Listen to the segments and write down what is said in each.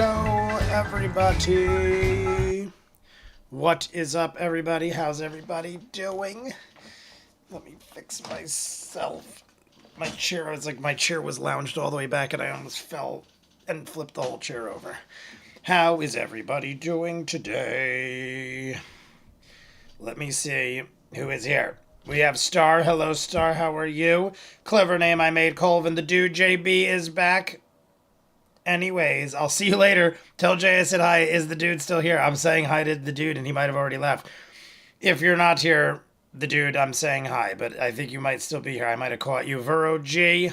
Hello, everybody. What is up, everybody? How's everybody doing? Let me fix myself. My chair was lounged all the way back and I almost fell and flipped the whole chair over. How is everybody doing today? Let me see who is here. We have Star. Hello, Star. How are you? Clever name I made, Colvin. The dude, JB, is back. Anyways, I'll see you later. Tell Jay I said hi. Is the dude still here? I'm saying hi to the dude, and he might have already left. If you're not here, the dude, I'm saying hi, but I think you might still be here. I might have caught you. Vero G.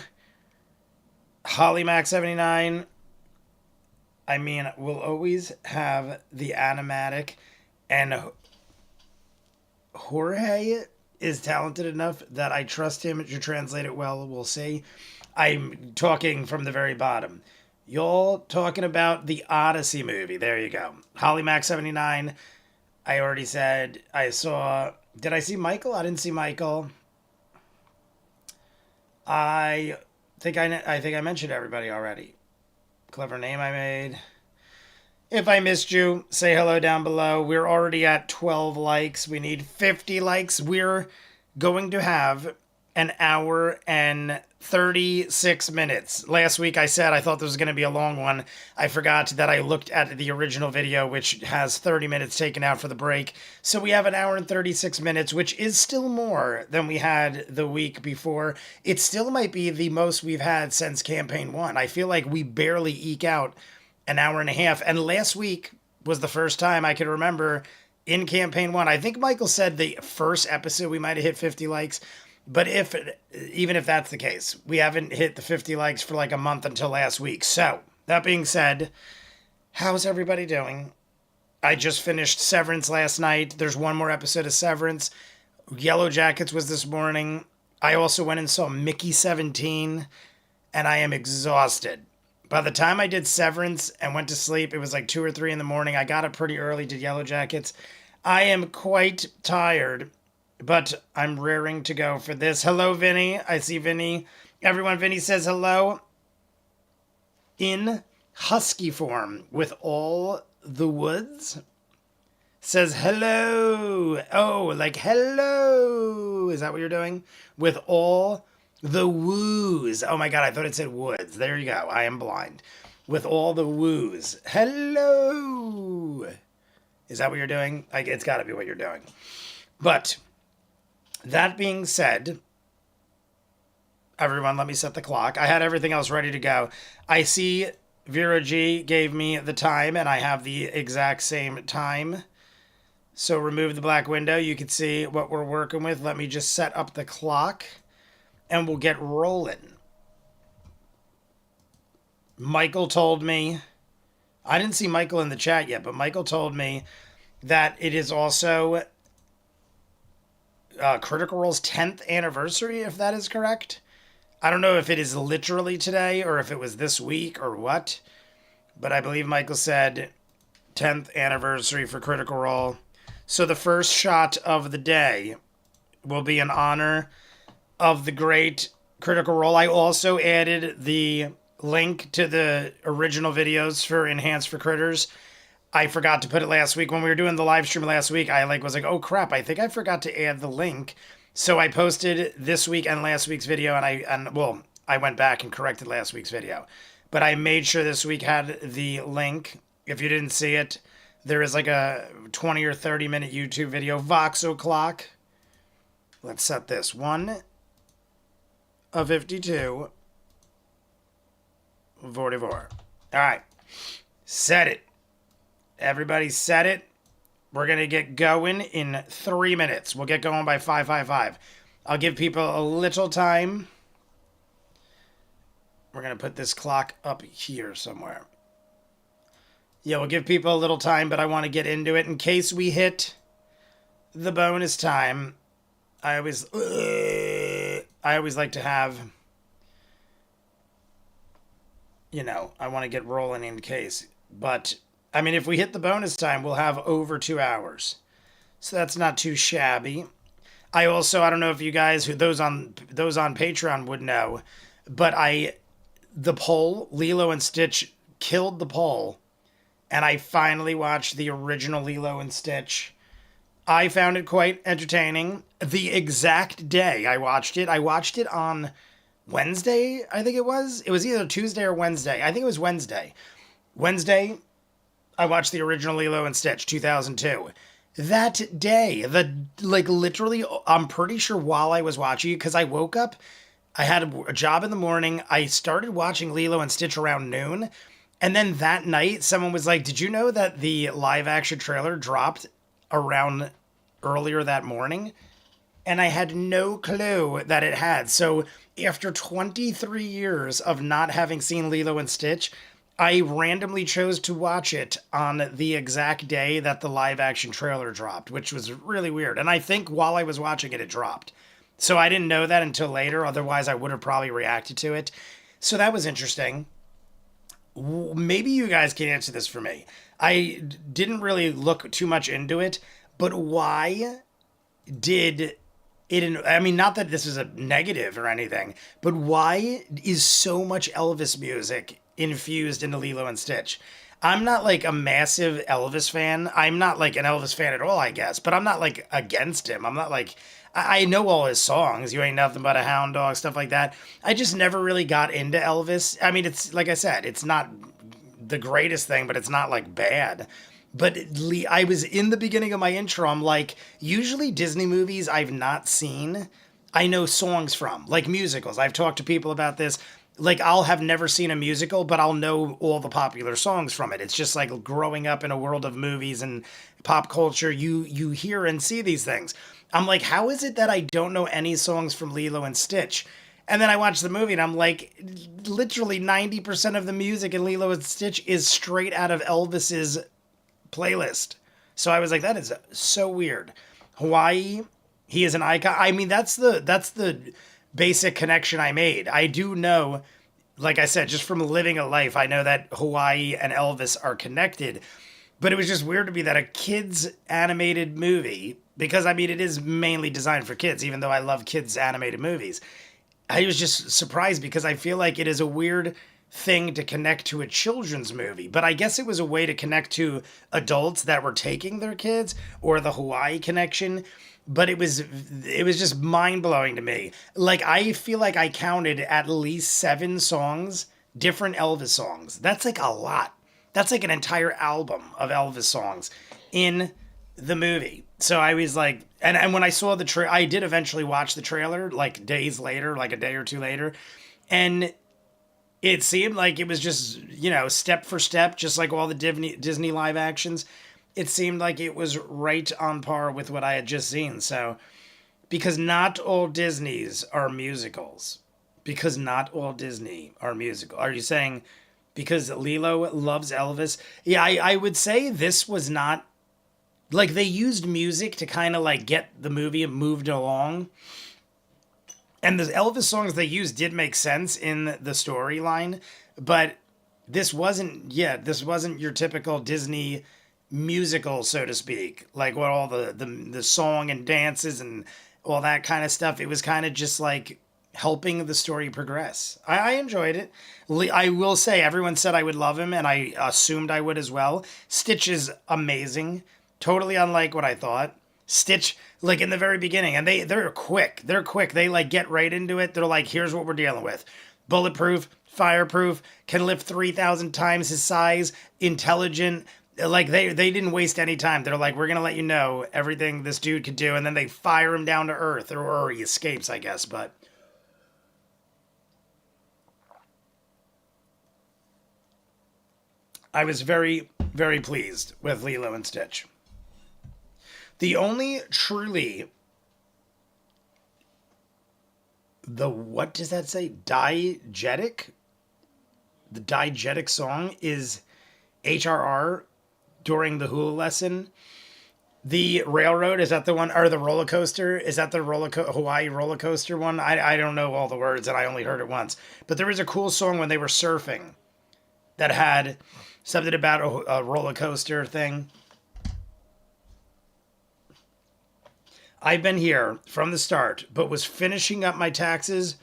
HollyMac79. I mean, we'll always have the animatic, and Jorge is talented enough that I trust him to translate it well. We'll see. I'm talking from the very bottom. Y'all talking about the Odyssey movie. There you go. HollyMac79. I already said I saw... Did I see Michael? I didn't see Michael. I think I mentioned everybody already. Clever name I made. If I missed you, say hello down below. We're already at 12 likes. We need 50 likes. We're going to have an hour and 36 minutes. Last week I said I thought this was going to be a long one. I forgot that I looked at the original video, which has 30 minutes taken out for the break. So we have an hour and 36 minutes, which is still more than we had the week before. It still might be the most we've had since campaign 1. I feel like we barely eke out an hour and a half. And last week was the first time I could remember in campaign 1. I think Michael said the first episode we might have hit 50 likes. But even if that's the case, we haven't hit the 50 likes for like a month until last week. So, that being said, how's everybody doing? I just finished Severance last night. There's one more episode of Severance. Yellow Jackets was this morning. I also went and saw Mickey 17, and I am exhausted. By the time I did Severance and went to sleep, it was like 2 or 3 in the morning. I got up pretty early, did Yellow Jackets. I am quite tired. But I'm raring to go for this. Hello, Vinny. I see Vinny. Everyone, Vinny says hello in husky form with all the woods. Says hello. Oh, like hello. Is that what you're doing? With all the woos. Oh my God, I thought it said woods. There you go. I am blind. With all the woos. Hello. Is that what you're doing? It's got to be what you're doing. But... that being said, everyone, let me set the clock. I had everything else ready to go. I see Vera G gave me the time, and I have the exact same time. So remove the black window. You can see what we're working with. Let me just set up the clock, and we'll get rolling. Michael told me, I didn't see Michael in the chat yet, but Michael told me that it is also... Critical Role's 10th anniversary, if that is correct. I don't know if it is literally today or if it was this week or what, but I believe Michael said 10th anniversary for Critical Role. So the first shot of the day will be in honor of the great Critical Role. I also added the link to the original videos for Enhanced for Critters. I forgot to put it last week. When we were doing the live stream last week, I was like, oh crap, I think I forgot to add the link. So I posted this week and last week's video, and I went back and corrected last week's video. But I made sure this week had the link. If you didn't see it, there is like a 20 or 30 minute YouTube video, Vox O'Clock. Let's set this. 1 of 52. 44. All right. Set it. Everybody set it. We're going to get going in 3 minutes. We'll get going by 5:55. I'll give people a little time. We're going to put this clock up here somewhere. Yeah, we'll give people a little time, but I want to get into it in case we hit the bonus time. I always like to have, I want to get rolling in case, but I mean, if we hit the bonus time, we'll have over 2 hours. So that's not too shabby. I don't know if you guys, those on Patreon would know, but the poll, Lilo and Stitch killed the poll and I finally watched the original Lilo and Stitch. I found it quite entertaining. The exact day I watched it on Wednesday, I think it was. It was either Tuesday or Wednesday. I think it was Wednesday. Wednesday, I watched the original Lilo and Stitch, 2002. That day, literally, I'm pretty sure while I was watching it, because I woke up, I had a job in the morning. I started watching Lilo and Stitch around noon. And then that night, someone was like, "Did you know that the live action trailer dropped around earlier that morning?" And I had no clue that it had. So after 23 years of not having seen Lilo and Stitch, I randomly chose to watch it on the exact day that the live action trailer dropped, which was really weird. And I think while I was watching it, it dropped. So I didn't know that until later. Otherwise, I would have probably reacted to it. So that was interesting. Maybe you guys can answer this for me. I didn't really look too much into it, but why did it? I mean, not that this is a negative or anything, but why is so much Elvis music infused into Lilo and Stitch? I'm not like a massive Elvis fan. I'm not like an Elvis fan at all, I guess, but I'm not like against him. I'm not like I know all his songs. You ain't nothing but a hound dog, stuff like that. I just never really got into Elvis. I mean, it's like I said, it's not the greatest thing, but it's not like bad. But I was in the beginning of my intro. I'm like, usually Disney movies I've not seen, I know songs from, like musicals. I've talked to people about this. Like, I'll have never seen a musical, but I'll know all the popular songs from it. It's just like growing up in a world of movies and pop culture. You hear and see these things. I'm like, how is it that I don't know any songs from Lilo and Stitch? And then I watch the movie and I'm like, literally 90% of the music in Lilo and Stitch is straight out of Elvis's playlist. So I was like, that is so weird. Hawaii, he is an icon. I mean, that's the basic connection I made. I do know, like I said, just from living a life, I know that Hawaii and Elvis are connected. But it was just weird to me that a kids animated movie, because I mean it is mainly designed for kids, even though I love kids animated movies. I was just surprised because I feel like it is a weird thing to connect to a children's movie, but I guess it was a way to connect to adults that were taking their kids, or the Hawaii connection. But it was just mind-blowing to me. Like, I feel like I counted at least 7 songs, different Elvis songs. That's like a lot. That's like an entire album of Elvis songs in the movie. So I was like, and when I saw I did eventually watch the trailer like days later, like a day or two later, and it seemed like it was just, step for step, just like all the Disney live actions. It seemed like it was right on par with what I had just seen. So, because not all Disneys are musicals. Because not all Disney are musical. Are you saying because Lilo loves Elvis? Yeah, I would say this was not, like, they used music to kind of like get the movie moved along. And the Elvis songs they used did make sense in the storyline, but this wasn't your typical Disney musical, so to speak. Like what all the song and dances and all that kind of stuff. It was kind of just like helping the story progress. I enjoyed it. I will say everyone said I would love him, and I assumed I would as well. Stitch is amazing. Totally unlike what I thought. Stitch, like in the very beginning, and they're quick. They're quick. They like get right into it. They're like, here's what we're dealing with. Bulletproof, fireproof, can lift 3,000 times his size, intelligent. Like they didn't waste any time. They're like, we're gonna let you know everything this dude could do, and then they fire him down to earth, or he escapes, I guess. But I was very, very pleased with Lilo and Stitch. The only truly, what does that say? Diegetic? The diegetic song is HRR during the hula lesson. The railroad, is that the one, or the roller coaster? Is that the Hawaii roller coaster one? I don't know all the words, and I only heard it once. But there was a cool song when they were surfing that had something about a roller coaster thing. I've been here from the start, but was finishing up my taxes.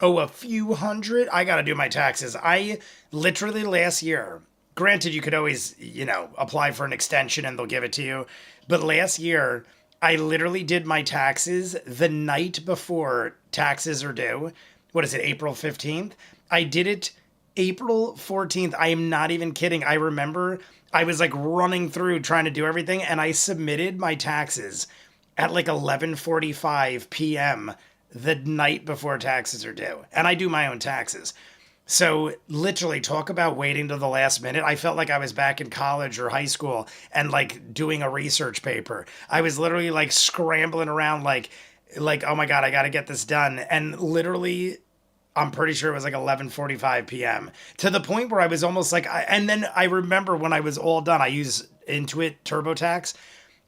Oh, a few hundred? I gotta do my taxes. I literally last year granted, you could always, you know, apply for an extension and they'll give it to you. But last year, I literally did my taxes the night before taxes are due. What is it, April 15th? I did it April 14th. I am not even kidding. I remember I was like running through trying to do everything, and I submitted my taxes at like 11:45 p.m. the night before taxes are due. And I do my own taxes. So literally talk about waiting to the last minute. I felt like I was back in college or high school and like doing a research paper. I was literally like scrambling around like oh my God, I got to get this done. And literally I'm pretty sure it was like 11:45 p.m. to the point where I was almost like and then I remember when I was all done, I use Intuit TurboTax.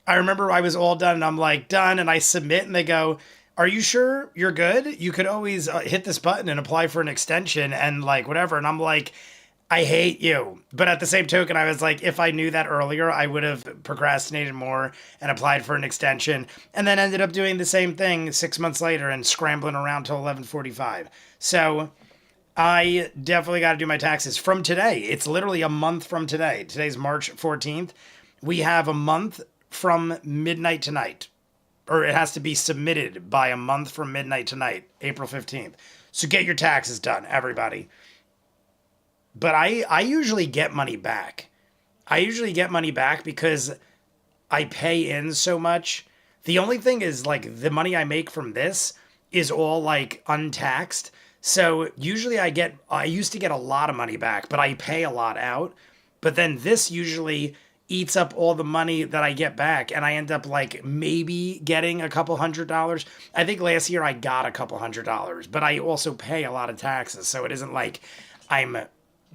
I remember I was all done and I'm like done and I submit and they go, "Are you sure you're good? You could always hit this button and apply for an extension and like whatever." And I'm like, I hate you. But at the same token, I was like, if I knew that earlier, I would have procrastinated more and applied for an extension and then ended up doing the same thing 6 months later and scrambling around till 11:45. So I definitely got to do my taxes from today. It's literally a month from today. Today's March 14th. We have a month from midnight tonight, or it has to be submitted by a month from midnight tonight, April 15th. So get your taxes done, everybody. But I usually get money back. I usually get money back because I pay in so much. The only thing is like the money I make from this is all like untaxed. So usually I used to get a lot of money back, but I pay a lot out. But then this usually eats up all the money that I get back, and I end up like maybe getting a couple $100. I think last year I got a couple $100, but I also pay a lot of taxes. So it isn't like I'm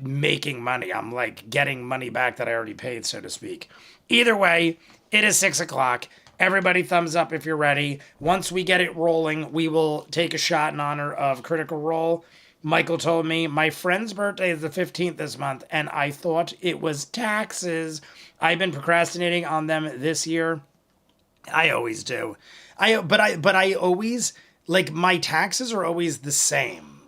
making money. I'm like getting money back that I already paid, so to speak. Either way, it is 6 o'clock. Everybody thumbs up if you're ready. Once we get it rolling, we will take a shot in honor of Critical Role. Michael told me my friend's birthday is the 15th this month, and I thought it was taxes. I've been procrastinating on them this year. I always do. But I always, like, my taxes are always the same.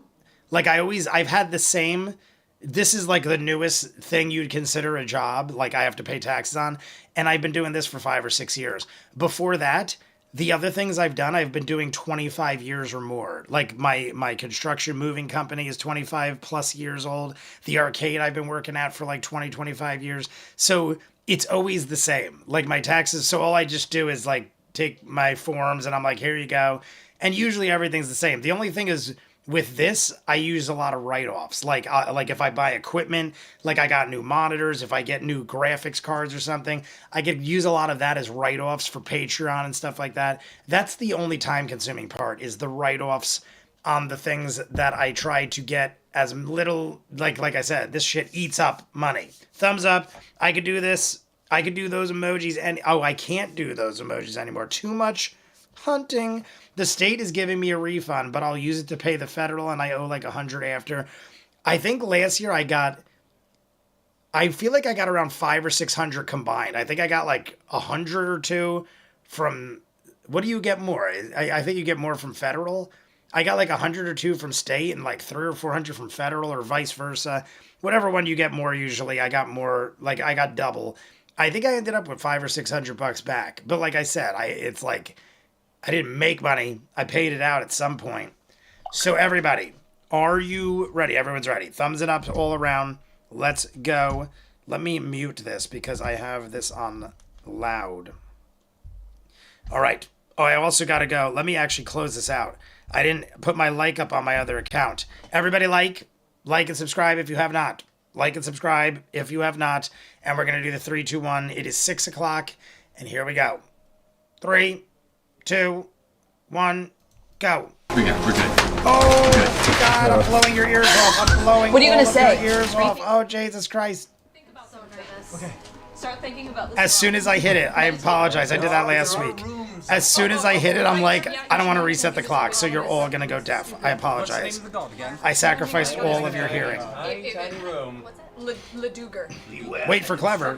Like, I've had the same. This is like the newest thing you'd consider a job, like I have to pay taxes on. And I've been doing this for 5 or 6 years. Before that, the other things I've done, I've been doing 25 years or more. Like my construction moving company is 25 plus years old. The arcade I've been working at for like 20, 25 years. So it's always the same. Like my taxes. So all I just do is like take my forms and I'm like, here you go. And usually everything's the same. The only thing is, with this, I use a lot of write-offs. Like if I buy equipment, like I got new monitors, if I get new graphics cards or something, I could use a lot of that as write-offs for Patreon and stuff like that. That's the only time-consuming part, is the write-offs on the things that I try to get as little, like I said, this shit eats up money. Thumbs up. I could do this. I could do those emojis, and I can't do those emojis anymore. Too much hunting. The state is giving me a refund, but I'll use it to pay the federal, and I owe like $100 after. I think last year I feel like I got around 500 or 600 combined. I think I got like 100 or two from, what do you get more? I think you get more from federal. I got like 100 or two from state and like 300 or 400 from federal, or vice versa. Whatever one you get more, usually I got more, like I got double. I think I ended up with 500 or 600 bucks back. But like I said, it's like, I didn't make money. I paid it out at some point. So everybody, are you ready? Everyone's ready. Thumbs it up all around. Let's go. Let me mute this because I have this on loud. All right. Oh, I also got to go. Let me actually close this out. I didn't put my like up on my other account. Everybody like and subscribe if you have not. Like and subscribe if you have not. And we're going to do the 3, 2, 1. It is 6 o'clock. And here we go. 3, 2, 1, go. We're good. Oh, God, I'm blowing your ears off. I'm blowing What are you going to say? Your ears off. Oh, Jesus Christ. Think about so nervous. Okay. Start thinking about this. As soon as I hit it, I apologize. I did that last week. As soon as I hit it, I'm like, I don't want to reset the clock, so you're all going to go deaf. I apologize. I sacrificed all of your hearing. Tiny room. Leduger. Wait for Clever.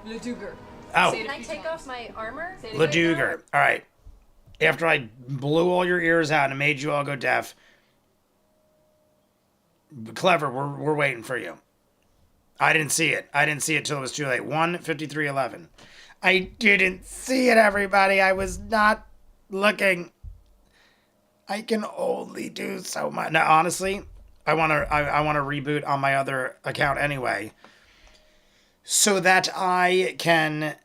Leduger. Oh. Can I take off my armor? Leduger. All right. After I blew all your ears out and made you all go deaf, Clever, we're waiting for you. I didn't see it. I didn't see it till it was too late. 1:53:11. I didn't see it, everybody. I was not looking. I can only do so much. Now, honestly, I want to reboot on my other account anyway, so that I can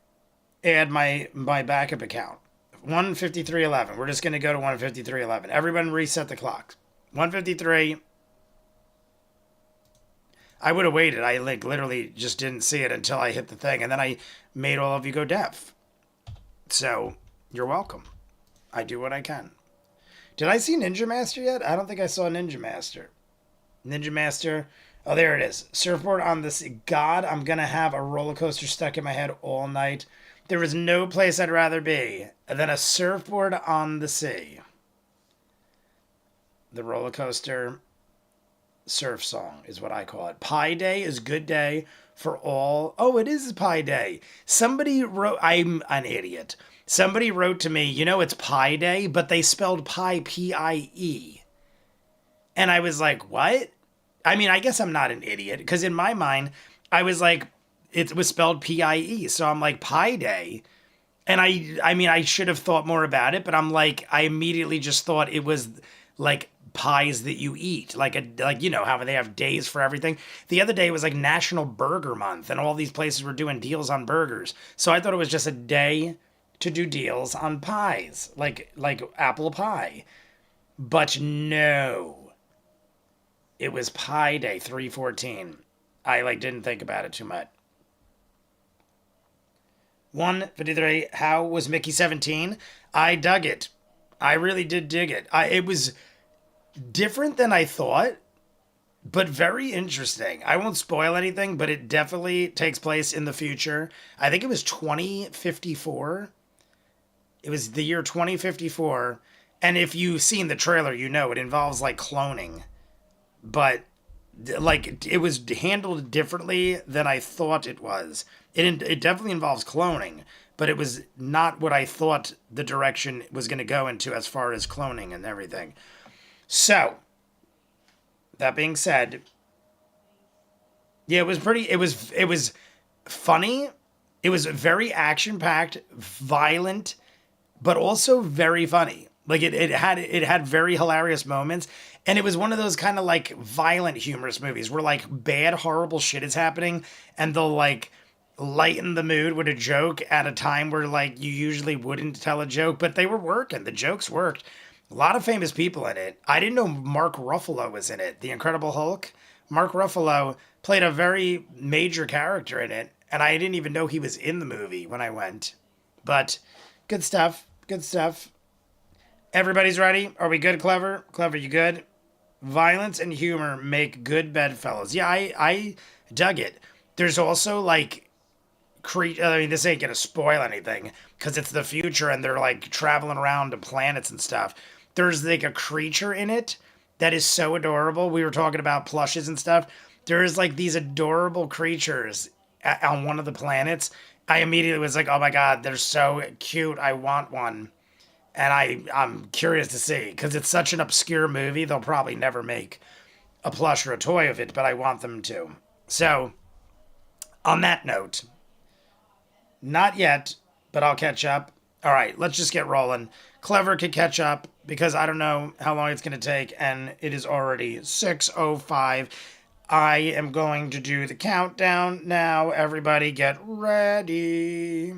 add my backup account. 1:53:11. We're just going to go to 1:53:11. Everyone reset the clock. 1:53. I would have waited. I like literally just didn't see it until I hit the thing, and then I made all of you go deaf. So, you're welcome. I do what I can. Did I see Ninja Master yet? I don't think I saw Ninja Master. Ninja Master. Oh, there it is. Surfboard on the sea. God, I'm going to have a roller coaster stuck in my head all night. There is no place I'd rather be than a surfboard on the sea. The roller coaster surf song is what I call it. Pi Day is good day for all. Oh, it is Pi Day. Somebody wrote, I'm an idiot. Somebody wrote to me, you know, it's Pi Day, but they spelled pie, P-I-E. And I was like, what? I mean, I guess I'm not an idiot, because in my mind, I was like, it was spelled P-I-E. So I'm like, Pi Day. And I mean, I should have thought more about it, but I'm like, I immediately just thought it was like pies that you eat, like you know how they have days for everything. The other day was like National Burger Month, and all these places were doing deals on burgers. So I thought it was just a day to do deals on pies, like apple pie. But no, it was Pie Day 3/14. I like didn't think about it too much. 1:53. How was Mickey 17? I dug it. I really did dig it. It was different than I thought, but very interesting. I won't spoil anything, but it definitely takes place in the future. I think it was 2054. It was the year 2054. And if you've seen the trailer, you know it involves like cloning. But like it was handled differently than I thought it was. It definitely involves cloning, but it was not what I thought the direction was going to go into as far as cloning and everything. So, that being said, yeah, it was funny. It was very action-packed, violent, but also very funny. Like it had very hilarious moments, and it was one of those kind of like violent humorous movies where like bad horrible shit is happening and they'll like lighten the mood with a joke at a time where like you usually wouldn't tell a joke, but they were working. The jokes worked. A lot of famous people in it. I didn't know Mark Ruffalo was in it. The Incredible Hulk. Mark Ruffalo played a very major character in it, and I didn't even know he was in the movie when I went. But good stuff. Good stuff. Everybody's ready? Are we good, Clever? Clever, you good? Violence and humor make good bedfellows. Yeah, I dug it. There's also like I mean, this ain't gonna spoil anything because it's the future and they're like traveling around to planets and stuff. There's like a creature in it that is so adorable. We were talking about plushes and stuff. There's like these adorable creatures on one of the planets. I immediately was like, oh my God, they're so cute. I want one. And I'm curious to see because it's such an obscure movie. They'll probably never make a plush or a toy of it, but I want them to. So on that note, not yet, but I'll catch up. All right, let's just get rolling. Clever could catch up because I don't know how long it's going to take, and it is already 6:05. I am going to do the countdown now. Everybody get ready.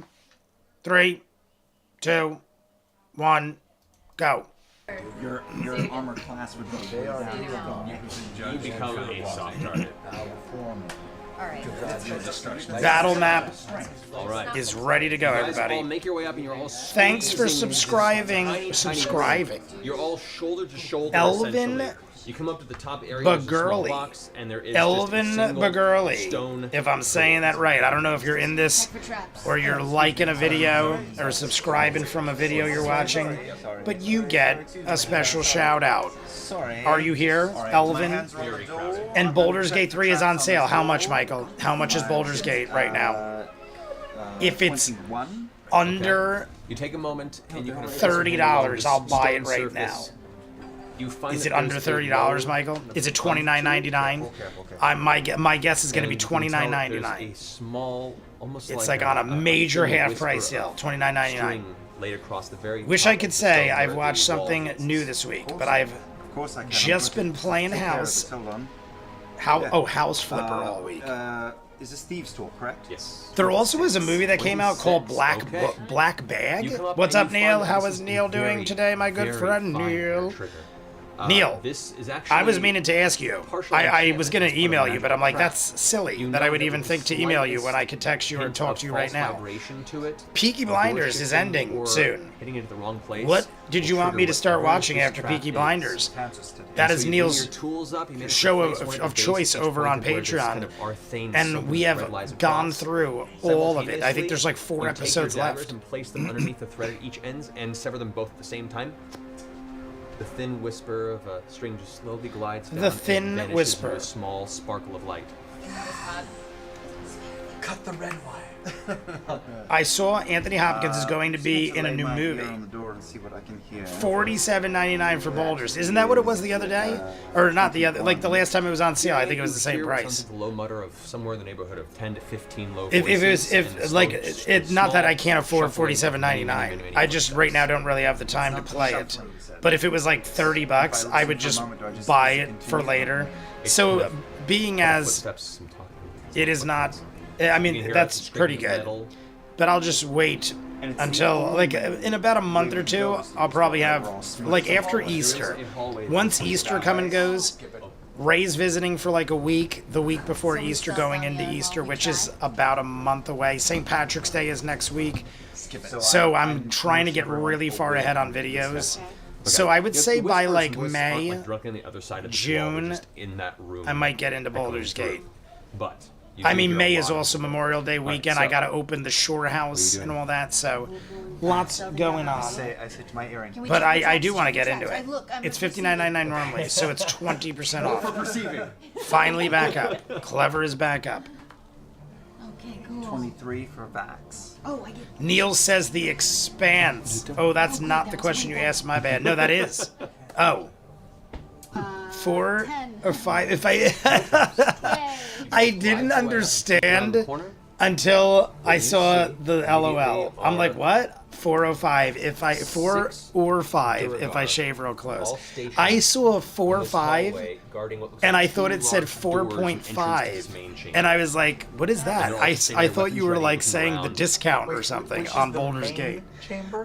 3, 2, 1, go. Your armor class would go down. You become a soft target. Battle map All right. is ready to go, everybody. Make your way up and you're all Thanks for subscribing. You're all shoulder to shoulder. Elvin essentially. You come up to the top area. There's a small box, and there is Elvin just a single Bagurley. stone If I'm saying that right. I don't know if you're in this or you're liking a video or subscribing from a video you're watching, but you get a special shout out. Are you here, Elvin? And Baldur's Gate 3 is on sale. How much, Michael? How much is Baldur's Gate right now? If it's under You take a moment and you can $30, I'll buy it right now. You find Is that it under there's a $30, low- Michael? the Is it front $29.99? Okay. My guess is going to be and you can tell $29.99. there's a small, almost It's like on a major thin half whisper price of sale, $29.99. string laid across the very Wish top I of could the say stone I've where watched the wall something meets. new this week, but I've Of course I can. just been playing Take care of House. this, hold on. House Flipper all week. Is this Thieves Talk, correct? Yes. There also is a movie that came out called Black Okay. Black Bag. You come up What's and up, you Neil? find How that is this Neil a doing very, today, my good very friend fine hair Neil? trigger. Neil, This is actually I was meaning to ask you. partially I was enchantment. going It's to email part of you, the but I'm like, magic that's silly You that know I would that even the think to email you when slightest I could text you or hint talk of to you right false now. vibration to it, Peaky a door Blinders is shifting ending or soon. hitting into the wrong place What did you will want me to trigger start whatever watching this after trap Peaky is. Blinders? Cancers today. That And is so you bring Neil's your tools up, you manage to show place one at of the base choice each over point on of where this Patreon, kind of arcane and silver we thread have lies gone across. through all of it. I think there's like Simultaneously, 4 you take your episodes daggers left. and place them underneath the thread at each ends and sever them both at the same time. The thin whisper of a string just slowly glides down The and thin vanishes whisper. into a small sparkle of light. Cut the red wire. I saw Anthony Hopkins is going to be in a new On movie. the door and see what I can hear. $47.99 for Boulders. Isn't that what it was the other day? Or not the other, like the last time it was on sale, I think it was the same Here price. sounds like a low mutter of somewhere in the neighborhood of 10 to 15 low If it was, voices and if slow, like, it not that I can't afford shuffling of many, $47.99. many I just right now don't really have the time to play it. But if it was like $30, I would just buy it for later. So being as footsteps and talking. it is not, I You can mean hear that's the scraping pretty of good. metal. But I'll just wait until like in about a month or two. I'll probably have like after Easter. Once Easter come and goes, Ray's visiting for like a week. The week before Easter, going into Easter, which is about a month away. St. Patrick's Day is next week. So I'm trying to get really far ahead on videos. So I would Yes, say the by whispers like voices aren't, May, like, drunk on the other side of the June, wall, they're just in that room, I might get into echoing Baldur's through. Gate. But you I do mean, hear a May is lot of also them. Memorial Day weekend. I so- gotta open the Shore House and all that, so lots going on. I say to my earring. But I do want to get into it. It's $59.99 normally, so it's 20% off. Finally back up. Clever is back up. Okay, cool. 23 for Vax. Oh, I get. Neil says The Expanse. Oh, that's not the question you asked. My bad. No, that is. Oh. 4 or 5. If I didn't Around understand the corner? until I saw the LOL. I'm like, what? 405 if I 4 or 5 if I shave real close. I saw 4.5 and I thought it said 4.5 and I was like, what is that? I thought you were like saying the discount or something on Baldur's Gate.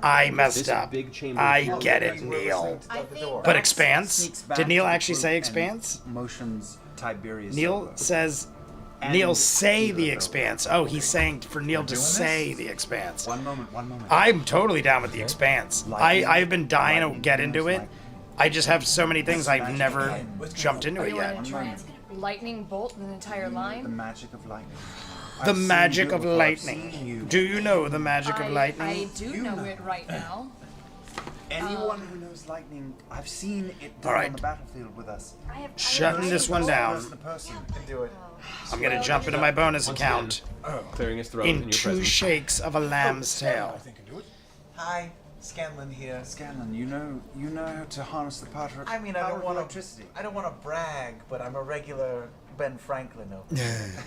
I messed up. I get it, Neil. But Expanse? Did Neil actually say Expanse? Motions Tiberius. Neil says Neil say The Expanse. Oh, he's saying for Neil to say The Expanse. One moment. I'm totally down with The Expanse. I've been dying to get into it. I just have so many things I've never jumped into it yet. Lightning bolt an entire The line. magic of lightning. The I've seen magic you of before, I've lightning. seen you. Do you know the magic of I lightning? do know it right now. Anyone who knows lightning, I've seen it done All right. on the battlefield with us. Shutting this one down. Person to person can do it. I'm gonna jump into my bonus account Clearing his throat in in your 2 presence. shakes of a lamb's tail. Hi, Scanlan here. Scanlan, you know how to harness the power. I mean, power of electricity. I don't want to brag, but I'm a regular Ben Franklin over here.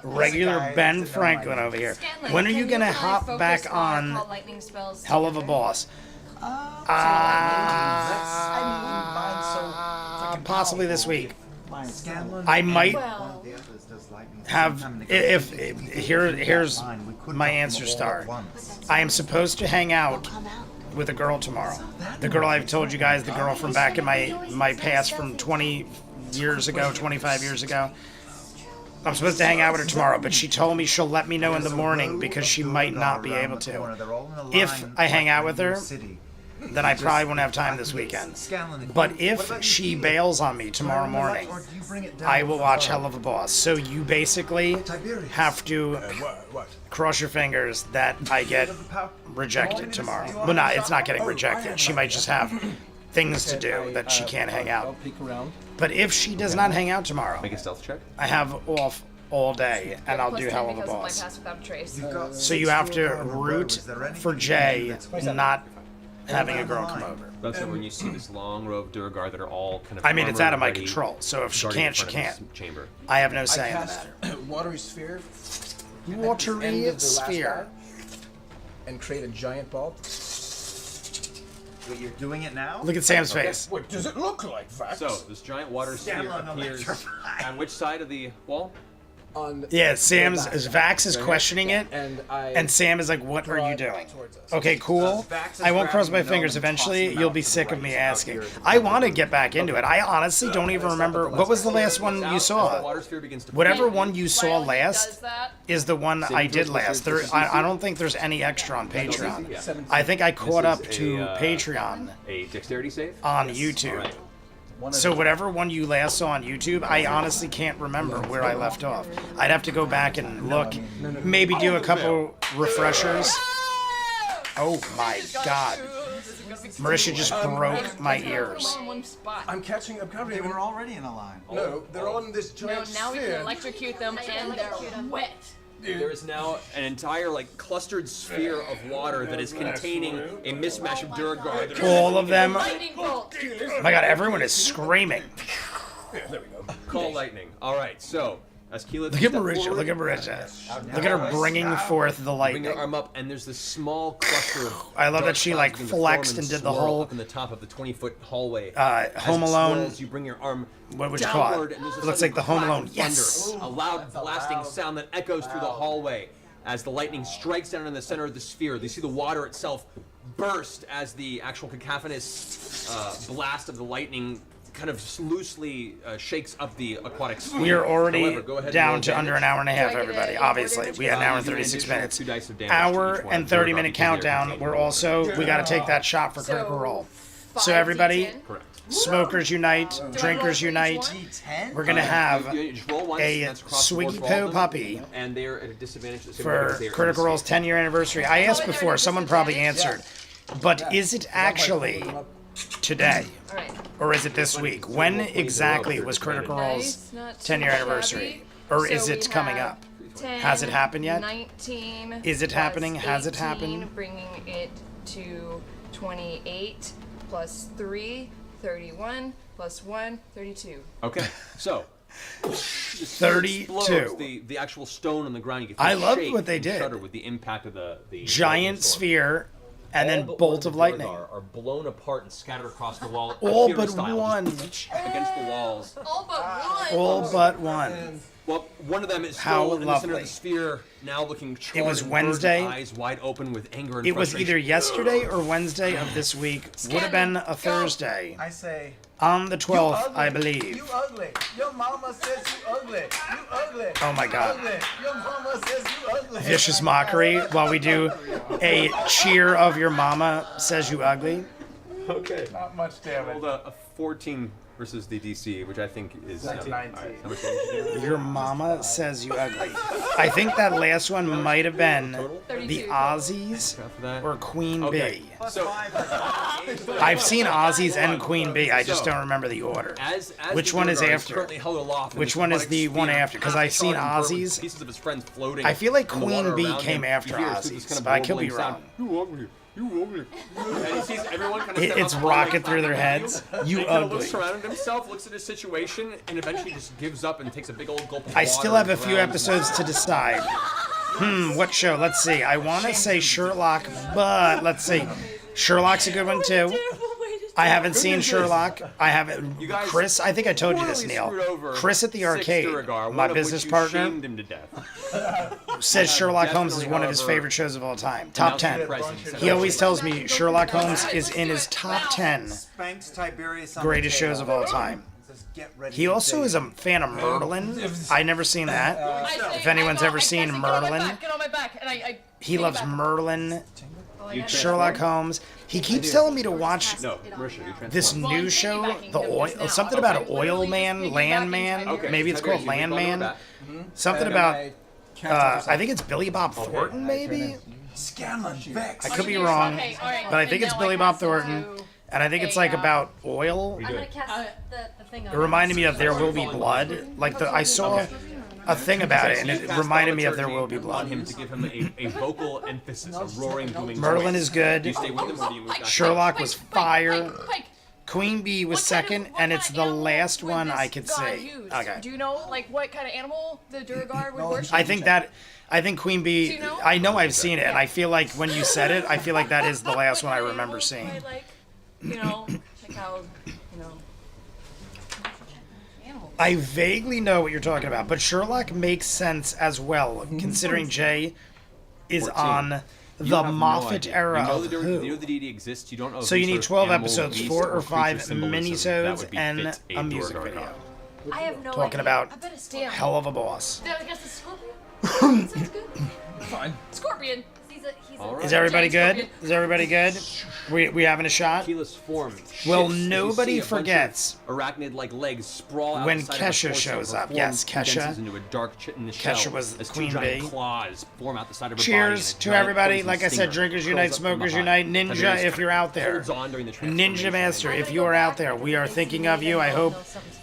Regular guy Ben to know Franklin my- over here. Scanlan, When are can you gonna and I hop focus back while I on call lightning spells Hell of a together? Boss? Possibly this week. Scanlan, I might Well, the others does lightning at the have same time, and if they can- here's Fine, we could my drop them answer all star. at once. I am supposed to hang out with a girl tomorrow. The girl I've told you guys, the girl from back in my past from 20 years ago, 25 years ago. I'm supposed to hang out with her tomorrow, but she told me she'll let me know in the morning because she might not be able to. If I hang out with her, then I probably won't have time this weekend. But if she bails on me tomorrow morning, I will watch Hell of a Boss. So you basically have to cross your fingers that I get rejected tomorrow. Well, no, it's not getting rejected. She might just have things to do that she can't hang out. But if she does not hang out tomorrow, Make a stealth check. I have off all day and I'll do Hell of a because of my Boss. pass without a trace. So you have to root for Jay, not having a girl come over. That's when you see this long row of Durgar that are all kind of. I mean, it's out of my armored, ready, control. So if she guarding in can't, she front of can't. this Chamber. I have no I say in the cast matter. watery sphere. Watery at the end of the last sphere. bar and create a giant ball. Wait, you're doing it now? Look at Sam's face. What does it look like, Vax? So this giant water sphere Stamina appears electrified. on which side of the wall? On Yeah, the Sam's back. Vax is questioning it, And I and Sam is like, "What are draw you it doing?" towards us. Okay, cool. Vax is I won't cross my grabbing fingers. them and Eventually, tossing them you'll out be to the sick of right, me out asking. here. I want to get back into it. I honestly don't even remember what was the last one you As the saw. water sphere begins to Whatever one you saw While he last does that, is the one Same I did choice, last. Mr. There, I don't think there's any extra on Patreon. Yeah. 17. I think I caught This up is to a, Patreon A dexterity save. on All YouTube. right. So whatever one you last saw on YouTube, I honestly can't remember where I left off. I'd have to go back and look, maybe do a couple refreshers. Oh my god. Marisha just broke my ears. all in one spot. I'm covering They them. were already in a line. No, they're all in this No, giant now we can sphere. electrocute them and they're wet. There is now an entire like clustered sphere of water that is containing a mismatch of Durgar. that are All of them. Lightning bolt. Oh my god, everyone is screaming. There we go. Call lightning. All right, so as Keela Look at Marisha, look at Marisha. Look at her bringing forth the bring lightning. your arm up, and there's this small cluster of. I love that dark she, clouds like, begin to form flexed and did the swirl whole, up in the top of the 20-foot hallway. Home As it Alone- swirls, you bring your arm What would you call downward, it? and there's a It looks sudden like the Home crack Alone. of thunder, Yes! a loud blasting sound that echoes through the hallway as the lightning strikes down in the center of the sphere. You see the water itself burst as the actual cacophonous blast of the lightning kind of loosely shakes up the aquatic sphere. We are already However, go ahead and down roll to under an damage. hour and a half, Do I get everybody. a Obviously, order? we had an hour You and do an 36 additional minutes. 2 dice of damage Hour to each one and of 30 Durgar minute because they're countdown. contained We're within also, we got to take that shot for critical role. So everybody, 5d10. Correct. smokers unite, Do I roll drinkers for each unite. one? D10? We're gonna have You just roll once, a and that's across the board Swiggy for all of Poo them, puppy and they're at a disadvantage for because they are in Critical the Role's sphere. 10-year anniversary. I asked they're before, at someone probably disadvantage? answered, but is it actually today? Alright. Or is it this week? When exactly was Critical Role's Nice, not 10-year too anniversary? shabby. Or is So it we coming have up? 10, Has it happened yet? 19. Is it plus happening? Has it 18, happened? Bringing it to 28 plus 3, 31 plus 1, 32. Okay, so. 32. The actual stone on the ground. You can I feel loved shake what they and did. shudder with the impact of the Giant storm. sphere, and All then but bolt one of lightning. Durgar are blown apart and scattered across the wall. All Akira but style, one. just against the walls. All but one. All but one. Well, one of them is How still in the center of lovely. the sphere, now looking charred was and Wednesday. burned, eyes wide open with anger and It was frustration. either yesterday or Wednesday of this week. Would have been a Thursday. I say, On the you 12th, ugly. I believe. You ugly. Your mama says you ugly. You ugly. Oh my God. Ugly. Your mama says you ugly. Vicious mockery while we do a cheer of your mama says you ugly. Okay. Not much damage. Rolled a 14 versus the DC, which I think is 19. All right, how much damage did you do? Your mama says you ugly. I think that last one might have been the 32. Aussies For that? or Queen Okay. Bee. So I've seen Aussies and Queen Bee. I just don't remember the order. as Which the one is Durgar after? currently held aloft in Which this one is aquatic the one sphere, after? 'Cause half I've seen charred and burned with Aussies. Pieces of his friends floating. I feel like in the Queen water Bee around came him. after You hear this Aussies, kind of but I could be burbling sound. wrong. You ugly. You ugly. And he sees everyone kind of step It's up, rocket clapping through their at heads. and You he kind of ugly. looks around at himself, looks at his situation, and eventually just gives up and takes a big old gulp of water. I still have a and few drowns. episodes to decide. What show? Let's see. I want to say Sherlock, but let's see. Sherlock's a good one too. I haven't seen Sherlock. I haven't. You guys Chris, I think I told you this, royally Neil. screwed over Chris at the 6 arcade, Durgar, my one of business which you partner, shamed him to death. says Sherlock Holmes is definitely, one of his however, favorite shows of all time. Top 10. Presence. He always tells me Sherlock Holmes is in his top 10 Spanks Tiberius on greatest the shows of all time. Says, "Get ready He to also date." is a fan of Merlin. I never seen that. If anyone's ever seen Merlin, Get on my back, and I he loves Merlin, You Sherlock Holmes. He keeps telling me to watch No, Marisha, you transform. this new show, the oil, something about an oil man, land man. Okay, Maybe it's called Tiberius, you Land recall your Man. back. Something about. I think it's Billy Bob Thornton, maybe. Scanlan Vex. I could be wrong, Okay, all right. but I think it's Now Billy I Bob cast it Thornton, to- and I think it's like about oil. I'm gonna cast the thing on. It reminded me of There Will Be Blood. Like I saw a thing about it, and You it cast reminded me of There Thaumaturgy Will Be on Blood. him to give him a vocal emphasis, a roaring, booming Merlin voice. is good. Do you stay with him or do you move back? Sherlock was fire. Pike. Queen Bee was second, and it's the last one I could see. Okay. Do you know like what kind of animal the Duragar would worship? I think Queen Bee. Do you know? I know I've seen it, and I feel like when you said it, I feel like that is the last one I remember seeing. Like, you know, like how, you know. Animals. I vaguely know what you're talking about, but Sherlock makes sense as well, considering Jay is 14. on You the have no Moffat idea. era You know of the, Who. you know the deity exists. You don't know. So who you sort need of 12 animal, episodes, beast, 4 or 5 creature symbolism that minisodes, would and befit a music Duragar video. god. I have no Talking idea. about I bet it's Damn. hell of a boss. I guess the scorpion. Sounds good. Fine. Scorpion. He's All a right. Is everybody Giant good? scorpion. Is everybody good? We having a shot? Keyless form. Well, shifts as you nobody see a bunch of forgets arachnid-like legs sprawl when outside of the Kesha torso. shows Her up. form Yes, Kesha. condenses into a dark chitinous Kesha shell was as Queen two giant Bee. claws form out the side of her Cheers body. to everybody. Like I said, drinkers unite, smokers unite. Ninja, if you're out there. Ninja Master, if you are out there, we are thinking of you. I hope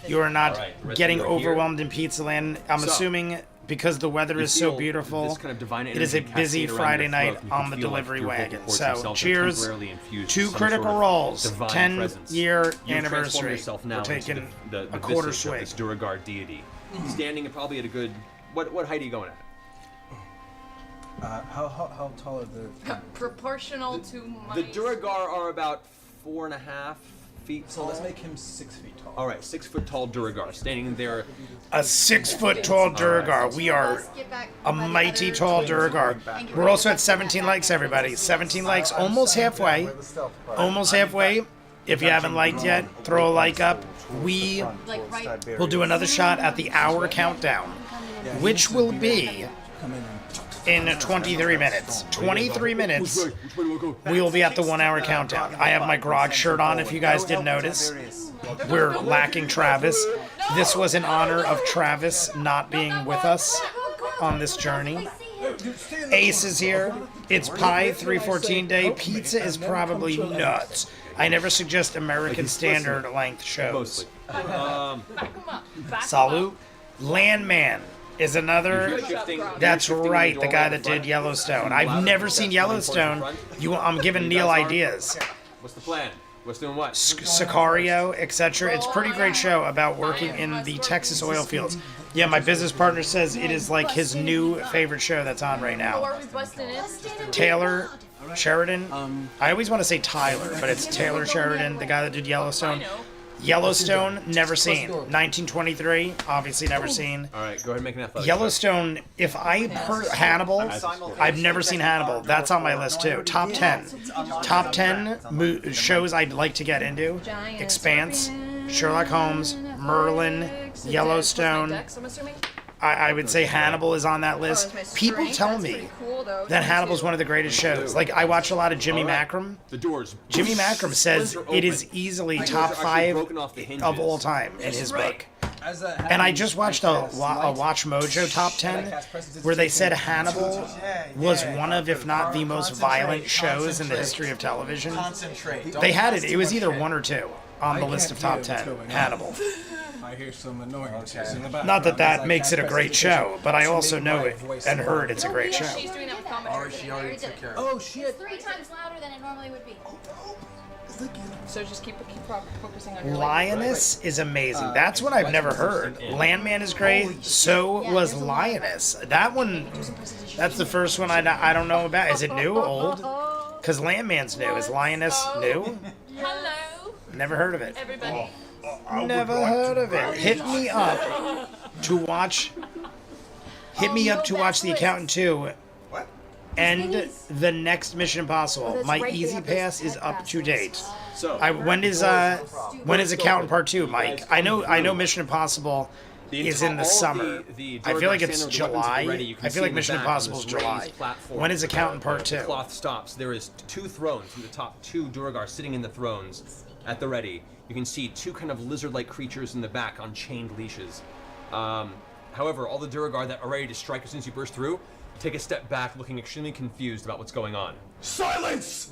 you are not Alright, the rest getting of you are here. overwhelmed in Pizza Land. I'm So, assuming because the weather is so feel beautiful, this kind of divine it is a energy busy cascade around Friday your night throat, and you on can the feel like delivery your vocal wagon. cords So, themselves are cheers temporarily infused to with some Critical sort of Roles. divine 10-year presence. You transform anniversary. yourself now We're into taking the a quarter visage of swig. this Duragar deity. Standing probably at a good... What height are you going at? How tall are the? Proportional to my. The Duragar are about 4.5 feet So tall. let's make him 6 feet tall. All right, 6 foot tall Duragar standing there. A 6-foot-tall Duragar. We are a mighty tall Duragar. We're also at 17 likes, everybody. 17 likes, almost halfway. Almost halfway. If you haven't liked yet, throw a like up. We like right. will do another shot at the hour countdown, which will be in 23 minutes. 23 minutes, we will be at the 1 hour countdown. I have my grog shirt on, if you guys didn't notice. We're lacking Travis. This was in honor of Travis not being with us on this journey. Ace is here. It's Pi 314 Day. Pizza is probably nuts. I never suggest American Standard length shows. Mostly. Salute. Landman is another. That's right, the guy that did Yellowstone. I've never seen Yellowstone. I'm giving Neil ideas. What's the plan? What's doing what? Sicario, etc. It's a pretty great show about working in the Texas oil fields. Yeah, my business partner says it is like his new favorite show that's on right Oh, now. are we busting in? Taylor Sheridan. I always want to say Tyler, but it's Taylor Sheridan, the guy that did Yellowstone. Yellowstone, never seen. 1923, obviously never seen. All right, go ahead and make an athletic. Yellowstone, if I heard Hannibal, I've never seen Hannibal. That's on my list too. Top 10. Top 10 shows I'd like to get into. Expanse, Sherlock Holmes, Merlin, Yellowstone. Dex, I'm assuming. I would say Hannibal is on that list. People tell me that Hannibal's one of the greatest shows. Like, I watch a lot of Jimmy Macram. The doors. Jimmy Macram says it is easily top 5 of all time in his book. And I just watched a Watch Mojo top 10 where they said Hannibal was one of, if not the most violent shows in the history of television. They had it. It was either 1 or 2 on the list of top 10. Hannibal. I hear some annoyances in the background. Not that that makes it a great show, but I also know it and heard it's a great show. She's doing that with commentary. She already took care of it. Oh shit! It's 3 times louder than it normally would be. So just keep focusing on your Lioness is amazing. That's one I've never heard. Landman is great. So was Lioness. That one, that's the first one I don't know about. Is it new or old? Because Landman's new. Is Lioness new? Hello, Never heard of it. everybody. Never heard of it. Hit me up to watch. Hit me up to watch The Accountant 2 and the next Mission Impossible. My Easy Pass is up to date. So, When is Accountant Part 2, Mike? I know Mission Impossible is in the summer. I feel like it's July. I feel like Mission Impossible is July. When is Accountant Part 2? Cloth stops. There is 2 thrones from the top 2 Duragar sitting in the thrones at the ready. You can see 2 kind of lizard-like creatures in the back on chained leashes. However, all the Duragar that are ready to strike as soon as you burst through take a step back, looking extremely confused about what's going on. Silence!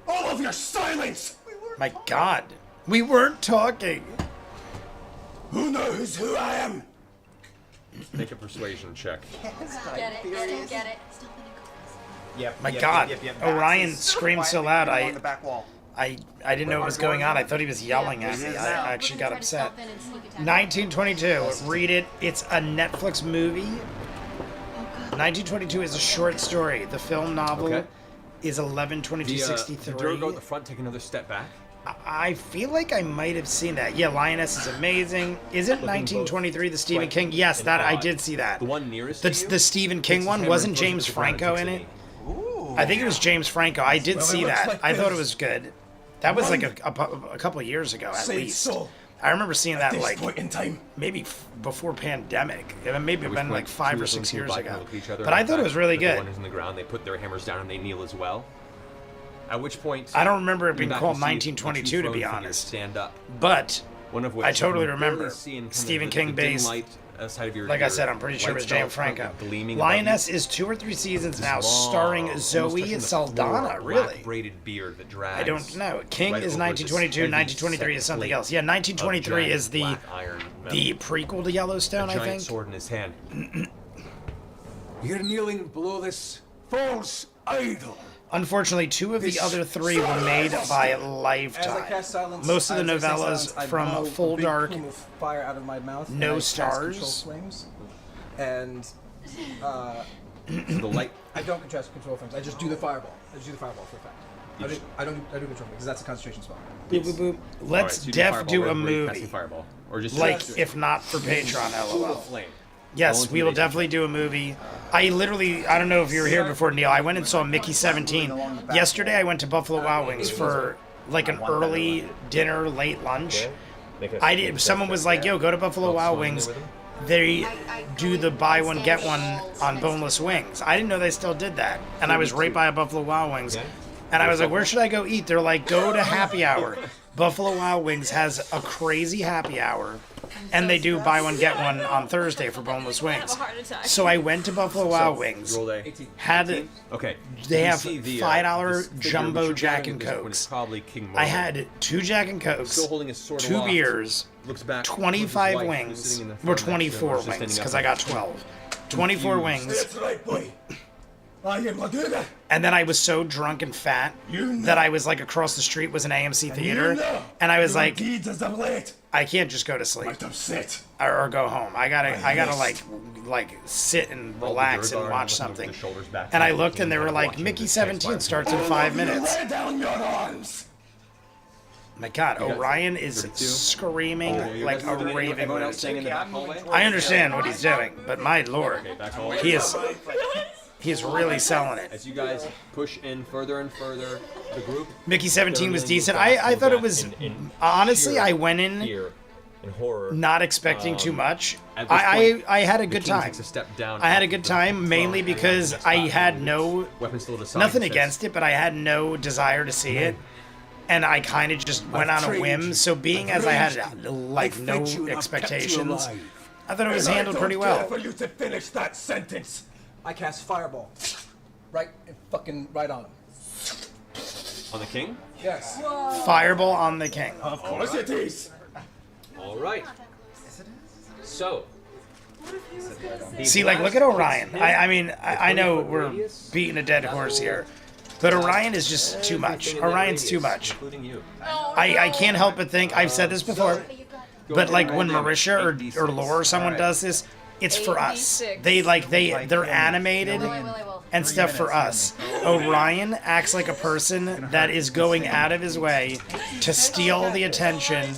All of your silence! My God, we weren't talking. Who knows who I am? Make a persuasion check. Get it. Get it. Yep. My God, Orion Vax is screamed so quietly loud, along the back wall. I didn't know what was going on. I thought he was yelling at me. I actually got upset. 1922. Read it. It's a Netflix movie. 1922 is a short story. The film novel is 11/22/63. The Durgo at the front take another step back. I feel like I might have seen that. Yeah, Lioness is amazing. Isn't 1923 the Stephen King? Yes, that I did see that. The one nearest The, to you the Stephen King one wasn't James Franco in it. I think it was James Franco. I did see that. I thought it was good. That was like a couple of years ago at least. I remember seeing that like maybe before pandemic. It may have been like 5 or 6 years ago. But I thought it was really The good. one who's in the ground, they put their hammers down and they kneel as well. At which point, I don't remember it being back called you see 1922 to the two be prone figures honest. Stand up. But One of which I totally you can remember barely see in kind of Stephen the King dim based. light outside of your Like I said, I'm pretty sure it was James Franco. Lioness is 2 or 3 seasons now, starring Zoe Saldana. Really? Braided beard that drags. I don't know. King right is over this 1922. heavy 1923 is set something plate else. Yeah, 1923 of is the black iron metal. prequel to Yellowstone, a I giant think. sword in his hand. You're kneeling below this false idol. Unfortunately, 2 of the other 3 were made by As I Lifetime. cast silence, Most of the as I say novellas silence, I from blow Full a big Dark, plume of fire out of my mouth, No and I cast Stars. Control flames, and The light. I don't control flames. I just do the fireball. I just do the fireball for a fact. I don't do control flames because that's a concentration spell. boop, boop, boop. Let's so you def fireball do right a where you're casting movie. Fireball, or just Like, if not for Patreon, LOL. flame. Yes, we will definitely do a movie. I don't know if you were here before, Neil. I went and saw Mickey 17. Yesterday, I went to Buffalo Wild Wings for like an early dinner, late lunch. Someone was like, yo, go to Buffalo Wild Wings. They do the buy one, get one on boneless wings. I didn't know they still did that. And I was right by a Buffalo Wild Wings. And I was like, where should I go eat? They're like, go to happy hour. Buffalo Wild Wings has a crazy happy hour. And they do buy one, get one on Thursday for boneless wings. So I went to Buffalo Wild Wings. Roll day. Had Okay. They You have see the, $5 this figure jumbo which you're Jack grabbing and at this point Cokes. is probably King I Momo. had 2 Jack and Cokes, Still holding his sword 2 aloft, beers, looks back, 25 towards his wife, who's wings, sitting in the or front next to him, 24 or just wings, standing because up I got next to him. 12. 24 wings. That's right, boy. I am Madura. And then I was so drunk and fat that I was like across the street was an AMC theater. And I was like, Deeds as of late. I can't just go to sleep Might upset. or go home. I gotta like sit and relax and watch something. And I looked and they were like, Mickey 17 starts in 5 minutes. Lay down your arms. My God, Orion is 32. screaming like a raving Everyone else staying in the lunatic. back hallway? I understand what he's doing, but my lord, Back hallway. he is really selling it. As you guys push in further and further, the group. Mickey 17 was decent. I thought it was, honestly, I went in Fear and horror. not expecting too much. At this point, I had a the good king time. takes a step down I had a off good the time, mainly throne. because I had no, Weapon still at his side. nothing Says, against it, but I had no desire to see it. And I kind of just went on a whim. So being as I had like no expectations, I thought it was handled pretty well. For you to finish that sentence. I cast fireball, right on him. On the king? Yes. Fireball on the king. Of course it is. All right. So. See, like, look at Orion. I mean, I know we're beating a dead horse here, but Orion is just too much. Orion's too much. Including you. I can't help but think, I've said this before, but like when Marisha or Laura or someone does this, it's for us. They're animated and stuff for us. Orion acts like a person that is going out of his way to steal the attention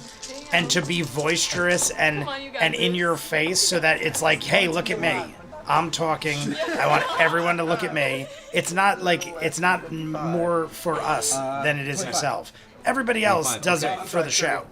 and to be boisterous and in your face so that it's like, hey, look at me. I'm talking. I want everyone to look at me. It's not more for us than it is himself. Everybody else does it for the show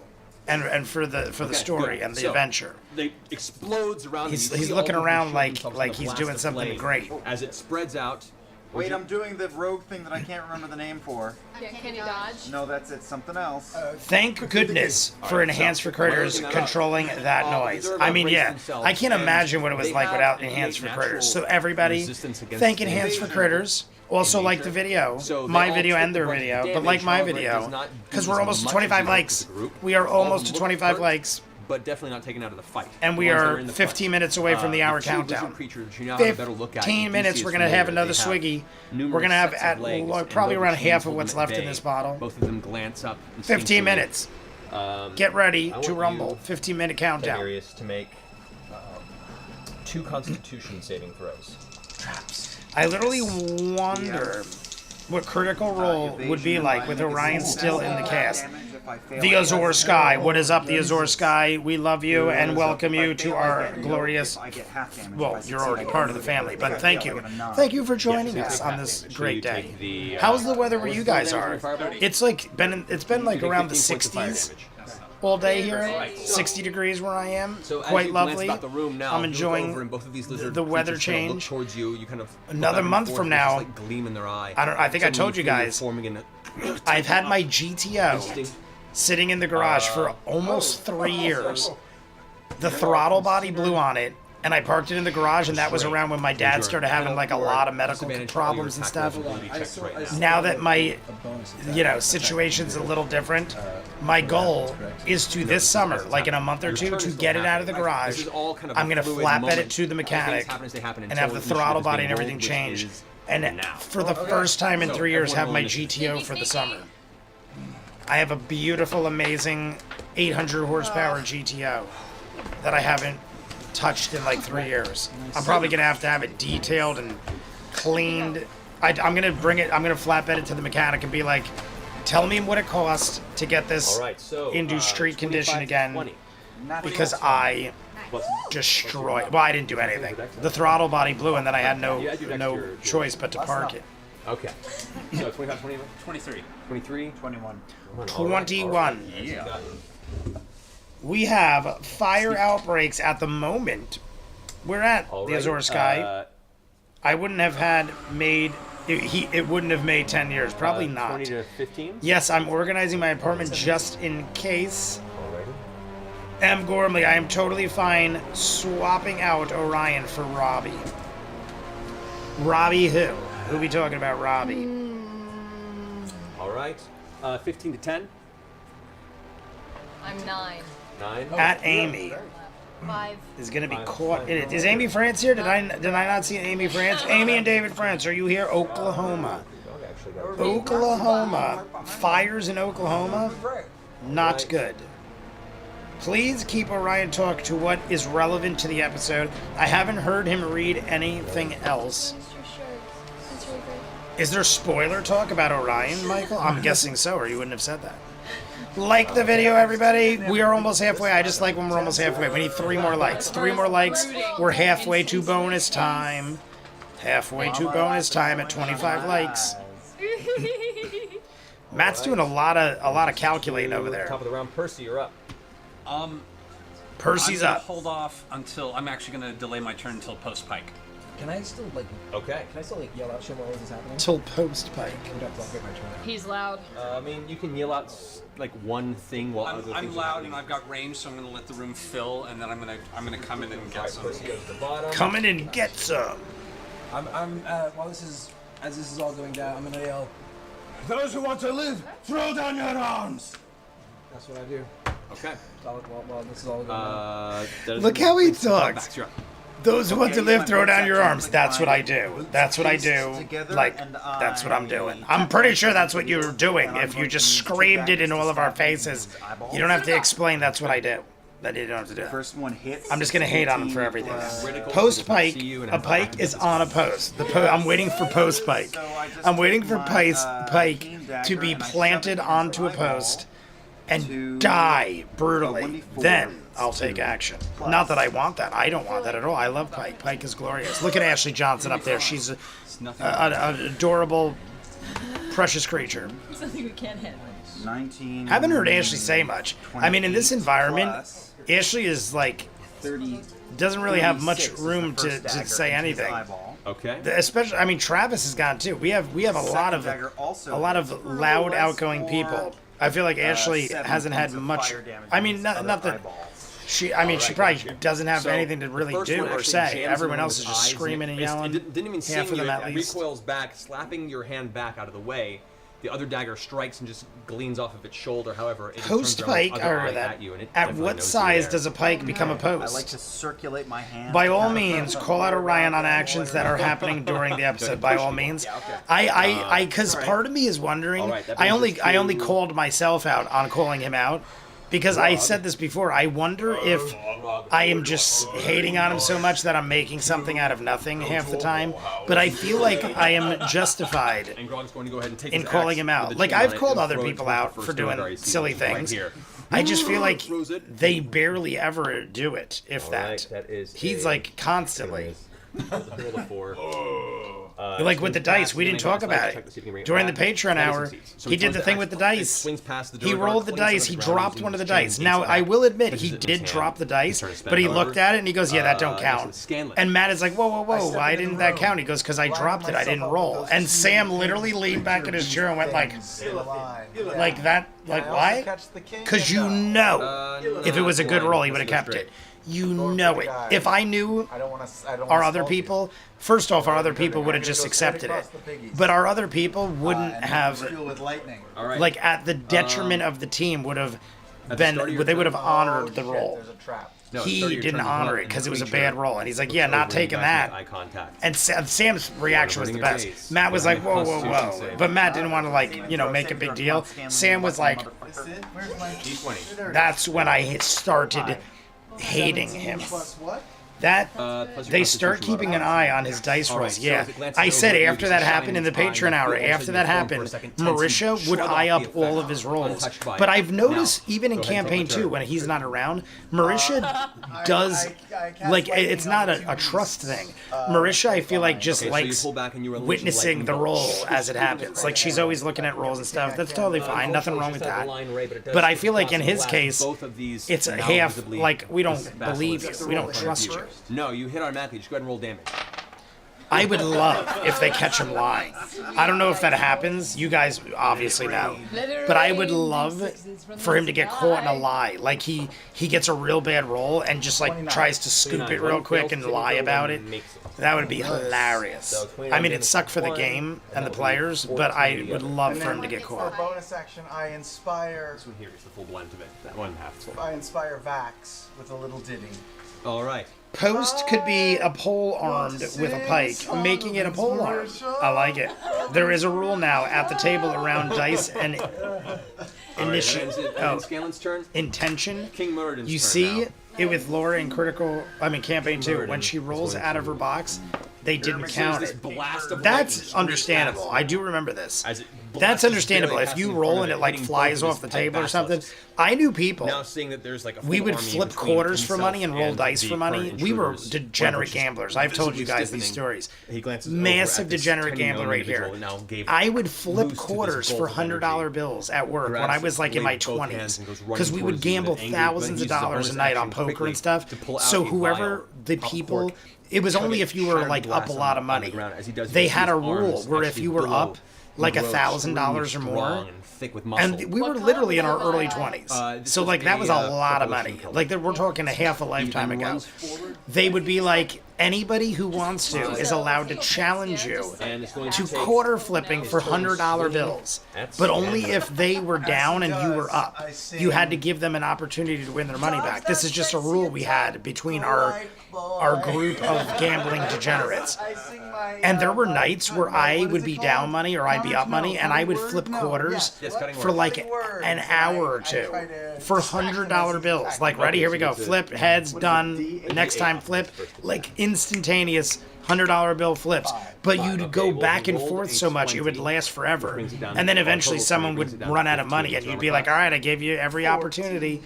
and for the story and the adventure. It explodes around. He's looking around like he's doing something great. As it spreads out. Wait, I'm doing the rogue thing that I can't remember the name for. Yeah, can you dodge? No, that's it. Something else. Thank goodness for Enhanced for Critters controlling that noise. I mean, yeah, I can't imagine what it was like without Enhanced for Critters. So everybody, thank Enhanced for Critters. Also like the video, my video and their video, but like my video, because we're almost to 25 likes. We are almost to 25 likes. but definitely not taken out of the fight. And we The ones that are in the 15 front. minutes away from the hour two countdown. lizard creatures you now have a better look at. 15 You do minutes, see we're it's going to have familiar. another They swiggy. numerous We're going to have sets of at legs and probably no around chains half of hold what's them at left in bay. this bottle. Both of them glance up. 15 minutes. Get ready I to want rumble. you, 15-minute countdown. Tiberius, to make 2 Constitution saving throws. I literally wonder what Critical Role would be like with Orion still in the cast. The Azor Sky. What is up, the Azor Sky? We love you and welcome you to our glorious... Well, you're already part of the family, but thank you. Thank you for joining us on this great day. How's the weather where you guys are? It's been like around the 60s all day here. 60 degrees where I am. So as Quite you glance lovely. about the room now, I'm you look enjoying over and both of these lizard the weather creatures kind of change. Look towards you. You kind of look Another back and month forth from with this, now, like, gleam in their eye. I think I Suddenly told you feel you're guys, forming in I've had my GTO instinct. sitting in the garage for almost 3 years. The throttle body blew on it, and I parked it in the garage, and that was around when my dad started having like a lot of medical problems and stuff. Now that my, situation's a little different, my goal is to this summer, like in a month or two, to get it out of the garage. I'm gonna flatbed it to the mechanic and have the throttle body and everything changed. And for the first time in 3 years, have my GTO for the summer. I have a beautiful, amazing 800 horsepower GTO that I haven't touched in like 3 years. I'm probably gonna have it detailed and cleaned. I'm gonna flatbed it to the mechanic and be like, tell me what it costs to get this into street condition again, because I destroyed. Well, I didn't do anything. The throttle body blew, and then I had no choice but to park it. Okay. So 25, 20, 23. 23, 21. 21. Yeah. We have fire outbreaks at the moment. We're at the Azor Sky. I wouldn't have had made... It wouldn't have made 10 years. Probably not. 20 to 15? Yes, I'm organizing my apartment just in case. M. Gormley, I am totally fine swapping out Orion for Robbie. Robbie who? Who we talking about, Robbie? All right. 15 to 10? I'm 9. 9? At Amy. 5. Is going to be caught in it. Is Amy France here? Did I not see Amy France? Amy and David France, are you here? Oklahoma. Oklahoma. Fires in Oklahoma? Not good. Please keep Orion talk to what is relevant to the episode. I haven't heard him read anything else. That's really great. Is there spoiler talk about Orion, Michael? I'm guessing so, or you wouldn't have said that. Like the video, everybody. We are almost halfway. I just like when we're almost halfway. We need 3 more likes. 3 more likes. We're halfway to bonus time. Halfway to bonus time at 25 likes. Matt's doing a lot of calculating over there. Top of the round, Percy, you're up. Percy's I'm gonna up. hold off until I'm actually going to delay my turn until post pike. Can I still Okay. yell out shit while this is happening? Till post pike. I'd have to get my turn. He's loud. I mean, you can yell out like one thing while other I'm things are loud happening. and I've got range, so I'm going to let the room fill, and then I'm gonna come in and All get right, some. Percy goes to the bottom. Come in and get some. While this is all going down, I'm gonna yell. Those who want to live, throw down your arms. That's what I do. Okay. While this is all going down. Look how he Vax, talks. you're up. Those who want to live, throw down your arms. That's what I do. Boots That's what I faced do. together, Like, and that's what I'm I doing. I'm pretty sure that's what you're doing. And I'm If you going just to screamed it in all of our stab him in faces, his eyeballs. you don't have to explain that's what I do. That you don't have to do that. First one hits. I'm just gonna hate on him for everything. Critical, Post so pike, see you and a have pike time. is on a post. I'm waiting for post pike. So I just I'm waiting took for my, pike keen to dagger be and I planted shoved it in onto a his eyeball post and to die brutally. 1d4. Then I'll take action. Not that I want that. I don't want that at all. I love Pike. Pike is glorious. Look at Ashley Johnson up there. She's an adorable, precious creature. Something we can't handle. 19. Haven't heard Ashley say much. I mean, in this 28 environment, plus Ashley is like 30. doesn't really have much 36 is room the first to dagger say into his anything. eyeball. Okay. Especially, I mean, Travis has gone too. We have a lot Second dagger of also loud, outgoing for, people. I feel like Ashley 7 hasn't had points of much. fire damage I in mean, his not other that eyeball. she Alright, probably gotcha. doesn't have So, anything to the really first do one or actually say. jams Everyone in else is just eyes, screaming and it yelling. didn't even Half sing of you. them at It least. recoils back, slapping your hand back out of the way, The other dagger strikes and just gleans off of its shoulder. However, it just Post turns around with pike, other or eye that, at you, and it at definitely what knows you size there. does a pike become a I post? like to circulate my hand. By all means, call out Orion on actions that are happening during the episode. By all means, because part of me is wondering. All right, that I brings us only to- called myself out on calling him out because I said this before. I wonder if I am just hating on him so much that I'm making something out of nothing half the time. But I feel like I am justified And Grog's going to go ahead and take in his calling axe him with out. the Like, chain on I've it called and other throw it people towards the out first for doing Tal'dorei. See silly it right things. here. I just feel like Throws it. they barely ever do it, if Alright, that. that is He's a- like constantly. Roll the 4. Like with the dice, we didn't talk about it. During the Patreon hour, he did the thing with the dice. Swings past the He door, rolled the clings on dice, he ground dropped using one of the his chain dice. to Now, beat I back. will admit, Pushes he it in did his drop hand. the dice, He turns but he back looked over. at it and he goes, yeah, that don't Next count. is Scanlan. And Matt is like, whoa, whoa, whoa, stepped why into didn't the that room, count? He goes, because I lined dropped it, I myself didn't up roll. with those And two Sam literally leaned back in his chair and went like, like that, like why? Because you know, if it was a good roll, he would have kept it. You know it. If I knew I don't want to. our other people, first off, our other people would have just accepted it. But our other people wouldn't have, with lightning. All right. like at the detriment of the team, would have At the been, start of your they would have turn. honored the Shit, roll. There's a trap. No, at the He start of your didn't turn, honor hunt it and because the it was a creature bad roll. And he's like, yeah, looks not over and taking you guys that. make eye contact. And Sam's reaction was the Averting your best. base. Matt was Go like, ahead and whoa, make whoa, a Constitution whoa. save. But Matt didn't want to, like, make a big deal. Sam was like, Where's my D20. that's when I started hating him. plus what? That Plus your they start Constitution keeping an modifier. eye on his dice All right, rolls. so Yeah, as it glances I said over, you after just that shine happened in the its eye and Patreon hour. you feel After it that in your phone for happened, a second, tense, you Marisha would shut off eye the up effect. all of his rolls. Untouched by But it. I've noticed Now, even in go ahead and campaign take your 2, turn. when he's not around, Marisha does I cast like lightning it's not on a two trust beasts. thing. Marisha, I feel like just Okay, so you likes pull back and you release witnessing lightning the roll bolts. as it happens. Like she's always looking at rolls and stuff. That's totally fine. Nothing wrong with Just out that. the line, Ray, it does But I feel like in cross his the case, Both of these it's a now half, visibly like, we don't basilisk believe you. We don't in trust future. you. No, you hit automatically. Just go ahead and roll damage. I would love if they catch him lying. I don't know if that happens. You guys obviously know. But I would love for him to get caught in a lie. Like he gets a real bad roll and just like tries to scoop it real quick and lie about it. That would be hilarious. I mean, it'd suck for the game and the players, but I would love for him to get For caught. bonus action, I inspire. This one here is the full blend of it. That one half. I inspire Vax with a little ditty. All right. Post could be a pole armed with a pike, making it a pole arm. I like it. There is a rule now at the table around dice and Scanlan's turn. intention. King Muradin's You turn see now. it with Laura in campaign 2. When she rolls out of her box, they didn't count This it. blast of That's lightning understandable. streaks I past do rember this. as it That's blasts understandable. barely If you passing in roll front and of it like hitting flies both off of the his pike table or something, basilisks. I knew people. Now seeing that there's like a We full would army flip between quarters for himself money and roll and dice the for money. current We were intruders, degenerate one gamblers. I've told you visibly guys these stiffening. stories. He glances over Massive at this degenerate tiny gambler gnome right here. individual and now gave I would flip loose to this quarters for bolt of $100 energy. bills at work when I Grabs was like in my the blade with both hands 20s. and goes running Because we would towards you gamble with an angry thousands of glance. Uses a dollars a bonus night on action poker quickly and stuff. to pull out So a whoever vial the of people, cork, it was shove only it, if you were shatter like the up a glass lot on of the money. ground. As he does, you They can see had his a rule arms where if actually you were blow up like and grow $1,000 or extremely more, strong and thick with muscle. and we were literally in our early 20s. This So was like that was a lot of preparation money. color. Like we're talking a half a lifetime then ago. runs forward. They would be like, anybody who wants to is allowed to challenge you And it's going to to take quarter flipping for $100 bills, but only if they were down and you were up. You had to give them an opportunity to win their money back. This is just a rule we had between our group of gambling degenerates. And there were nights where I would be down money or I'd be up money, and I would flip quarters for like an hour or two for $100 bills. Like, ready, here we go. Flip, heads, done. Next time, flip. Like instantaneous $100 bill flips. But you'd go back and forth so much, it would last forever. And then eventually someone would run out of money, and you'd be like, all right, I gave you every opportunity.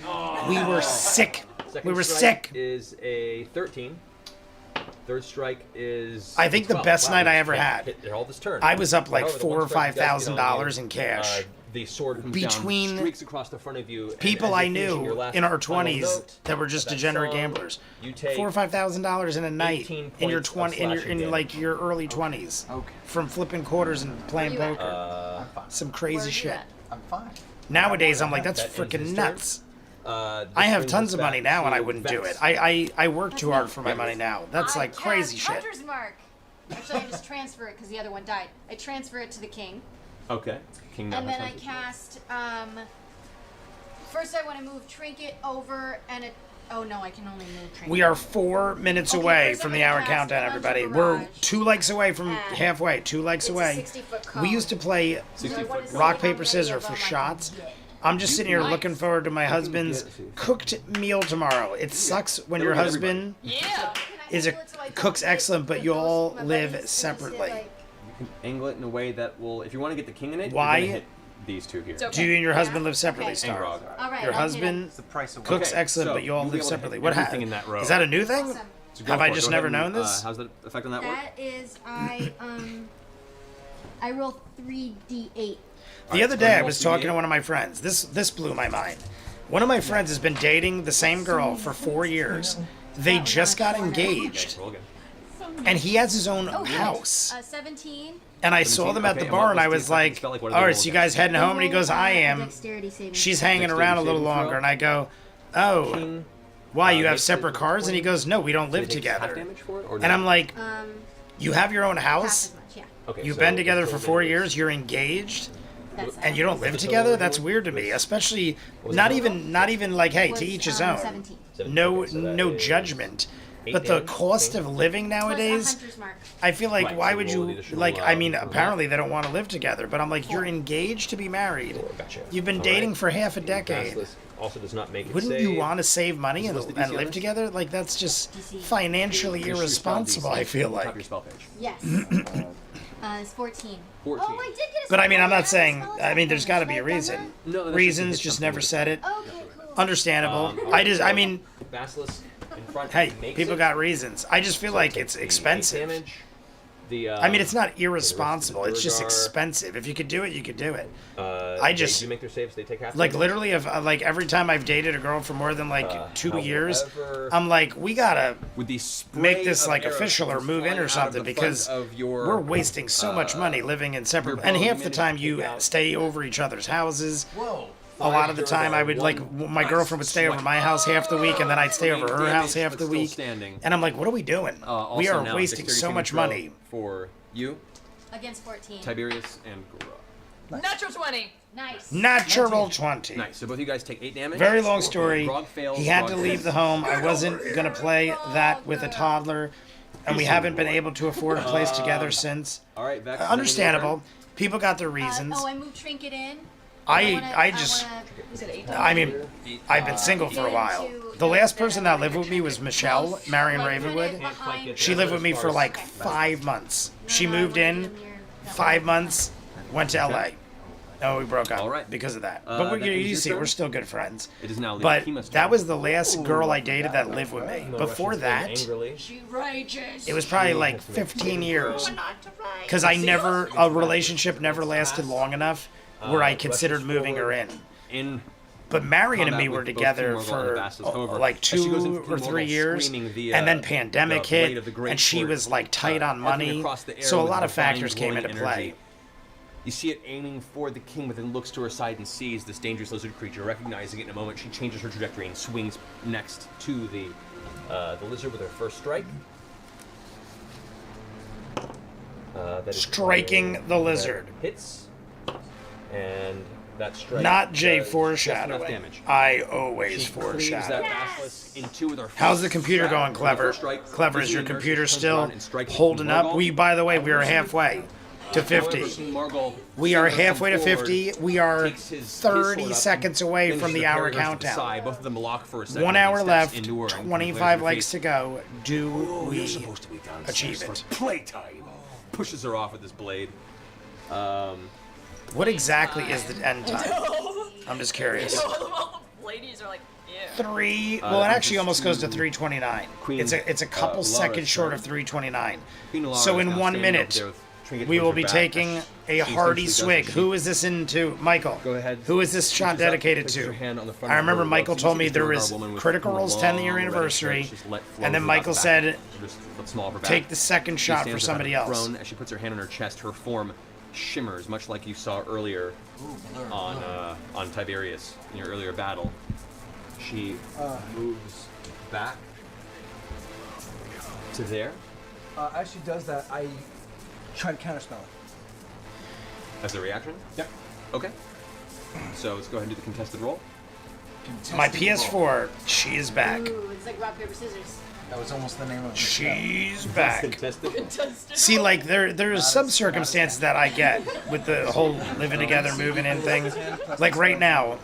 We were sick. We were sick. Is a 13. Third strike is. I think the 12. best Wow, night I you ever can't had. hit all this turn. I was up like However, the $4,000 one or strike does get on $5,000 you. in cash. The sword comes Between down, streaks across the front of you. and People as I you're finishing knew your last in our final 20s note that were just of that degenerate song, gamblers. You take $4,000 or $5,000 in a night 18 in your points of 20 slashing in damage. like your early 20s from flipping quarters and playing Where you poker. Some crazy Where are you shit. at? I'm fine. Nowadays I'm like, that's That ends freaking his turn. nuts. This I have brings tons us of money back now and to I wouldn't do Vex. it. I work too hard for my money now. That's like crazy shit. Hunter's mark. Actually, I just transfer it because the other one died. I transfer it to the king. Okay. King now And then has I time. cast. First, I want to move Trinket over and it. Oh no, I can only move Trinket. We are 4 minutes Okay, away first from I'm the gonna hour cast countdown, Conjure everybody. Barrage. We're 2 likes away from And halfway. 2 likes it's a away. 60-foot We cone. used to play 60-foot rock, how paper, many scissors of for them I can shots. get. I'm just sitting here Nice. looking forward to my husband's cooked meal tomorrow. It sucks when your husband Yeah. is a cooks excellent, but you all live separately. You can angle it in a way that will, if you want to get the king in it, Why? you're gonna hit these two here. It's okay. Do you and your husband Yeah? live separately, Okay. Star? Grog. All right. Your I'll hit husband It's the price of cooks Okay, excellent, so but you all you'll be live able to hit separately. What everything in that row. Is that a new thing? Awesome. So go Have for I it. just Go never ahead and, known this? How's the effect on that work? That is I roll 3d8. The other day, I was talking to one of my friends. This blew my mind. One of my friends has been dating the same girl for 4 years. They just got engaged, Roll again. and he has his own Oh, house. 17. And I saw them at Okay, the and bar, what and I was was the effect like, spell? Like, what are "All they right, roll so you against? guys heading home?" And he goes, "I am." Dexterity saving. She's hanging Dexterity around a little saving throw. longer, and I go, "Oh, King, why? You have makes separate it cars?" And he goes, "No, we don't do they live take half together." damage for it, or And no? I'm like, "You have your own half house? as much, yeah. okay, You've so been together let's for roll 4 damage. years. You're engaged, That's and you don't live What's the together? total That's again? weird to me. Especially was not the even like, hey, to each his own. 17. No, Okay, so that no is judgment. 8 But the damage, cost of living Plus a nowadays, hunter's mark. I feel like, Right, why so would roll you, the additional, like, I mean, for that. apparently they don't want to live together, but I'm like, you're engaged to be married. Gotcha. You've been All dating right. for half a decade. Basilisk also does not make it Wouldn't save. you want to save money and, What's the DC and on live this? together? Like, that's just DC. financially Here's your spell irresponsible, DC I feel on top of like. your spell page. Yes. It's 14. 14. Oh, I did get a But I mean, spell I'm attack. not saying, Spell I attack mean, there's got to be a bonus. Should I have reason. No, that's Reasons, just just something never with said it. done that? Okay, cool. Understandable. I mean, Basilisk in front. hey, makes people it. got reasons. I just feel So like take it's the 8 expensive. damage. The, I mean, it's not the irresponsible. It's just Durgar, expensive. If you could do it, you could do it. I just- do make their saves. They take half. Like damage. literally, if like every time I've dated a girl for more than like 2 years, however- I'm like, we gotta With the spray make this of like arrows official or move in flying or out of something the front because of your, we're wasting so much money living in separate. your And bow, half you the managed time to you pick out- stay over each other's houses. Whoa. A lot of the time, I would like One my girlfriend would stay over my house half the week, and then I'd stay over her house half the week. Standing. And I'm like, what are we doing? We Also are now, wasting dexterity so saving much throw money. for you, Against 14. Tiberius, and Grog. Natural 20. Nice. Natural 20. Nice. So both of you guys take 8 damage. Very long story. Grog fails. He had Grog to leave fails. the home. I wasn't going to play that with a toddler, and we haven't been able to afford a place together since. All right, Vex. Understandable. People got their reasons. I moved Trinket in. I just, Is it 8? I mean, I've been single for a while. The last person that lived with me was Michelle, Marion Ravenwood. She lived with me for like 5 months. She moved in, 5 months, went to LA. Oh, we broke up All right. because of that. But that is you your see, turn. we're still good friends. It is now But Limakima's that turn. was the last girl I dated that lived with me. The Before Russians that, angrily. She rages. it was probably like 15 years. Not to rage. Because a relationship never lasted long enough where I considered moving her in. in But Marion and combat me were with both together King Morgul and for the Basilisk. However, like as she goes 2 into or King 3 Morgul years, screaming the, and then the pandemic blade hit, of the great and she sword, was like tight on arcing money, across the air so a with lot of divine factors came glowing into energy. play. You see it aiming for the king, but then looks to her side and sees this dangerous lizard creature. Recognizing it in a moment, she changes her trajectory and swings next to the lizard with her first strike. That is Striking flying, the that lizard. hits, and that strike. Not Jay does foreshadowing. damage. I always She cleaves that foreshadow. basilisk in two with her How's the first computer strike. going, Clever? First strike, Clever, is Vision your Nurse computer turns still around and strikes holding King up? Morgul. By the way, we are halfway to However, 50. King Morgul We are sees her halfway to come forward, 50. We are takes his 30 sword up, seconds away finishes from the the hour parry to the countdown. side. Both of them lock for a second. 1 as he hour steps left, into her and 25 glares in her legs face. to go. Do we You're supposed to be downstairs achieve for it? playtime. Pushes her off with his blade. What exactly is the end time? I'm just curious. All the ladies are like, yeah. 3. Well, it that actually brings almost us goes to to 329. Queen, It's a couple Lara's seconds short turn. of 329. Queen Laura So is in now 1 standing minute, up there with Trinket we towards will her be back taking as a she hearty essentially does swig. what Who is this into? Michael. Go ahead. Who is this shot Reaches out, dedicated places to? her hand on the front I of remember her Michael robe. told You me see there Durgar was woman with Critical a Role's long 10th year red anniversary, skirt, just let flow and then about Michael the back, said, just the small of her back. take the second She shot stands for up somebody at the else. throne. As she puts her hand on her chest, her form shimmers, much like you saw earlier on Tiberius in your earlier battle. She moves back to there. As she does that, I try to counterspell it. As a reaction? Yep. Okay. So let's go ahead and do the contested roll. My PS4, she is back. Ooh, it's like rock, paper, scissors. That was almost the name of the She's back. Contested. See, like there's some circumstances that I get with the whole living together, moving in thing. Like right now,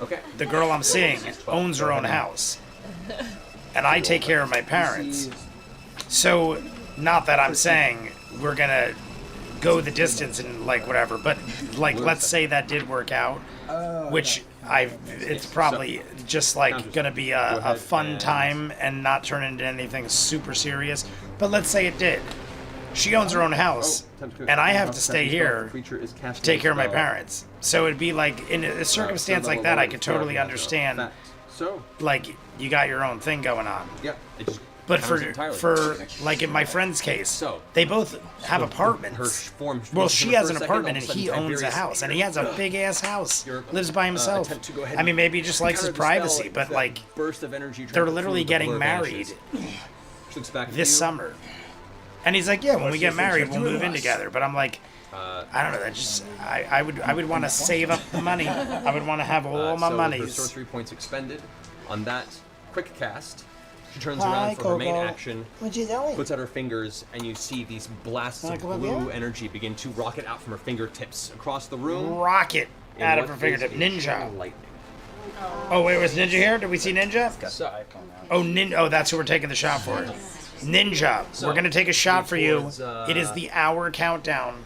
Okay. the girl I'm seeing owns her own house, and I take care of my parents. So, not that I'm saying we're gonna go the distance and like whatever, but like let's say that did work out, which it's probably just like gonna be a fun time and not turn into anything super serious. But let's say it did. She owns her own house, and I have to stay here to take care of my parents. So it'd be like in a circumstance like that, I could totally understand. So, Like you got your own thing going on. yeah. It just But counts entirely. for like in my friend's case, So, they both have her apartments. form. Well, for she the has first an second, apartment all and of a he sudden owns a Tiberius house, and he has a big ass house. Your, Lives by himself. attempt to go ahead I mean, and maybe he just likes his counter the spell, privacy, but that like burst of energy they're traveled literally through, the getting blur married vanishes. She looks back at this you. summer. And he's like, yeah, when we get married, we'll move in together. But I'm like, I don't know. That just I would want to save up the money. I would want to have all my So monies. her sorcery points expended on that quick cast. She turns Hi, around for her main Coco. action, What you doing? puts out her fingers, and you see these blasts of Wanna come up blue here? energy begin to rocket out from her fingertips across the room. Rocket in out of what her fingertip. is a chain Ninja. of lightning. Oh wait, was Ninja here? Did we see Ninja? So, Oh, Oh, that's who we're taking the shot for. Ninja, we're gonna take a shot for you. towards, It is the hour countdown.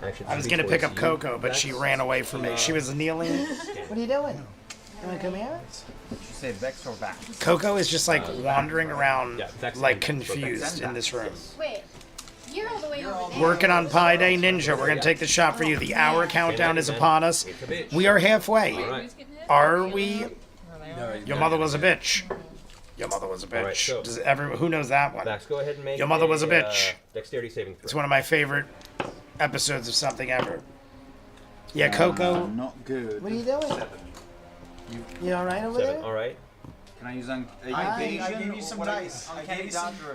actually, I was three gonna pick up towards you. Coco, but she ran away from me. She was kneeling. What are you doing? You wanna come here? You say Vex or Vax? Coco is just like wandering around, Yeah, Vex'ahlia. like So confused Vex'ahlia. in this room. Wait, you're all the way over there. Working on Pi Day Ninja. We're gonna take the shot for you. The hour countdown is upon us. We are halfway. All right. Who's getting hit? Are we? Your mother was a bitch. Your mother was a All right, bitch. so- Who knows that one? Vax, go ahead and make Your mother was a bitch. Dexterity saving throw. It's one of my favorite episodes of something ever. Yeah, Coco. Not good. What are you doing? You all right over 7. there? All right. Can I use I gave you some dice.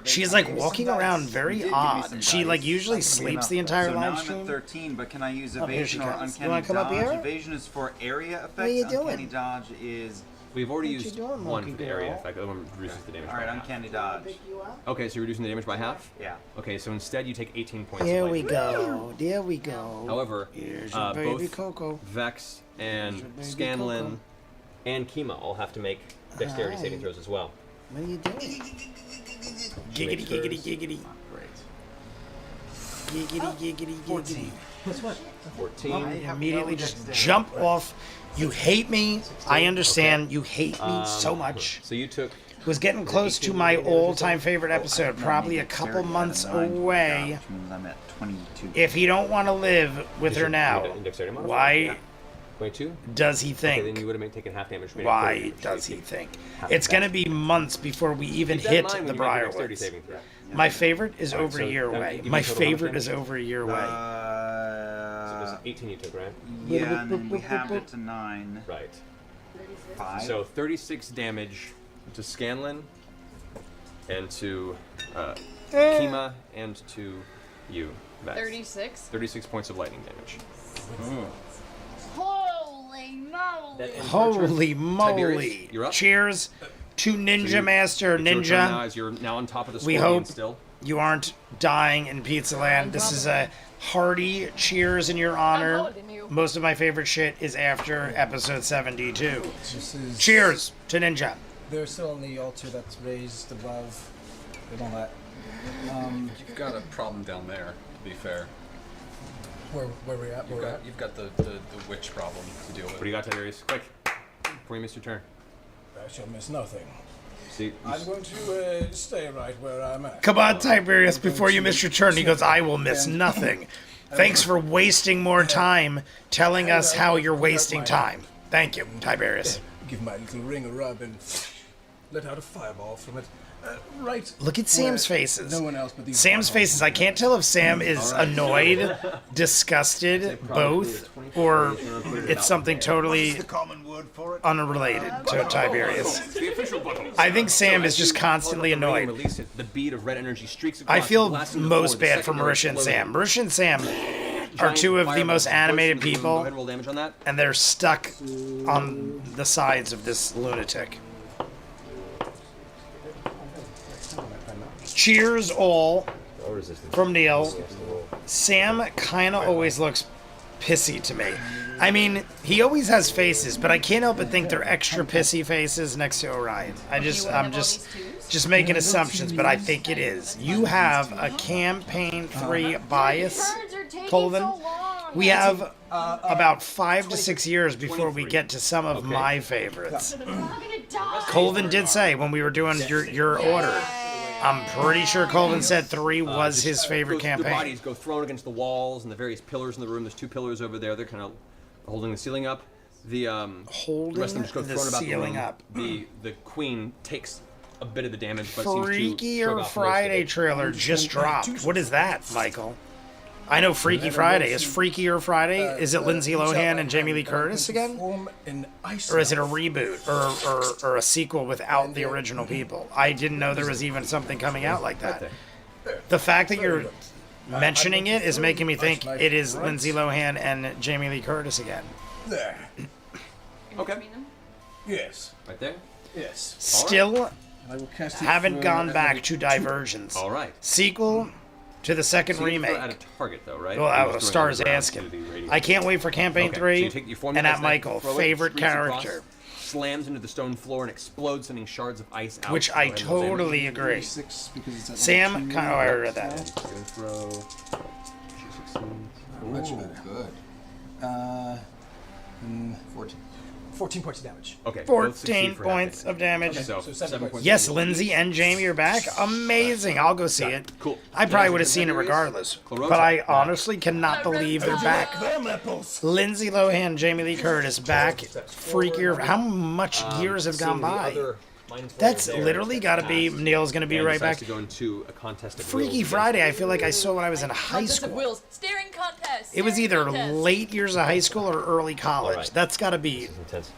She's like walking around very odd. She like usually sleeps the entire So now live I'm at stream. 13, but can I use Oh, here she evasion or comes. You uncanny wanna come up dodge? here? Evasion is for area effects. are you Uncanny doing? dodge is We've already What you used doing, one monkey for the area girl? effect. The other one reduces the damage all by right. half. Uncanny dodge. Okay, so you're reducing the damage by half? Yeah. Okay, so instead you take 18 points There of we lightning. go. There we go. However, Here's your baby both Coco. Vex and Here's your baby Scanlan Coco. And Kima all have to make dexterity Hi. saving throws as well. What are you doing? Giggity, giggity, giggity. Giggity, giggity, giggity. 14. Immediately just jump off. You hate me. I understand. You hate me so much. So you took Was getting close to my all-time favorite episode. Probably a couple months away. Which means I'm at 22. If he don't want to live with her now, dexterity modifier? why 22. does he Okay, then think? you would have taken half damage. Why does he think? It's gonna be months before we even Keep that in hit mind the when you make your dexterity Briarwoods. saving throw. My favorite is Alright, over so a year that away. give you My a total of how much favorite is damage? over a year away. So it was 18 you took, right? Yeah, and then we halved it to 9. Right. 5. So 36 damage to Scanlan, and to Kima, and to you, Vex. 36. 36 points of lightning damage. Holy moly! That ends your turn. Holy moly! Tiberius, you're up. Cheers to Ninja Master It's your turn now Ninja. as you're now on top of the We scorpion hope still. you aren't dying in Pizza Land. This is a hearty cheers in your honor. holding you. Most of my favorite shit is after episode 72. This is, Cheers to Ninja. They're still on the altar that's raised above and all that. You've got a problem down there, to be fair. Where we at? Where we're at? You've got the witch problem to deal with. What do you got, Tiberius? Quick, before you miss your turn. I shall miss nothing. See, I'm going to stay right where I'm at. Come on, Tiberius, before you miss your turn. He goes, I will miss nothing. Thanks for wasting more time telling us how you're wasting time. Thank you, Tiberius. Give my little ring a rub and let out a fireball from it. Right. Look at Sam's where faces. No one else but these. Sam's faces. I can't tell if Sam is annoyed, disgusted, both, or it's something totally The common word for it. unrelated to Tiberius. the official button. I think Sam is just constantly annoyed. Release it. The bead of red energy streaks across. I feel blasting the most floor. The bad for secondary Marisha and explosion. Sam. Marisha and Sam are two of the most animated Go people, ahead and roll damage on that. and they're stuck on the sides of this lunatic. Cheers all from Neil. Sam kind of always looks pissy to me. I mean, he always has faces, but I can't help but think they're extra pissy faces next to Orion. I'm just making assumptions, but I think it is. You have a campaign 3 bias, Colvin. We have about 5 to 6 years before we get to some of my favorites. Colvin did say when we were doing your order, I'm pretty sure Colvin said 3 was his favorite campaign. The bodies go thrown against the walls and the various pillars in the room. There's 2 pillars over there. They're kind of holding the ceiling up. The holding rest of them just go the thrown about ceiling the room. up. The queen takes a bit of the damage, but Freaky seems to or Friday trailer just dropped. What is that, Michael? I know Freaky Friday. Is Freaky or Friday? Is it Lindsay Lohan and Jamie Lee Curtis again? Or is it a reboot or a sequel without the original people? I didn't know there was even something coming out like that. The fact that you're mentioning it is making me think it is Lindsay Lohan and Jamie Lee Curtis again. There. Okay. Yes. Right there. Yes. Still I will cast it haven't for gone at back level to 2. Divergence. All right. Sequel to the second So you remake. throw at a target, though, right? Well, You're just Star's throwing it around asking. to the radius. I can't wait for campaign Okay, 3. so you take your formula, And at snap, Michael, throw it, favorite streaks across, character, slams into the stone floor and explodes, sending shards of ice out. which Go I ahead and roll damage. totally agree. 6 because it's at Sam, level 2. kind of, I read that. You're gonna throw. She succeeds. Much better. Good. 14. 14 points of damage. Okay. both 14 succeed for half points of damage. So, so 7 points. Yes, Lindsay and Jamie are back. Amazing. I'll go see it. Cool. I probably would have seen it regardless. But I honestly cannot believe they're back. Them apples. Lindsay Lohan, Jamie Lee Curtis back. Freakier. How much years have gone by? That's literally got to be. Neil's going to be right back. To go into a contest of Freaky wills Friday, I feel like I saw when I was in high Contest of school. Wills. Staring contest. It was Staring either contest. late years of high school or early college. Alright. That's got to be Intense.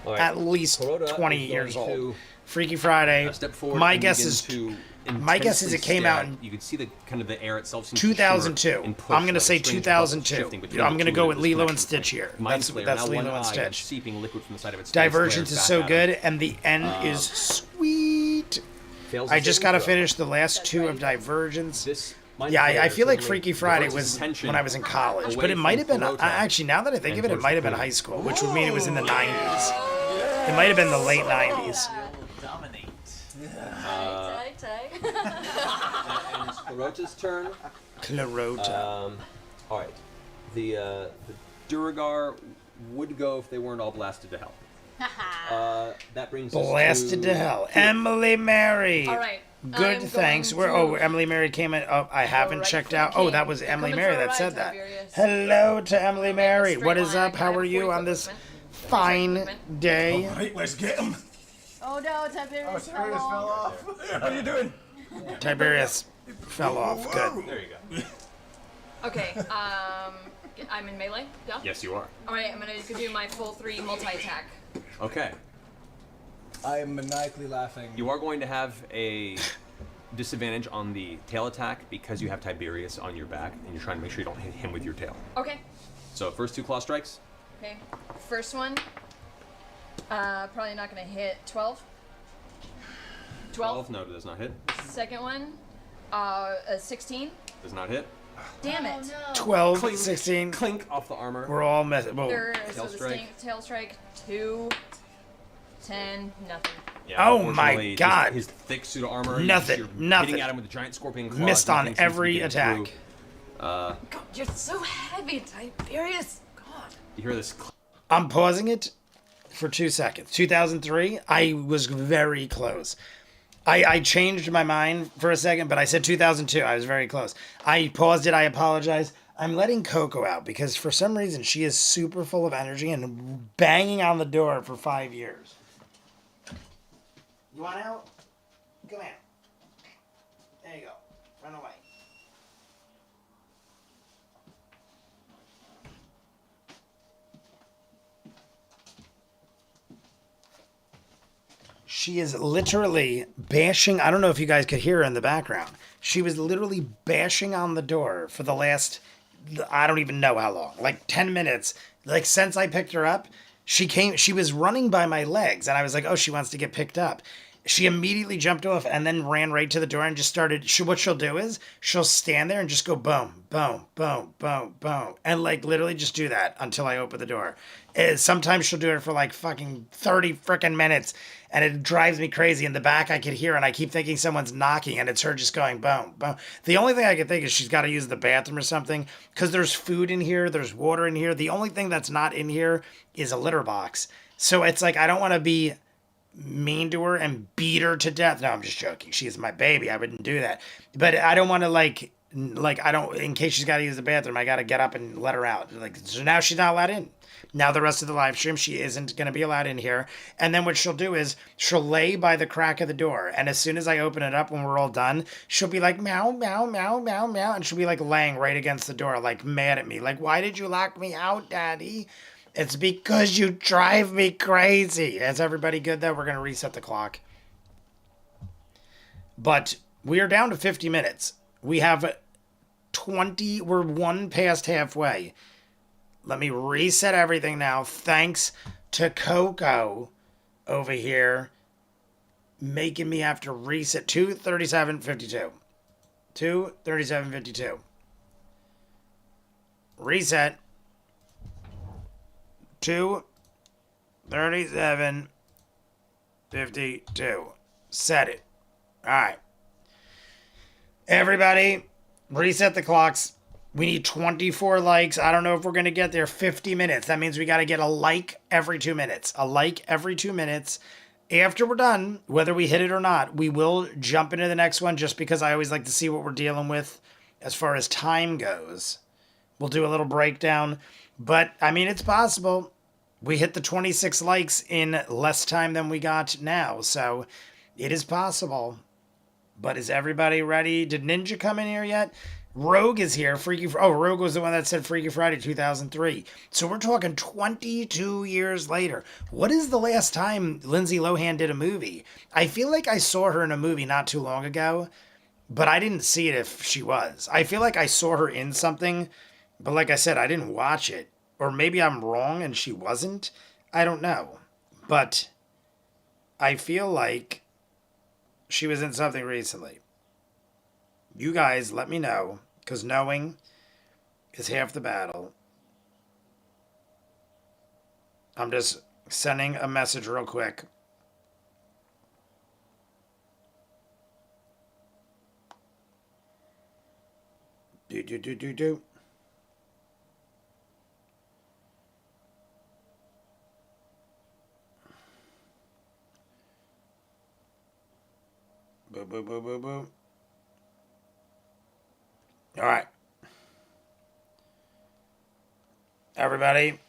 All right. at least Kuroda 20 is years going old. to, Freaky Friday. Step forward. My and guess begin is to my guess is it intensely came out stab. in You can see the kind of the air itself seems 2002. To and push, I'm gonna like say a strange 2002. shifting between I'm the gonna two go of with this Lilo and connection Stitch here. point. Mind That's Flayer, that's now one Lilo and eye Stitch. seeping liquid from the side of its face Divergence flares is back so at good, him. and the end is sweet. fails I the just saving gotta throw. finish the last 2 of Divergence. This Yeah, I feel like suddenly Freaky Friday diverts was attention when I was in college, away but it might have from been. Kuroda Actually, now that I think and of it, it towards might have the been queen. high school, which would mean it was in the 90s. It might have been the late 90s. Dominate. Tie. And it's Kurota's turn. Clarota. All right. The Duragar would go if they weren't all blasted to hell. That brings Blasted us to hell. Emily Mary. All right. Good, I'm thanks. going Where? to Oh, Emily Mary came in. Oh, I haven't right checked for the out. Oh, king. that was Emily Coming Mary for a that ride, said that. Tiberius. Hello to Emily Mary. Straight What is line, up? How kind are of you 40 on foot this movement. fine Movement. day? Right, let's get him. Oh no, Tiberius fell off. How you doing? Tiberius fell off. Good. There you go. Okay. I'm in melee. Yeah. Yes, you are. All right. I'm gonna do my full 3 multi-attack. Okay. I am maniacally laughing. You are going to have a disadvantage on the tail attack because you have Tiberius on your back and you're trying to make sure you don't hit him with your tail. Okay. So first 2 claw strikes. Okay. First one. Probably not gonna hit. 12. 12. No, it does not hit. Second one. 16. Does not hit. Damn Oh it. no. 12, Clink. 16. Clink off the armor. We're all messing. Whoa. Third, Tail so the strike. tail strike. 2. 10. Nothing. Yeah, Oh my unfortunately, just God. His thick suit of armor. Nothing, You're nothing. Hitting at him with the giant scorpion claws. Missed on nothing seems to be every getting attack. through. God, you're so heavy, Tiberius. God. You hear this? I'm pausing it for 2 seconds. 2003, I was very close. I changed my mind for a second, but I said 2002. I was very close. I paused it. I apologize. I'm letting Coco out because for some reason she is super full of energy and banging on the door for 5 years. You want out? Come here. There you go. Run away. She is literally bashing. I don't know if you guys could hear her in the background. She was literally bashing on the door for the last I don't even know how long, like 10 minutes. Like since I picked her up, she was running by my legs and I was like, oh, she wants to get picked up. She immediately jumped off and then ran right to the door and just started. What she'll do is she'll stand there and just go boom, boom, boom, boom, boom. And like literally just do that until I open the door. Sometimes she'll do it for like fucking 30 freaking minutes and it drives me crazy. In the back, I could hear and I keep thinking someone's knocking and it's her just going boom, boom. The only thing I can think is she's got to use the bathroom or something because there's food in here, there's water in here. The only thing that's not in here is a litter box. So it's like I don't want to be mean to her and beat her to death. No, I'm just joking. She's my baby. I wouldn't do that. But I don't want to like I don't, in case she's got to use the bathroom, I got to get up and let her out. Like, so now she's not allowed in. Now the rest of the live stream, she isn't going to be allowed in here. And then what she'll do is she'll lay by the crack of the door. And as soon as I open it up when we're all done, she'll be like, meow, meow, meow, meow, meow. And she'll be like laying right against the door, like mad at me. Like, why did you lock me out, Daddy? It's because you drive me crazy. Is everybody good though? We're going to reset the clock. But we are down to 50 minutes. We have 20, we're one past halfway. Let me reset everything now. Thanks to Coco over here making me have to reset 2:37:52. 2:37:52. Reset. 2:37:52. Set it. All right. Everybody, reset the clocks. We need 24 likes. I don't know if we're going to get there. 50 minutes. That means we got to get a like every 2 minutes. A like every 2 minutes. After we're done, whether we hit it or not, we will jump into the next one just because I always like to see what we're dealing with as far as time goes. We'll do a little breakdown. But, I mean, it's possible. We hit the 26 likes in less time than we got now. So, it is possible. But is everybody ready? Did Ninja come in here yet? Rogue is here. Rogue was the one that said Freaky Friday 2003. So we're talking 22 years later. What is the last time Lindsay Lohan did a movie? I feel like I saw her in a movie not too long ago, but I didn't see it if she was. I feel like I saw her in something, but like I said, I didn't watch it. Or maybe I'm wrong and she wasn't. I don't know. But I feel like she was in something recently. You guys let me know, because knowing is half the battle. I'm just sending a message real quick. Do. Boo. All right. Everybody,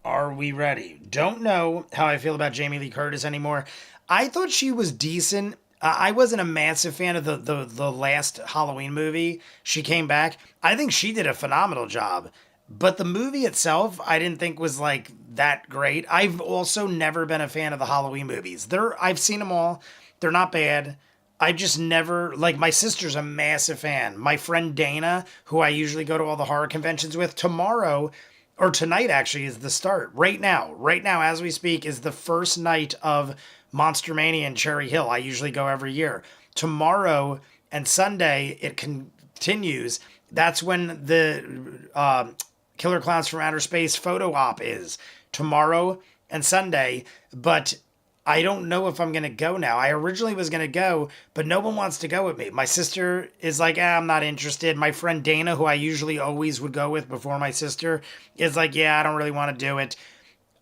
are we ready? Don't know how I feel about Jamie Lee Curtis anymore. I thought she was decent. I wasn't a massive fan of the last Halloween movie. She came back. I think she did a phenomenal job. But the movie itself, I didn't think was like that great. I've also never been a fan of the Halloween movies. I've seen them all. They're not bad. I just never, like, my sister's a massive fan. My friend Dana, who I usually go to all the horror conventions with, tomorrow, or tonight actually, is the start. Right now, as we speak, is the first night of Monster Mania in Cherry Hill. I usually go every year. Tomorrow and Sunday, it continues. That's when the Killer Clowns from Outer Space photo op is. Tomorrow and Sunday, but I don't know if I'm going to go now. I originally was going to go, but no one wants to go with me. My sister is like, I'm not interested. My friend Dana, who I usually always would go with before my sister, is like, I don't really want to do it.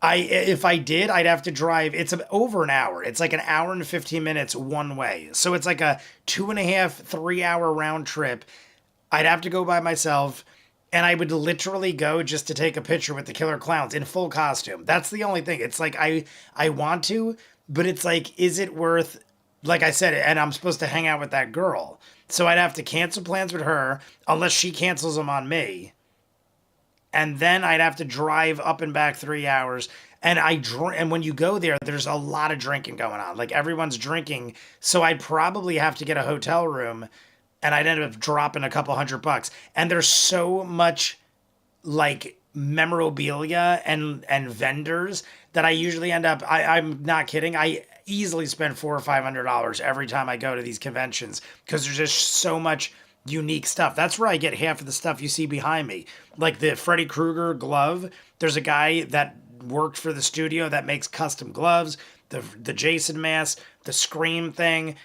If I did, I'd have to drive. It's over an hour. It's like an hour and 15 minutes one way. So it's like a 2.5, 3 hour round trip. I'd have to go by myself. And I would literally go just to take a picture with the Killer Clowns in full costume. That's the only thing. It's like, I want to, but it's like, is it worth, like I said, and I'm supposed to hang out with that girl. So I'd have to cancel plans with her, unless she cancels them on me. And then I'd have to drive up and back 3 hours. And and when you go there, there's a lot of drinking going on. Like, everyone's drinking. So I'd probably have to get a hotel room and I'd end up dropping a couple $100. And there's so much like memorabilia and vendors that I usually end up. I'm not kidding. I easily spend $400 or $500 every time I go to these conventions because there's just so much unique stuff. That's where I get half of the stuff you see behind me, like the Freddy Krueger glove. There's a guy that worked for the studio that makes custom gloves. The Jason mask, the Scream thing,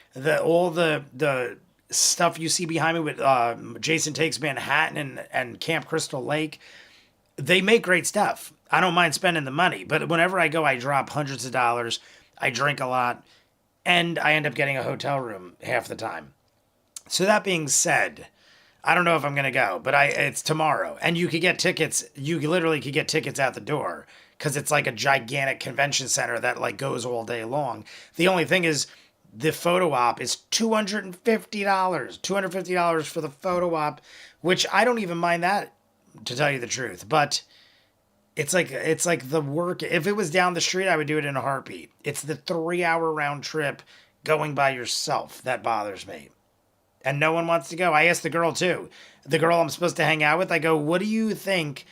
all the stuff you see behind me with Jason Takes Manhattan and Camp Crystal Lake. They make great stuff. I don't mind spending the money, but whenever I go, I drop hundreds of dollars. I drink a lot, and I end up getting a hotel room half the time. So that being said, I don't know if I'm going to go, but it's tomorrow, and you could get tickets. You literally could get tickets at the door because it's like a gigantic convention center that like goes all day long. The only thing is the photo op is $250. $250 for the photo op, which I don't even mind that, to tell you the truth. But it's like the work. If it was down the street, I would do it in a heartbeat. It's the 3-hour round trip going by yourself that bothers me. And no one wants to go. I asked the girl too. The girl I'm supposed to hang out with, I go, what do you think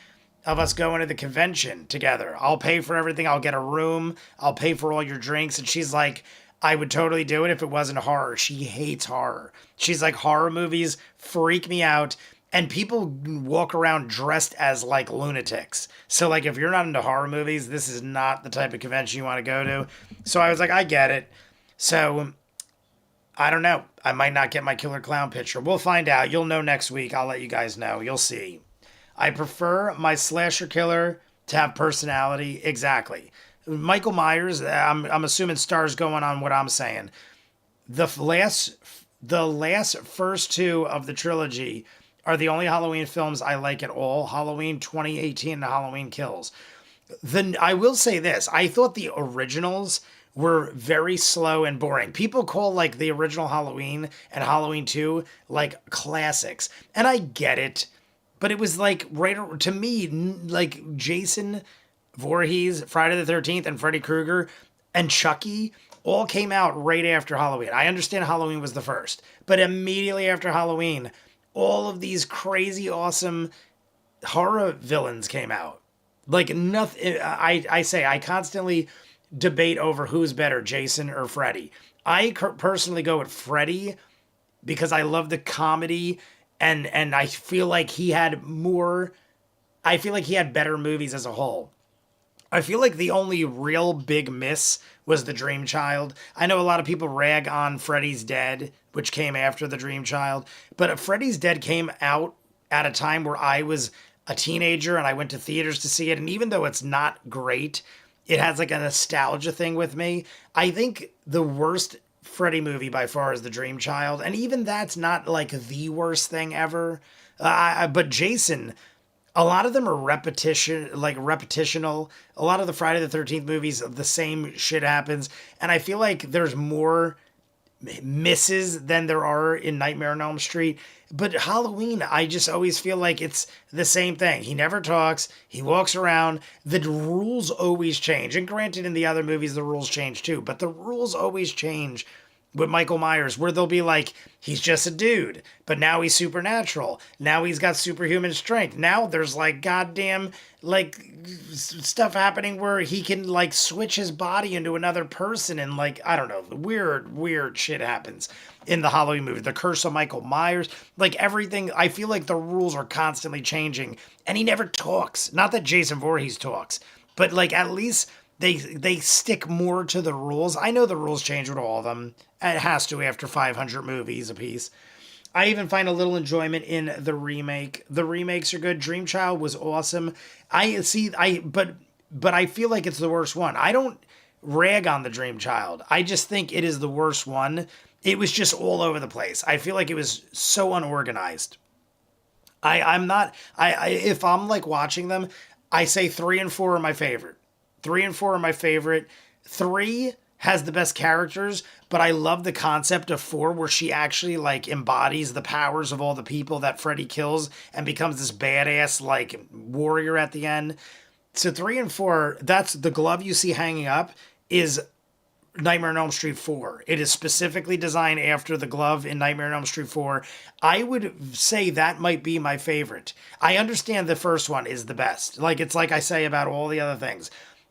of us going to the convention together? I'll pay for everything. I'll get a room. I'll pay for all your drinks. And she's like, I would totally do it if it wasn't horror. She hates horror. She's like, horror movies freak me out. And people walk around dressed as like lunatics. So like, if you're not into horror movies, this is not the type of convention you want to go to. So I was like, I get it. So I don't know. I might not get my killer clown picture. We'll find out. You'll know next week. I'll let you guys know. You'll see. I prefer my slasher killer to have personality. Exactly. Michael Myers, I'm assuming stars going on what I'm saying. The last first two of the trilogy are the only Halloween films I like at all. Halloween 2018 and Halloween Kills. I will say this. I thought the originals were very slow and boring. People call like the original Halloween and Halloween 2 like classics. And I get it. But it was like, right to me, like Jason Voorhees, Friday the 13th, and Freddy Krueger, and Chucky all came out right after Halloween. I understand Halloween was the first. But immediately after Halloween, all of these crazy, awesome horror villains came out. Like nothing. I constantly debate over who's better, Jason or Freddy. I personally go with Freddy because I love the comedy and I feel like he had more. I feel like he had better movies as a whole. I feel like the only real big miss was The Dream Child. I know a lot of people rag on Freddy's Dead, which came after The Dream Child, but Freddy's Dead came out at a time where I was a teenager and I went to theaters to see it. And even though it's not great, it has like a nostalgia thing with me. I think the worst Freddy movie by far is The Dream Child. And even that's not like the worst thing ever. But Jason, a lot of them are repetitional. A lot of the Friday the 13th movies, the same shit happens. And I feel like there's more misses than there are in Nightmare on Elm Street. But Halloween, I just always feel like it's the same thing. He never talks. He walks around. The rules always change. And granted, in the other movies, the rules change too. But the rules always change with Michael Myers, where they'll be like, he's just a dude, but now he's supernatural. Now he's got superhuman strength. Now there's like goddamn like stuff happening where he can like switch his body into another person and like, I don't know, weird shit happens in the Halloween movie. The Curse of Michael Myers, like everything. I feel like the rules are constantly changing and he never talks. Not that Jason Voorhees talks, but like at least they stick more to the rules. I know the rules change with all of them. It has to after 500 movies apiece. I even find a little enjoyment in the remake. The remakes are good. Dream Child was awesome. But I feel like it's the worst one. I don't rag on the Dream Child. I just think it is the worst one. It was just all over the place. I feel like it was so unorganized. If I'm like watching them, I say 3 and 4 are my favorite. 3 and 4 are my favorite. 3 has the best characters, but I love the concept of 4 where she actually like embodies the powers of all the people that Freddy kills and becomes this badass like warrior at the end. So 3 and 4, that's the glove you see hanging up is Nightmare on Elm Street 4. It is specifically designed after the glove in Nightmare on Elm Street 4. I would say that might be my favorite. I understand the first one is the best. Like, it's like I say about all the other things.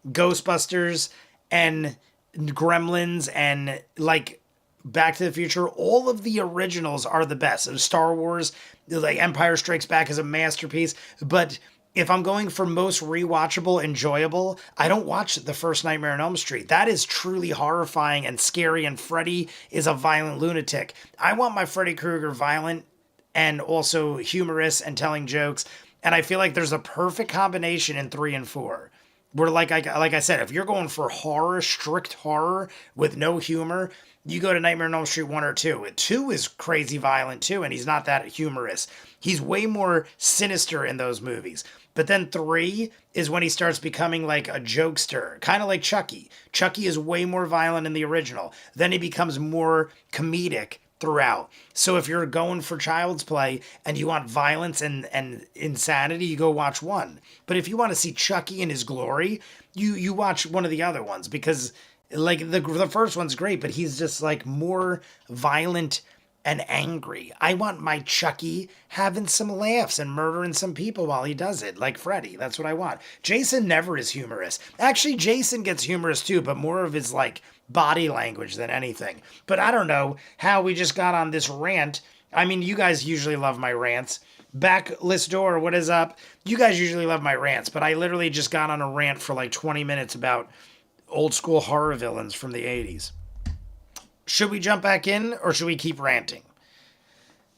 Ghostbusters and Gremlins and, like, Back to the Future, all of the originals are the best. Star Wars, like, Empire Strikes Back is a masterpiece, but if I'm going for most rewatchable, enjoyable, I don't watch the first Nightmare on Elm Street. That is truly horrifying and scary, and Freddy is a violent lunatic. I want my Freddy Krueger violent and also humorous and telling jokes, and I feel like there's a perfect combination in 3 and 4. Where, like I said, if you're going for horror, strict horror with no humor, you go to Nightmare on Elm Street 1 or 2. 2 is crazy violent too, and he's not that humorous. He's way more sinister in those movies. But then 3 is when he starts becoming like a jokester, kind of like Chucky. Chucky is way more violent in the original. Then he becomes more comedic throughout. So if you're going for Child's Play and you want violence and insanity, you go watch 1. But if you want to see Chucky in his glory, you watch one of the other ones, because like the first one's great, but he's just like more violent and angry. I want my Chucky having some laughs and murdering some people while he does it, like Freddy. That's what I want. Jason never is humorous. Actually, Jason gets humorous too, but more of his like body language than anything. But I don't know how we just got on this rant. I mean, you guys usually love my rants. Backlist Door, what is up? You guys usually love my rants, but I literally just got on a rant for like 20 minutes about old school horror villains from the 80s. Should we jump back in or should we keep ranting?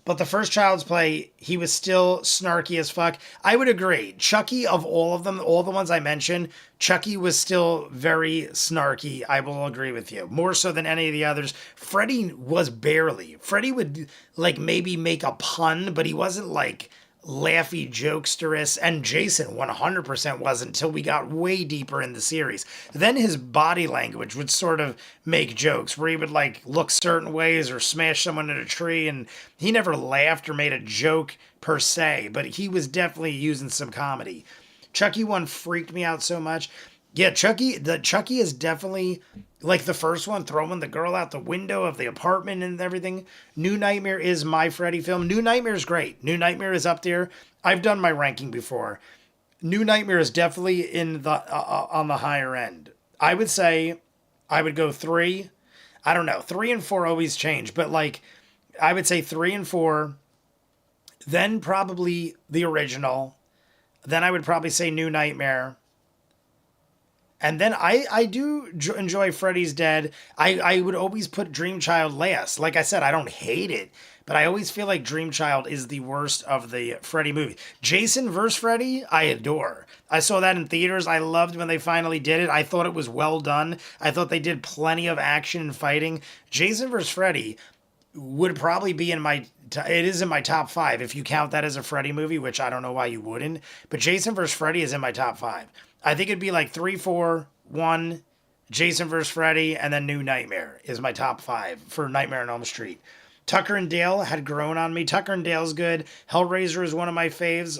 But the first Child's Play, he was still snarky as fuck. I would agree. Chucky, of all of them, all the ones I mentioned, Chucky was still very snarky. I will agree with you. More so than any of the others. Freddy was barely. Freddy would, like, maybe make a pun, but he wasn't, like, laughy jokesterous, and Jason 100% wasn't until we got way deeper in the series. Then his body language would sort of make jokes where he would like look certain ways or smash someone in a tree, and he never laughed or made a joke per se, but he was definitely using some comedy. Chucky 1 freaked me out so much. Yeah, Chucky is definitely like the first one, throwing the girl out the window of the apartment and everything. New Nightmare is my Freddy film. New Nightmare is great. New Nightmare is up there. I've done my ranking before. New Nightmare is definitely in the on the higher end. I would say I would go 3. I don't know. 3 and 4 always change, but like I would say 3 and 4, then probably the original. Then I would probably say New Nightmare. And then I do enjoy Freddy's Dead. I would always put Dream Child last. Like I said, I don't hate it, but I always feel like Dream Child is the worst of the Freddy movie. Jason vs. Freddy, I adore. I saw that in theaters. I loved when they finally did it. I thought it was well done. I thought they did plenty of action and fighting. Jason vs. Freddy would probably be in my... It is in my top 5 if you count that as a Freddy movie, which I don't know why you wouldn't. But Jason vs. Freddy is in my top 5. I think it'd be like 3, 4, 1, Jason vs. Freddy, and then New Nightmare is my top 5 for Nightmare on Elm Street. Tucker and Dale had grown on me. Tucker and Dale's good. Hellraiser is one of my faves,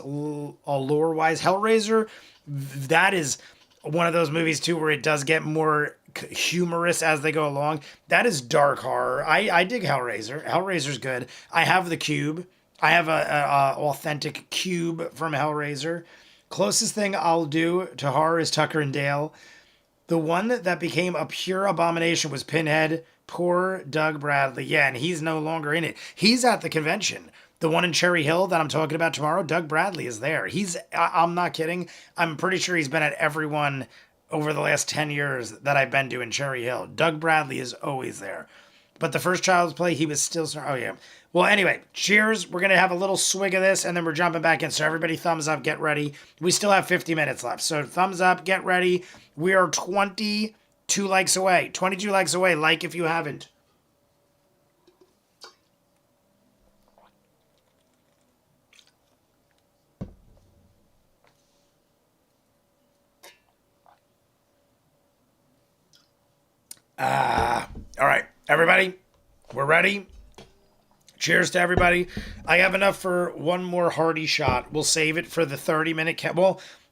lore-wise. Hellraiser, that is one of those movies, too, where it does get more humorous as they go along. That is dark horror. I dig Hellraiser. Hellraiser's good. I have the cube. I have a authentic cube from Hellraiser. Closest thing I'll do to horror is Tucker and Dale. The one that became a pure abomination was Pinhead. Poor Doug Bradley. Yeah, and he's no longer in it. He's at the convention. The one in Cherry Hill that I'm talking about tomorrow, Doug Bradley is there. I'm not kidding. I'm pretty sure he's been at every one over the last 10 years that I've been to in Cherry Hill. Doug Bradley is always there. But the first Child's Play, he was still... Oh, yeah. Well, anyway, cheers. We're going to have a little swig of this, and then we're jumping back in. So everybody thumbs up, get ready. We still have 50 minutes left. So thumbs up, get ready. We are 22 likes away. 22 likes away. Like if you haven't. All right, everybody, we're ready. Cheers to everybody. I have enough for one more hearty shot. We'll save it for the 30-minute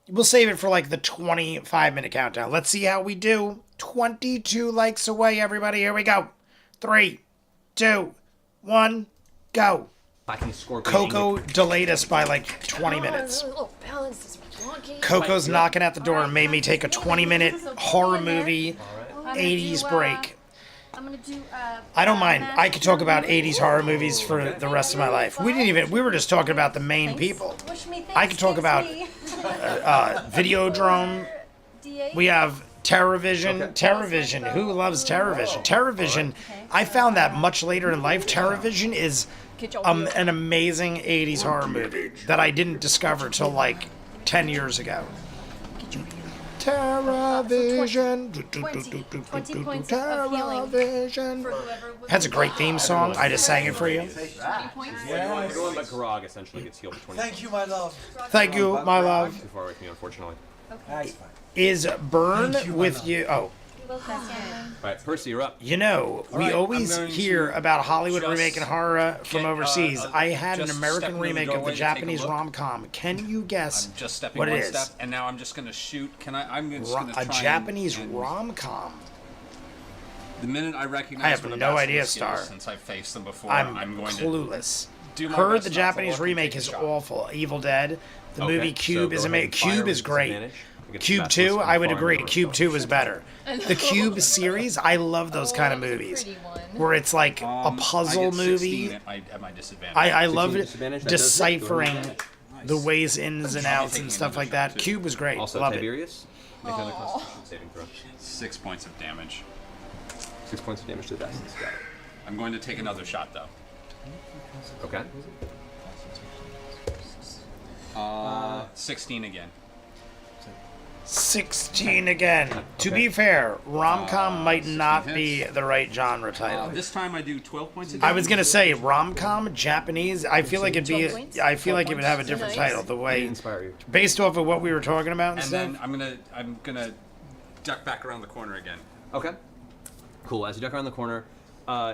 we'll save it for like the 25-minute countdown. Let's see how we do. 22 likes away, everybody. Here we go. 3, 2, 1, go. Attacking Scorpion. Coco delayed us by like 20 minutes. Little balance is wonky. Coco's knocking at the door and made me take a 20-minute horror movie 80s break. I'm gonna do. I don't mind. I could talk about 80s horror movies for the rest of my life. We were just talking about the main people. Wish me thanks, I could talk about Videodrome. We have TerraVision. TerraVision. Who loves TerraVision? TerraVision. I found that much later in life. TerraVision is an amazing 80s horror movie that I didn't discover till like 10 years ago. TerraVision. 20 points of healing for TerraVision. whoever was That's a great theme song. I just sang it for you. 20 points. Everyone but Karag essentially gets healed for 20. Thank you, my love. Thank you, my love. Too far away from you, unfortunately. That's fine. Is Burn with you? Oh. Alright, Percy, you're up. You know, we right, always I'm going hear to about Hollywood just remaking horror from get, overseas. I had an just American step into the remake of doorway the to take a Japanese look. rom-com. Can you guess I'm just stepping what it one is? step, and now I'm just gonna shoot. I'm just gonna try A Japanese and rom-com. The minute I recognize I have what a no basilisk idea, is, Star. Since I've faced them before, I'm going clueless. to do my Heard best the not to Japanese look and remake take a is shot. awful. Evil Dead. The Okay, movie so Cube go is ahead amazing. and fire Cube with is great. disadvantage. You get the Cube basilisk 2, from I would far agree. over. Cube 2 is better. The Cube series, I love those kind of movies. Where it's like a I puzzle get 16 movie. at my disadvantage. I love 16 it, disadvantage, that does it. Go ahead and deciphering manage. the ways ins and outs and taking stuff like another that. shot, too. Cube was great. Also, Love it. Tiberius, make another Constitution saving throw. 6 points of damage. 6 points of damage to the basilisk. Got it. I'm going to take another shot though. Okay. 16 again. 16 again. To Okay. be fair, rom-com might 16 not hits. be the right genre title. This time I do 12 points of I damage. was gonna say rom-com Japanese. I feel like it'd 12 points? be. I feel like it would have a different Nice. title. The May way inspire you. based off of what we were talking about and And stuff. then I'm gonna duck back around the corner again. Okay. Cool. As you duck around the corner,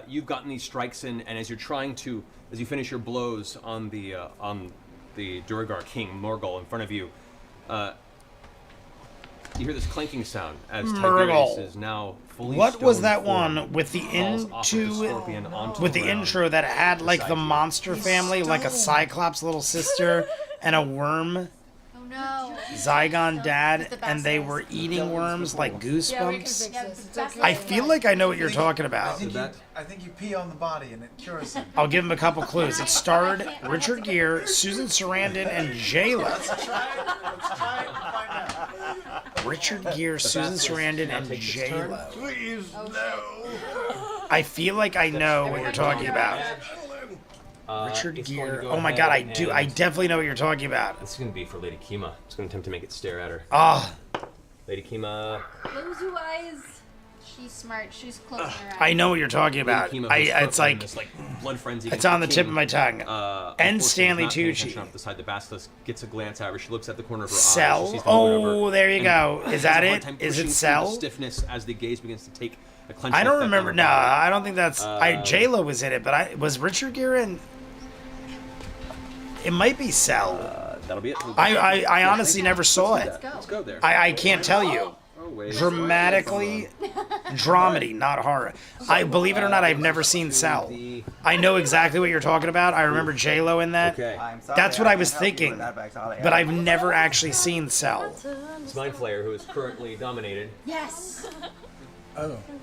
you've gotten these strikes in, and as you finish your blows on the Duragar King Morgul in front of you, you hear this clanking sound as Morgul. Tiberius is now fully. What was stone that form. one with the Falls off of the into scorpion onto with the ground intro that had like beside the you. monster family, like a Cyclops little sister and a worm Oh no. Zygon dad, With the and they basilisk. were eating worms like Yeah, we can Goosebumps. fix Yeah, this. It's that's okay. I feel like I know what you're talking I about. think, So you, that- I think you pee on the body and it cures him. I'll give him a couple clues. It starred Richard Gere, Susan Sarandon, and J-Lo. Let's try it and find out. Richard Gere, Susan basilisk Sarandon, now and takes its turn. J-Lo. Please, no. I feel like I know what you're talking about. Richard It's going to Gere. go Oh my ahead god, I do. I and- definitely know what you're talking about. This is going to be for Lady Kima. It's going to attempt to make it stare at her. Ah, Lady Kima. Close your eyes. She's smart. She's closing her eyes. I know what you're talking about. Lady Kima, who's It's struck like in this, blood frenzy. it's on the tip of my tongue. And Unfortunately, Stanley not paying Tucci. attention off the side. The basilisk gets a glance at her. She looks at the corner of her eye. She Cell. sees them moving Oh, over, there you and go. Is has that a hard it? time Is pushing it through Cell? the stiffness as the gaze begins to take a clenching I don't effect on remember. her No, body. I don't think that's. J-Lo was in it, but I was Richard Gere in. It might be Cell. That'll be it. I honestly never saw it. Let's go there. I can't tell you. Oh, wait. Dramatically, dramedy, not horror. I believe it or not, I've never seen Cell. I know exactly what you're talking about. I remember J-Lo in that. Okay. That's what I was thinking, but I've never actually seen Cell. It's Mind Flayer, who is currently dominated. Yes.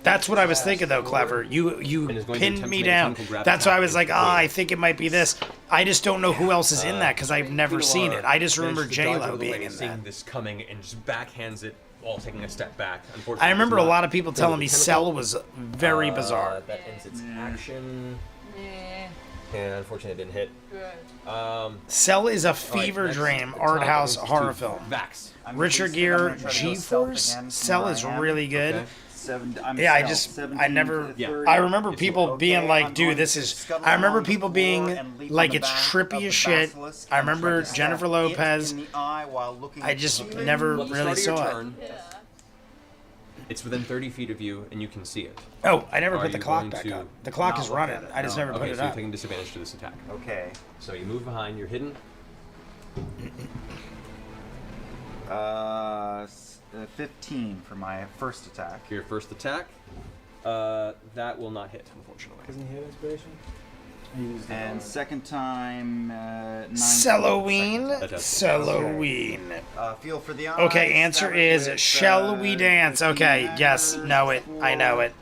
That's what I was thinking, though, Clever. And You is going to pinned attempt me to make a down. tentacle grab That's why I attack was like, against I Queen. think it might be this. I just don't know who else is in that because I've never seen it. I just remember Manages to dodge out J-Lo of the being way, in seeing that. this coming and just backhands it while taking a step back. Unfortunately, I remember it's a not. lot of people telling me Tentacle. Cell was very bizarre. That ends its action. Yeah. And unfortunately, it didn't hit. Good. Cell is a All right, fever next, dream the art top house goes horror to film. Vax. Richard Gere, G-Force. Cell is really good. Okay. Yeah, I never. Yeah. I remember people being like, "Dude, this is." I remember people being like, "It's trippy as shit." I remember Jennifer Lopez. I just never Well, at the really start of your saw it. turn, it's within 30 feet of you, and you can see it. Oh, I never Are put the you clock going back to up. The clock is not look running. at it? I just No. never put Okay, it so you're up. taking disadvantage to this attack. Okay. So you move behind, you're hidden. 15 for my first attack. Your first attack. That will not hit, unfortunately. Doesn't he have inspiration? And second time, 9. Halloween. That does. Halloween. Feel for the eyes. Okay, answer That would is, hit, shall we dance? 15 Okay, yes, matters, know it. I know it.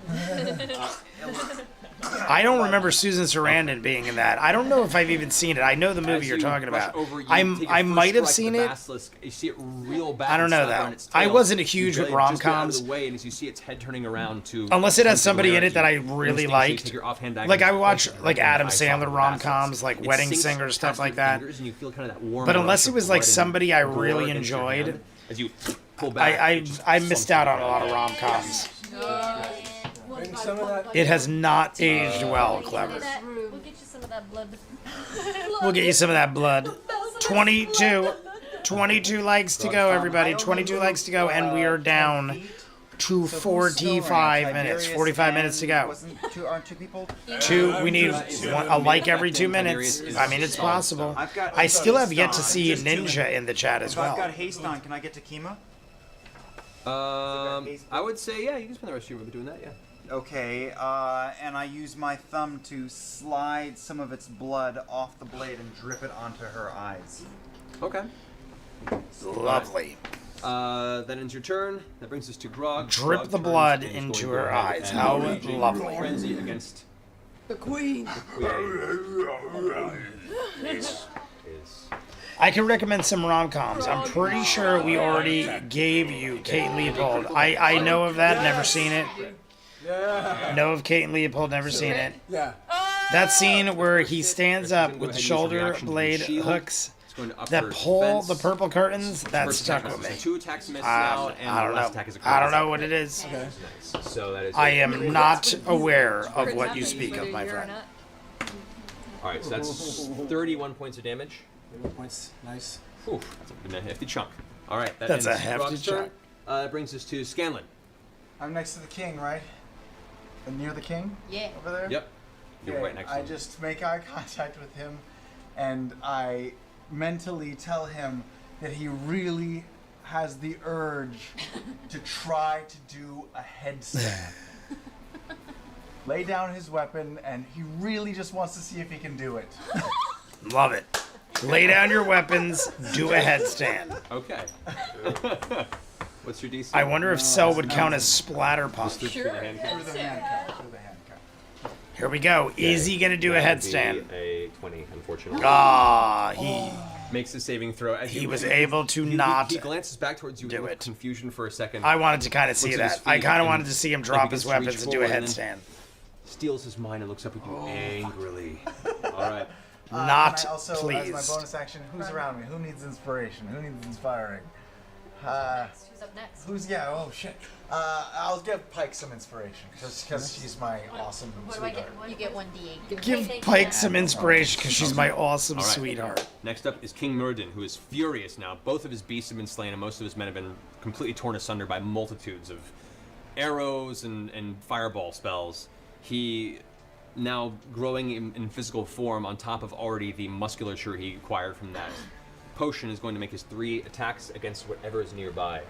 I don't remember Susan Sarandon being in that. I don't know if I've even seen it. I know the movie As you're you talking rush about. over, you I take your might have first strike seen at the it. basilisk. You see it real back. I don't know, and slap though. on its I tail. wasn't a huge You with just get out of rom-coms. the way, and as you see its head turning around to Unless it has to somebody glare in at it that you. I really Instinctively, you liked. take your offhand dagger Like, I and watch, place it like, right in the Adam eye socket Sandler of the rom-coms, basilisk. like It Wedding sinks Singer, stuff past like your that. fingers, and you feel kind of that warm But unless rush it of was, like, blood and somebody I gore really against your enjoyed, hand as you pull back. I missed out on a lot of rom-coms. Bring some of that. It has not aged well, Clever. We'll get you some of that blood. We'll get you some of that blood. 22 likes to go, everybody. 22 likes to go, and we are down to 45 minutes. 45 minutes to go. Aren't two people? We need a like every 2 minutes. I mean, it's possible. I still have yet to see Ninja in the chat as If I've got well. haste on, can I get to Kima? I would say, yeah, you can spend the rest of your movie doing that, yeah. Okay, and I use my thumb to slide some of its blood off the blade and drip it onto her eyes. Okay. Lovely. Then ends your turn. That brings us to Grog. Drip Grog the turns blood and he's into going to her go ahead eyes. and How raging lovely. Frenzy against The queen. is I can recommend some rom-coms. I'm pretty sure we already gave you Kate and Leopold. I know of that, never seen it. Yeah. Know of Kate and Leopold, never seen it. Yeah. That scene where he stands up Go with ahead the and use shoulder reaction to blade shield. hooks It's going to up that her pull defense. the purple curtains, that First stuck attack with me. misses. 2 attacks miss now, and I the don't last know. attack is a I don't critical. know what it is. Okay. Nice. So that is. I am not aware of what you speak of, my friend. All right, so that's 31 points of damage. Points. Nice. Whew, that's a hefty chunk. All right, that That's ends a hefty Grog's turn. chunk. That brings us to Scanlan. I'm next to the king, right? Near the king? Yeah. Over there? Yep. You're Okay, right next to I him. just make eye contact with him, and I mentally tell him that he really has the urge to try to do a headstand. Lay down his weapon, and he really just wants to see if he can do it. Love it. Lay down your weapons, do a headstand. Okay. What's your DC? I wonder if Cell would count as splatter punk. Through the hand cannon. Through the hand count. Through the hand count. Here we go. Is he gonna do a That would be headstand? A 20, unfortunately. He Makes a saving throw. As he you- was able to he- not He glances back towards you do with it. confusion for a second. I wanted to kind of see Looks at his that. I feet kind of and wanted to see him like drop he his gets to reach weapons and do a forward and headstand. Steals his mind and looks up at you angrily. All right. Not and I also, pleased. as my bonus action, who's around me? Who needs inspiration? Who needs inspiring? Who's up next? Oh shit. I'll give Pike some inspiration because she's my awesome What do I sweetheart. get? You get 1d8. Give Pike some inspiration because she's my awesome All right. sweetheart. Next up is King Myrddin, who is furious now. Both of his beasts have been slain, and most of his men have been completely torn asunder by multitudes of arrows and fireball spells. He, now growing in physical form on top of already the musculature he acquired from that potion, is going to make his 3 attacks against whatever is nearby.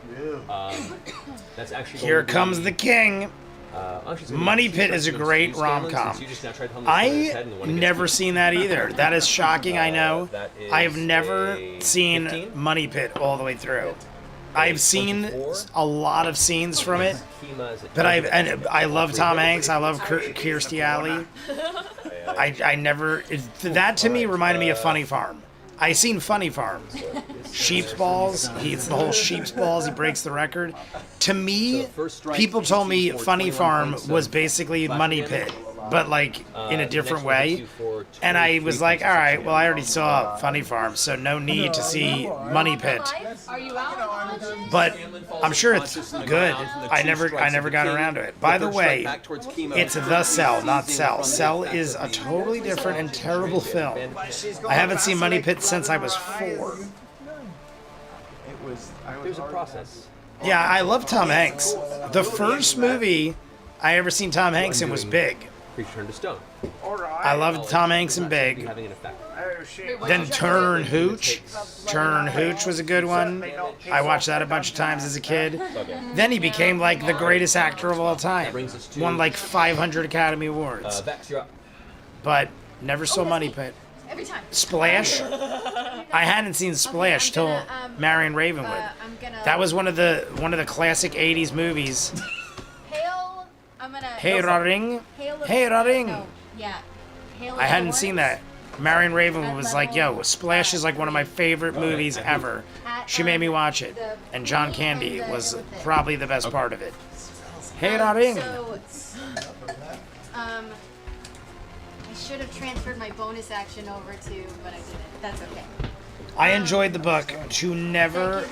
That's actually going Here to be, comes the king. actually, it's gonna be Money 2 Pit is a strikes great against you, Scanlan, rom-com. since you just now tried to hum the side of his head and the one I against never you. seen that either. That is shocking, I know. That is I've never a seen 15? Money Pit all the way through. I've seen 24? a lot of scenes from it, Kima is a but I love Tom Hanks. I love Kirstie Alley. I never that to me reminded me of Funny Farm. I seen Funny Farm. Sheep's balls. He eats the whole sheep's balls. He breaks the record. To me, people told me Funny Farm was basically Money Pit, but like in a different way. And I was like, all right, well, I already saw Funny Farm, so no need to see Money Pit. Are you out? But I'm sure it's good. I never got around to it. By the way, it's The Cell, not Cell. Cell is a totally different and terrible film. I haven't seen Money Pit since I was 4. There's a process. Yeah, I love Tom Hanks. The first movie I ever seen Tom Hanks in was Big. Creature turned to stone. I loved Tom Hanks in Big. Having an effect. Then Turner and Hooch. Turner and Hooch was a good one. I watched that a bunch of times as a kid. Then he became like the greatest actor of all time. Won like 500 Academy Awards. Vex, you're up. But never saw Money Pit. Every time. Splash. I hadn't seen Splash till Marion Ravenwood. That was one of the classic 80s movies. Hail. I'm gonna. Hey Raring. Hail of- Hey Raring. No, yeah. Hail of I hadn't Thorns seen that. Marion Ravenwood was like, yo, Splash is like one of my favorite movies ever. She made me watch it. And John Candy was probably the best part of it. Hey Raring. So, I should have transferred my bonus action over to, but I didn't. That's okay. I enjoyed the book to never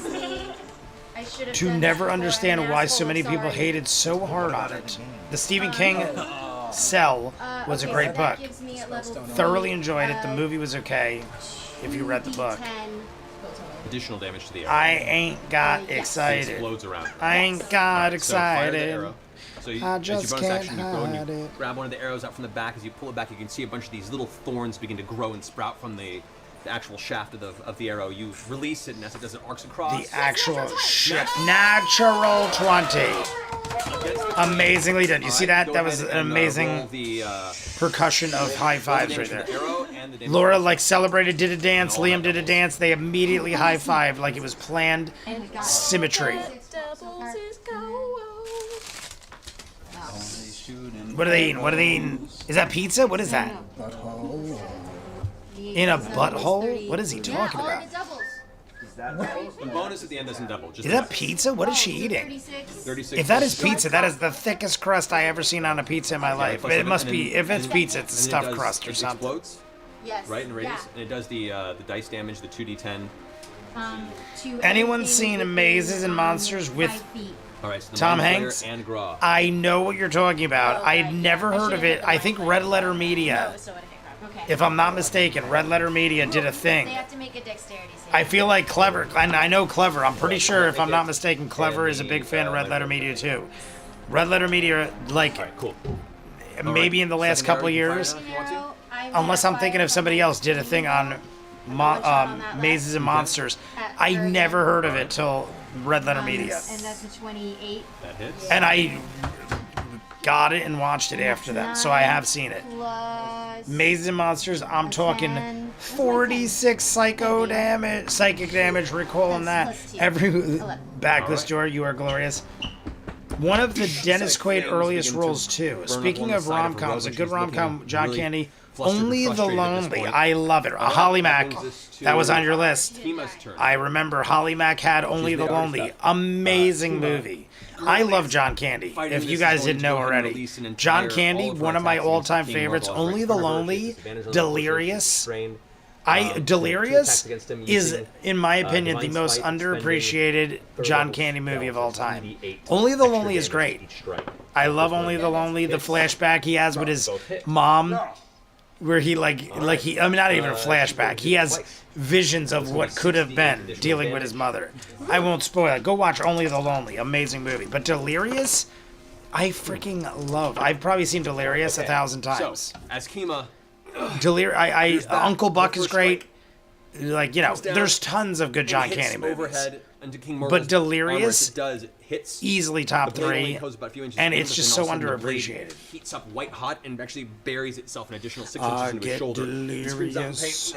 I should have to done never that understand before. why I'm so many asshole, people sorry. hated so hard on it. The Stephen King Cell was a Okay, great so book. that gives me at level Thoroughly enjoyed it. The movie was okay if you read the book. 10. Additional damage to the arrow. I ain't got It excited. explodes around. I ain't got So fire the excited. arrow. So you, I as your just bonus can't action, you go and hide you it. grab one of the arrows out from the back. As you pull it back, you can see a bunch of these little thorns begin to grow and sprout from the actual shaft of the arrow. You release it, and as it does, it arcs across. The actual shit. Natural 20. Amazingly done. You see that? That was an amazing percussion of high fives right there. Laura like celebrated, did a dance. Liam did a dance. They immediately high fived like it was planned. Symmetry. What are they eating? What are they eating? Is that pizza? What is that? In a butthole? What is he talking about? The bonus at the end doesn't double. Just Is that pizza? What is she eating? 36. If that is pizza, that is the thickest crust I ever seen on a pizza in my life. It must be, if it's pizza, it's a stuffed crust or something. It explodes, Yes. right, in radius, and it does the dice damage, the 2d10. Anyone seen Mazes and Monsters with All right, so the Tom Mind Flayer Hanks? and Gra. I know what you're talking about. I'd never heard of it. I think Red Letter Media, if I'm not mistaken, Red Letter Media did a thing. They have to make a dexterity save. I feel like Clever, and I know Clever, I'm pretty sure, if I'm not mistaken, Clever is a big fan of Red Letter Media too. Red Letter Media, like, maybe in the last couple of years, unless I'm thinking of somebody else, did a thing on Mazes and Monsters. I never heard of it till Red Letter Media. And that's a 28. That hits. And I got it and watched it after that, so I have seen it. Plus Mazes and Monsters, I'm talking 46 psychic damage, recalling that. Every backless door, you are glorious. One of the Dennis Quaid earliest roles too. Speaking of rom-coms, a good rom-com, John Candy, Only the Lonely. I love it. Holly Mack, that was on your list. I remember Holly Mack had Only the Lonely. Amazing movie. I love John Candy, if you guys didn't know already. John Candy, one of my all-time favorites. Only the Lonely, Delirious. Delirious is, in my opinion, the most underappreciated John Candy movie of all time. Only the Lonely is great. I love Only the Lonely. The flashback he has with his mom, where he I mean, not even a flashback. He has visions of what could have been dealing with his mother. I won't spoil it. Go watch Only the Lonely. Amazing movie. But Delirious, I freaking love. I've probably seen Delirious 1,000 times. So, as Kima, Uncle Buck is great. Like, you know, there's tons of good John Candy movies. Overhead into King But Delirious, it does, it hits easily top the blade only 3, goes about a few inches and in, it's but just then so all of a sudden the blade underappreciated. Heats up white hot and actually buries itself an additional 6 I inches into his get shoulder. delirious.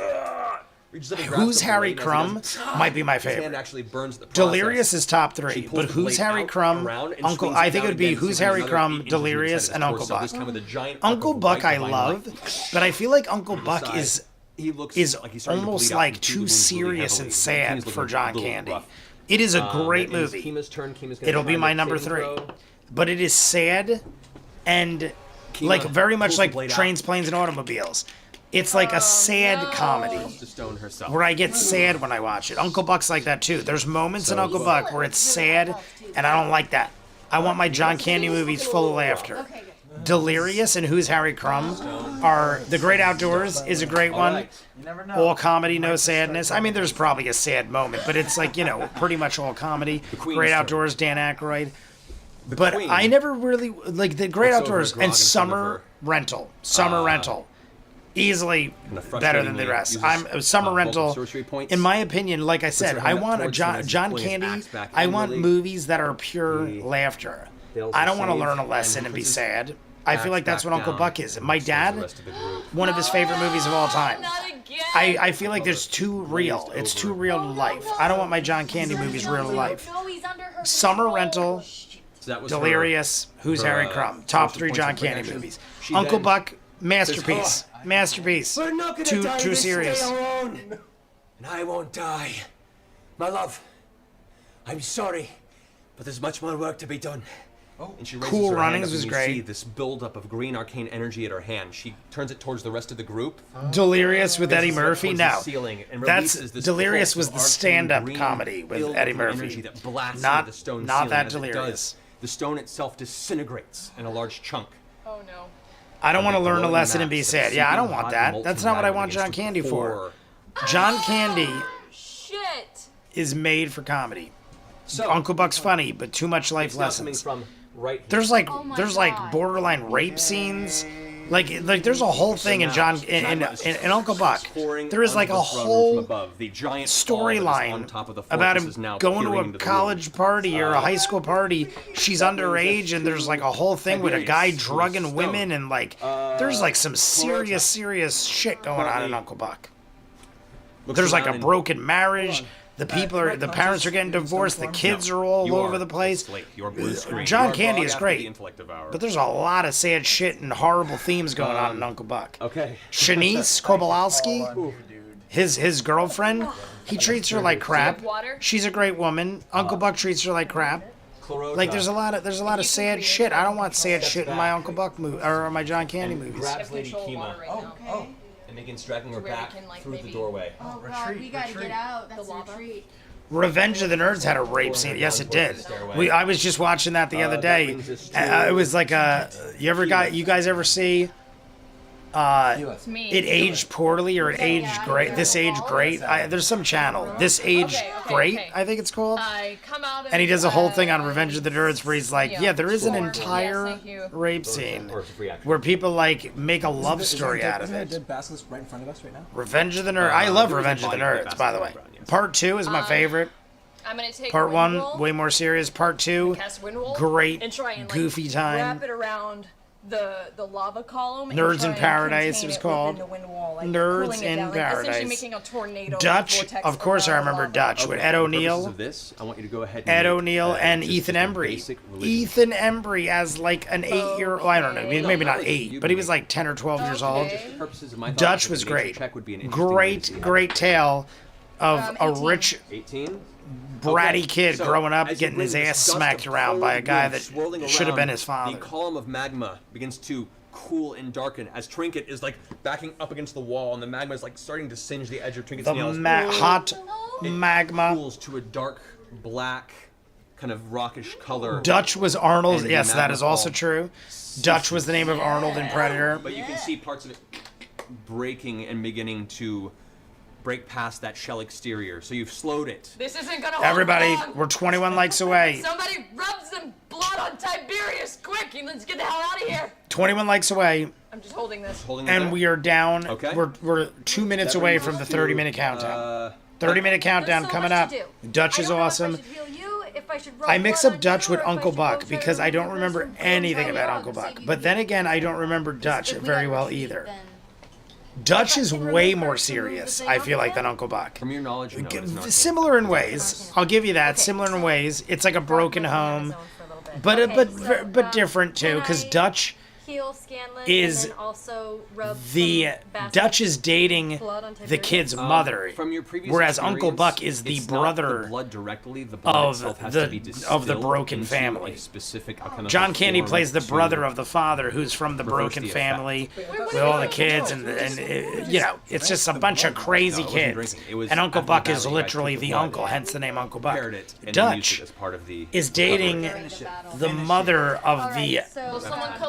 Reaches up and grabs Who's the Harry blade, and as Crumb he does, might be my his hand favorite. actually burns the process. Delirious is top She 3, pulls but the Who's blade Harry out, Crumb? around, and Uncle, swings I it think it down would be again, Who's sinking Harry another Crumb, 8 inches Delirious, inside and his Uncle torso. Buck. This time with a giant arc Uncle of Buck white I divine love, light. but I feel like Uncle Buck Side. is He looks is like he's starting to almost bleed out like from two too wounds really serious heavily. and King's sad looking for a John little Candy. rough. It is a great It is movie. Kima's turn. Kima's gonna It'll be try my the number saving 3. throw. But it is sad and like very much pulls the like blade out. Trains, Planes, and Automobiles. It's like a sad comedy To stone herself. where I get sad when I watch it. Uncle Buck's like that too. There's moments in Uncle Buck where it's sad, and I don't like that. I want my John Candy movies full of laughter. Delirious and Who's Harry Crumb are The Great Outdoors is a great one. All comedy, no sadness. I mean, there's probably a sad moment, but it's like, you know, pretty much all comedy. Great Outdoors, Dan Aykroyd. But I never really like The Great Looks over Outdoors at Grog and in front of her. Summer Rental. Easily Kinda better than the frustratingly rest. uses, I'm Summer bulk of Rental. sorcery points. In my opinion, like I said, her I hand up want a towards him John, as he's John pulling his Candy. axe back I in, want Lily. movies that are pure He laughter. fails I to don't want to save, learn a and lesson he and be puts his sad. I feel axe like that's back what Uncle down Buck is. And my and sends the dad, rest of the group. one of his favorite movies of all time. Not again. I feel like there's too real. It's too real to life. I don't want my John Candy movies real to life. No, he's under her Summer control. Rental, So that was her- Delirious, Who's her, Harry Crumb. Top social 3 points John of quick Candy action. movies. She Uncle then Buck, masterpiece. says, Masterpiece. We're not gonna Too die too this serious. day alone. And I won't die. My love, I'm sorry, but there's much more work to be done. And she raises Cool her Runnings hand up was and great. You see this buildup of green arcane energy at her hand. She turns it towards the rest of the group. Delirious with Eddie raises it up Murphy? towards the No. ceiling and That's releases this Delirious pulse was of the arcane stand-up green comedy with filled Eddie the Murphy. energy that blasts Not- into the stone not ceiling. that As it Delirious. does, the stone itself disintegrates in a large chunk. Oh no. I don't want to The learn a glowing lesson and be mass of sad. Yeah, I don't seething want hot that. molten That's not what I magma want begins John to Candy for. pour. John Candy Shit. is made for comedy. So, Uncle Buck's funny, but too much life it's now coming lessons. from right here. There's like Oh my there's like God. borderline rape scenes. Like there's a whole thing in John in Uncle Buck. pouring There is like onto a the throne room whole from above. The giant hall that is on storyline top of the about fortress him is now going peering to a into the college room. party or a high school party. She's underage, and there's like a whole thing with a guy Tiberius, who is drugging stoned. women, and like there's like some serious shit going on in Uncle Buck. Looks There's like around a and- broken marriage. The people are, the parents are getting divorced. The kids are all You over are the place. Slate, your blue screen. John You are Candy Grog is after great, the intellect devour. But there's a lot of sad shit and horrible themes going on in Uncle Buck. Okay. Shanice Kobolowski, his girlfriend, he treats her like crap. Water? She's a great woman. Uncle Buck treats her like crap. Like there's a lot of sad shit. I don't want sad shit in my Uncle Buck movie or my John Candy movies. Grabs Lady Control Kima water right now. and begins dragging her where we back can, like, through the maybe- doorway. Oh god, we gotta get out. That's a lava. retreat. Revenge of the Nerds had a rape scene. Yes, it did. I was just watching that the other day. brings us to- It was like a. You guys ever see? It's me. It aged poorly or it aged great. This aged great. There's some channel. This aged Okay, great. okay. I think it's called. I come out And he does a whole thing on Revenge of the Nerds where he's like, yeah, there is an Yes, entire thank you. rape scene Or it's a free action. where people like make a love story out of Isn't there a it. dead basilisk right in front of us right now? Revenge of the Nerds. I love there is a Revenge of the body Nerds, by the way. basketball ground, yes. Part 2 is my favorite. I'm gonna take Part wind 1, roll, way more serious. Part 2, cast wind roll, great, and try and, like, goofy time. wrap it around the lava column. And Nerds try in and Paradise contain it was it called. within the wind wall, like Nerds cooling it in down, like, essentially Paradise. making a tornado Dutch, vortex of course I around remember lava. Dutch with Ed For the purposes O'Neill. of this, I want you to go ahead and Ed make, O'Neill and just Ethan a Embry. basic religion. Ethan Embry as like an 8-year-old. I don't know, maybe not No, 8, you but he can was make- like 10 or 12 years old. Okay. For purposes of my thought, Dutch I think was a nature great. check would be an interesting way to see how- Great tale of a 18. rich 18. bratty Okay, kid so growing up as you getting bring his this ass gust smacked of around by a cold guy wind that swirling should have been around, his father. The column of magma begins to cool and darken as Trinket is like backing up against the wall, and the magma is like starting to singe the edge of Trinket's The nails. hot It magma. cools to a dark black, kind of rockish color. Dutch was Arnold. And the Yes, that magma is also fall. true. Dutch was the name of Arnold in Predator. But you can see parts of it breaking and beginning to break past that shell exterior. So you've slowed it. This isn't gonna hold Everybody, long. we're 21 likes away. Somebody rub some blood on Tiberius, quick, and let's get the hell out of here. 21 likes away, I'm just holding this. Holding it and there. we are down. Okay. We're 2 minutes That away brings from us the to, 30-minute countdown. 30-minute There's countdown so coming much up. to do. Dutch I is don't know awesome. If I should heal you, if I should rub I mix blood up on Dutch you, with or if I Uncle should Buck go try because to I don't remove remember this and anything try about it Uncle out, so Buck. you But can- then again, I don't remember Dutch if we very got well retreat, either. then- Dutch is I can way remove more her to remove the serious, thing I off feel like, again? than Uncle Buck. From your knowledge, no, it's not. Similar in ways. I'll give you that. Similar in ways. It's like a broken home, but Okay, so, but different too. can Because I Dutch heal Scanlan is and then also rub the some basilisk Dutch is dating blood on the Tiberius? kid's mother, From your previous whereas Uncle experience, Buck is the it's not brother the blood directly. The blood of itself has the- to be of the distilled broken into family. a specific alchemical John Candy form plays the to brother of the father who's from the reverse broken the effect. family with all the kids you know, it's just a bunch of crazy No, it wasn't kids. drinking. It was And Uncle after the Buck is battle, you guys literally took the the blood, uncle, hence the name Uncle Buck. prepared it, and then used Dutch it as part of the is dating the mother of the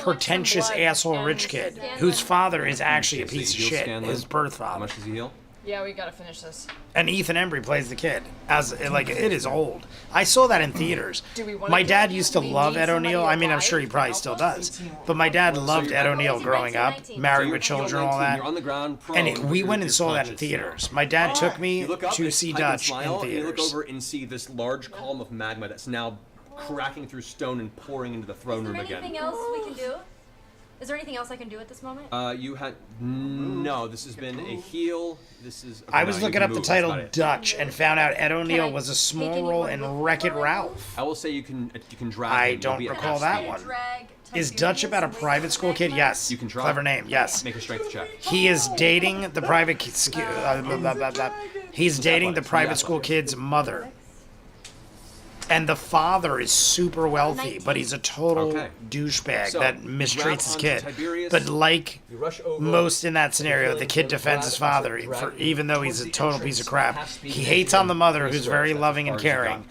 pretentious asshole rich kid whose father is actually a piece of shit, his birth How father. much does he heal? Yeah, we gotta finish this. And Ethan Embry plays the kid. It is old. I saw that in theaters. Do we wanna My do dad it? used to We love need Ed somebody O'Neill. I mean, I'm sure he alive probably to still help does. But my dad loved Ed O'Neill growing up. Married with children, all that. You're on the ground, prone, And but we you're- went and you're saw that in conscious. theaters. My dad took me You look up, to it's see Pike and Dutch Smile, in and you look theaters. over and see this large column of magma that's now cracking through stone and pouring into the throne Is room there again. anything else we can do? Is there anything else I can do at this moment? You had no. This has been a heal. This is. Okay, I was no, you looking can up the move, that's title about it. Dutch and found out Ed O'Neill I was a take small any role more in with Wreck-It me? Ralph. I will say you can drag. I him. You'll don't be at recall half that speed. one. Drag Is Dutch about a private school kid? Yes. You can try. Clever name. Yes. Make a strength check. He is dating the private. He's dating the private school kid's mother. And the father is super wealthy, but he's a total Okay. douchebag So, that you mistreats his grab kid. onto Tiberius. But like You rush over. most in that scenario, the kid defends his father, even though he's a total piece of crap. He hates on the mother, who's very loving and caring,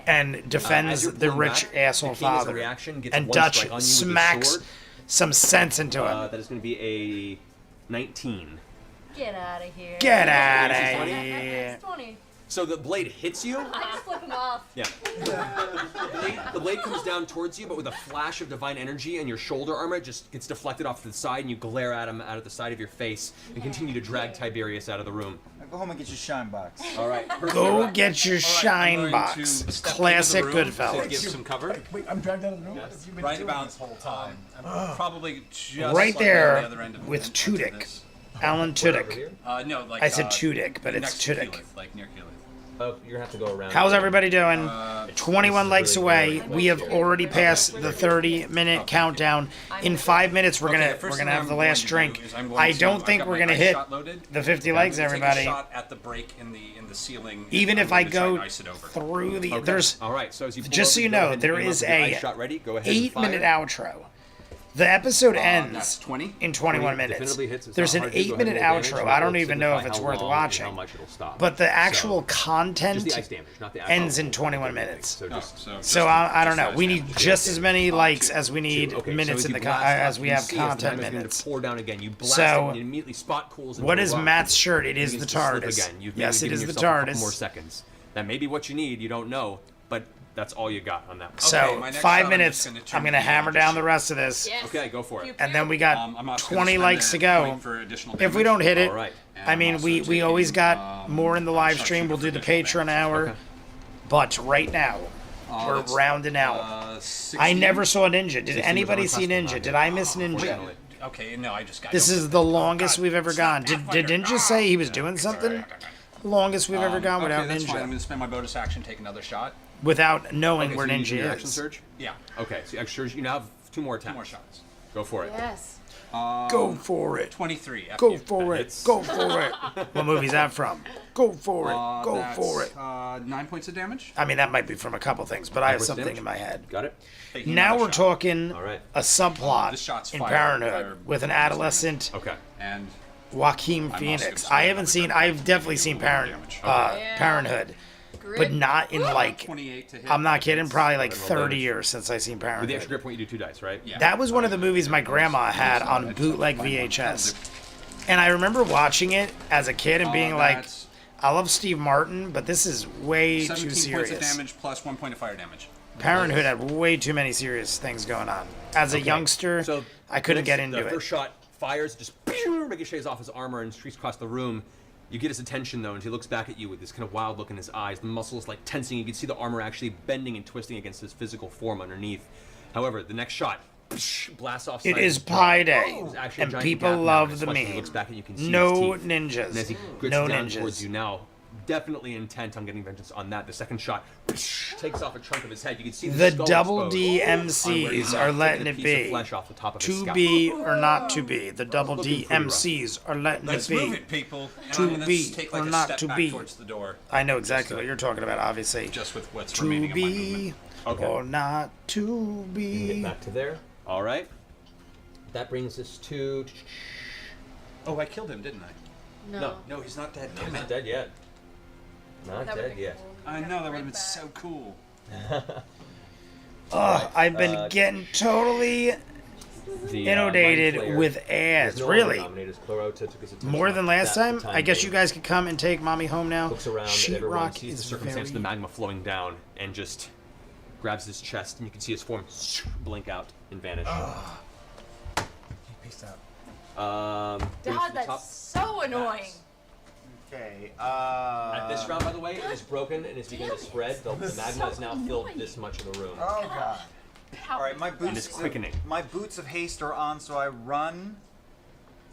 and defends you're the pulling rich back, asshole the king, as a father. reaction, gets And one Dutch strike on you with his smacks sword. some sense into him. That is going to be a 19. Get out of here. Get out of It's here. It's 20. So the blade hits you. I just flip him off. Yeah. The blade comes down towards you, but with a flash of divine energy, and your shoulder armor just gets deflected off to the side, and you glare at him out of the side of your face, and continue to drag Tiberius out of the room. Now go home and get your shine box. All right. Go get your shine I'm going box. to step into the Classic room to Goodfellas. give some cover. Wait, I'm dragged out of the room. Yes. You've been Right doing about this whole time. I'm probably just Right slightly there on the other end of with into Tudyk. this. Alan Tudyk. No, like I said Tudyk, but it's next to Tudyk. Keyleth, like near Keyleth. Oh, you're gonna have to go around. How's everybody doing? 21 likes really away. boring. We have already passed the 30-minute countdown. In 5 minutes, we're Okay, gonna the first we're thing gonna have I'm the going last to drink. do is I'm going I to- don't I've think got we're my gonna ice hit shot loaded. the 50 I'm likes, gonna take everybody. a shot at the break in the ceiling. and Even I'm if I going to try and go ice it over. through the Okay. there's All right. So as you pull just so over, you go know, ahead and there aim up is with your a ice shot ready. Go ahead and 8-minute fire. outro. The episode That's ends 20. in 21 minutes. Definitively hits. It's There's not an hard to go ahead and 8-minute roll damage, outro. and I it'll don't even know if signify it's how worth long and watching. How much it'll stop. But the actual So, content just the ice damage, not the ends actual in 21 minutes. So just So I don't know. We need just as many likes as we need okay, minutes so in you the blast as off, we you have see as the content time is going minutes. to pour down again. You blast So, it and it immediately spot cools. into What the is rock. Matt's shirt? It is the Begins to slip TARDIS. again. You've Yes, maybe it is given the yourself a couple TARDIS. more seconds. That may be what you need. You don't know, but that's all you got on that. Okay, So my next 5 shot, I'm minutes. just gonna turn I'm gonna the hammer damage. down the rest of this, Yes. Okay, go for it. and then we got I'm also gonna 20 spend likes a to go. point for additional If we damage. don't hit it, All right. And I I'm mean, also we always taking, got more in the live stream. We'll do the Patreon hour, Okay. but right now we're that's, rounding out. 16. I never saw Ninja. Did 16 anybody was see unclassified. Ninja? Did I miss Ninja? Unfortunately. Okay, no, I just got. This is the longest we've ever gone. Did Ninja say he was doing something? Longest we've ever gone without that's fine. I'm Ninja, gonna spend my bonus action, take another shot. without knowing Okay, where so you using your Ninja action is. surge? Yeah, Okay, so extra surge. You now have 2 more attacks. 2 more shots. Go for it. Yes. Go for it. 23. F Go you. for it. hits. Go for it. What movie's that from? Go for it. Go That's, for it. 9 points of damage. I mean, that might be from a couple things, but I have What's something damage? in my head. Got it. Taking Now another we're shot. talking All right. a subplot This shot's in fire- Parenthood fire- with an adolescent Okay. And Joaquin also Phoenix. gonna I spend haven't another seen. turn. I've definitely seen Damage. Parenthood, but Grid. not in like. 28 to hit. I'm not kidding. Probably like Roll 30 damage. years since I seen With the Parenthood. extra grip point, you do 2 dice, right? Yeah. That was one of the movies my grandma had on bootleg VHS, and I remember watching it as a kid and being like, That's "I love Steve Martin, but this is way 17 too points of serious." damage plus 1 point of fire damage. Parenthood had way too many serious things going on. As a youngster, So I couldn't get into the it. first shot fires, just ricochets off his armor and streaks across the room. You get his attention though, and he looks back at you with this kind of wild look in his eyes. The muscles like tensing. You can see the armor actually bending and twisting against his physical form underneath. However, the next shot blasts off. It sight is of his Pi jaw. Day, There's actually a and giant people gap now in love his the flesh, and meme. He looks back and you can see No his teeth. ninjas. And as he grits No down ninjas. towards you now, definitely intent on getting vengeance on that. The second shot takes off a chunk of his head. You can see The skull double exposed D on where he's MCs now are taking letting a it piece of be. flesh off the top of his To scalp. be or not to be. The double D Looking pretty rough. MCs are letting Let's it move be. it, people. And To I'm gonna be take like or a not step to back be. towards the door, I know exactly what you're talking about, obviously. just with what's To remaining of my be movement. Okay. or not to Get be. back to there. All right. That brings us to. Oh, I killed him, didn't I? No. No, he's not dead. He's Damn not it. dead yet. Not That dead would've been yet. cool. I know that would have been Right so cool. Ugh, I've been getting totally The, Inundated mind flayer with is ads. no longer Really? dominated as Chlorota took his attention More off than last that for time? the I guess being. you guys could come and take mommy home now. Looks around at everyone, Sheetrock sees the is circumstance of the very... magma flowing down and just grabs his chest, and you can see his form blink out and vanish. Peace out. Brings God, to the top. that's so annoying. Okay. At this round, by the way, it is broken and is beginning to spread. The magma has now filled this much of the room. Oh god. All right, my And boots. it's quickening. My boots of haste are on, so I run.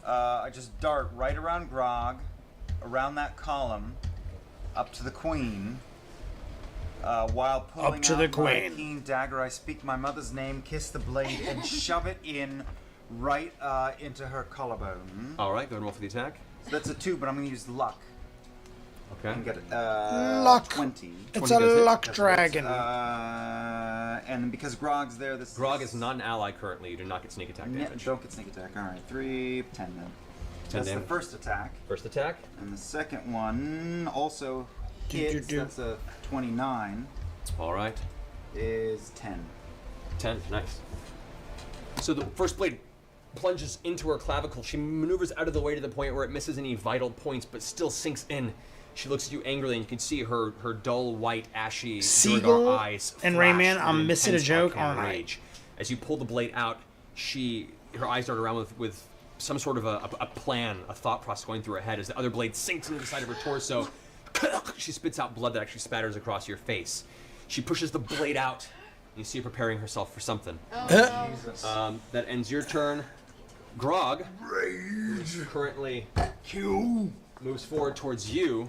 I just dart right around Grog, around that column, up to the queen. While pulling to out the my queen. keen dagger, I speak my mother's name, kiss the blade, and shove it in right into her collarbone. All right, go ahead and roll for the attack. So that's a 2, but I'm gonna use luck Okay. and get Luck. 20. It's 20 a does hit. luck dragon. And because Grog's there, this Grog is not an ally currently. You do not get sneak attack Yeah, damage. don't get sneak attack. All right, 3, 10 then. 10 That's damage. the first attack, First attack. and the second one also hits. That's a 29. All right. Is 10. 10. Nice. So the first blade plunges into her clavicle. She maneuvers out of the way to the point where it misses any vital points, but still sinks in. She looks at you angrily, and you can see her dull, white, ashy, Seagull dark eyes and flash Rayman, with I'm missing a intense joke, arcane aren't I? rage. As you pull the blade out, her eyes dart around with some sort of a plan, a thought process going through her head. As the other blade sinks into the side of her torso, she spits out blood that actually spatters across your face. She pushes the blade out. You see her preparing herself for something. That ends your turn. Grog, who's currently moves forward towards you.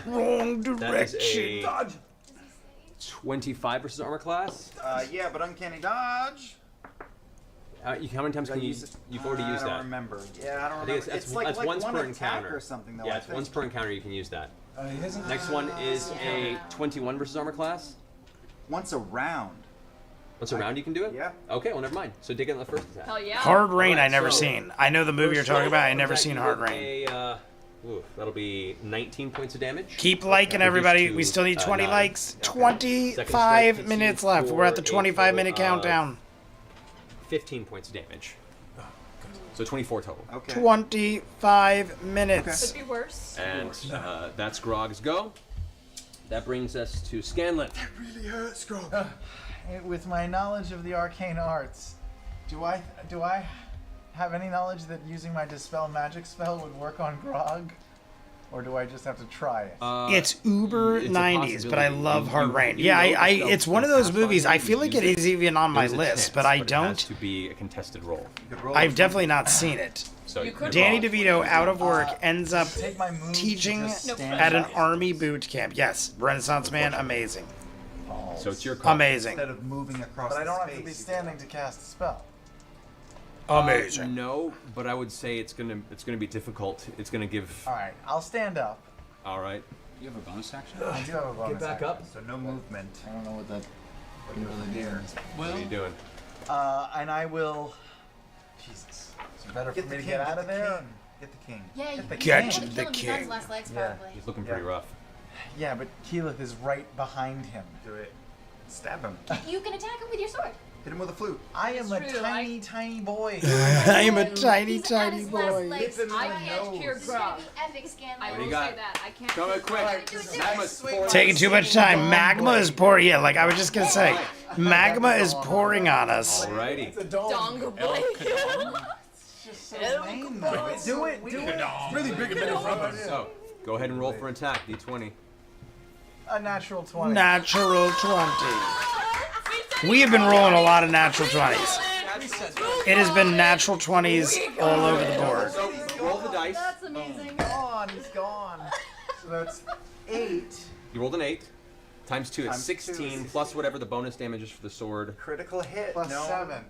Wrong That is direction. a 25 versus armor class. Yeah, but uncanny dodge. How many times can you? use it? You've already used I that. don't remember. Yeah, I don't I remember. think It's like once one per attack encounter or something, though. Yeah, I it's think. once per encounter you can use that. He hasn't. Next one is a 21 versus armor class. Once a round. Once a round you can do it? Yeah. Okay, well never mind. So dig in the first attack. Hell yeah. Hard Rain, Alright, I never so- seen. I know the movie you're talking about. I never seen Hard Rain. That'll be 19 points of damage. Keep liking, Reduced everybody. to, We still need 20 9. likes. Okay. 25 Second strike minutes hits left. you We're at the for a 25-minute total of countdown. 15 points of damage. So 24 total. Okay. 25 minutes. Could be worse. And that's Grog's go. That brings us to Scanlan. Really hurts, Grog. With my knowledge of the arcane arts, do I have any knowledge that using my dispel magic spell would work on Grog, or do I just have to try it? It's uber It's a 90s, but I possibility. love You- Hard you- Rain. you Yeah, know I yourself it's to one of those pass on movies. I you feel like use it is even on my There's a list, chance, but I it has don't. to be a contested roll. I've definitely not seen it. So You could Danny roll. DeVito, out of work, ends up Take my move to teaching just stand at an up? army boot camp. Yes, Renaissance Man, amazing. So it's your call. Amazing. Instead of moving across But I don't the have to space, be you standing to cast a spell. Amazing. No, but I would say it's gonna be difficult. It's gonna give. All right, I'll stand up. All right. You have a bonus action? I do have a bonus. Get back action. up. So no movement. I don't know what that. What are you doing? And I will. Jesus. It's better for me to get out of there. Get the king. Yeah, you Catch you wanna the kill him 'cause king. that's less legs, Yeah. probably. He's looking pretty rough. Yeah, but Keyleth is right behind him. Do it. Stab him. You can attack him with your sword. Hit him with a flute. I am a true, tiny boy. I am a tiny, He's at tiny his last boy. legs. Hit him in I the can't nose. cure This is gonna Grog. be epic, Scanlan. I What do will you got? say that. I can't Come cure in quick. Grog. Magma's pouring. Taking too much time. Magma is pouring. Yeah, like I was just gonna say, magma is pouring on us. Alrighty. It's a dome. Dongle blade. Name though. Do it. Do it. It's really big and middle from us. So go ahead and roll for an attack. D20. A natural 20. Natural 20. We have been rolling a lot of natural 20s. It has been natural 20s all over the board. So roll the dice. That's amazing. Gone. He's gone. So that's 8. You rolled an 8. Times 2 is Times 16 2. plus whatever the bonus damage is for the sword. Critical hit. Plus no. 7.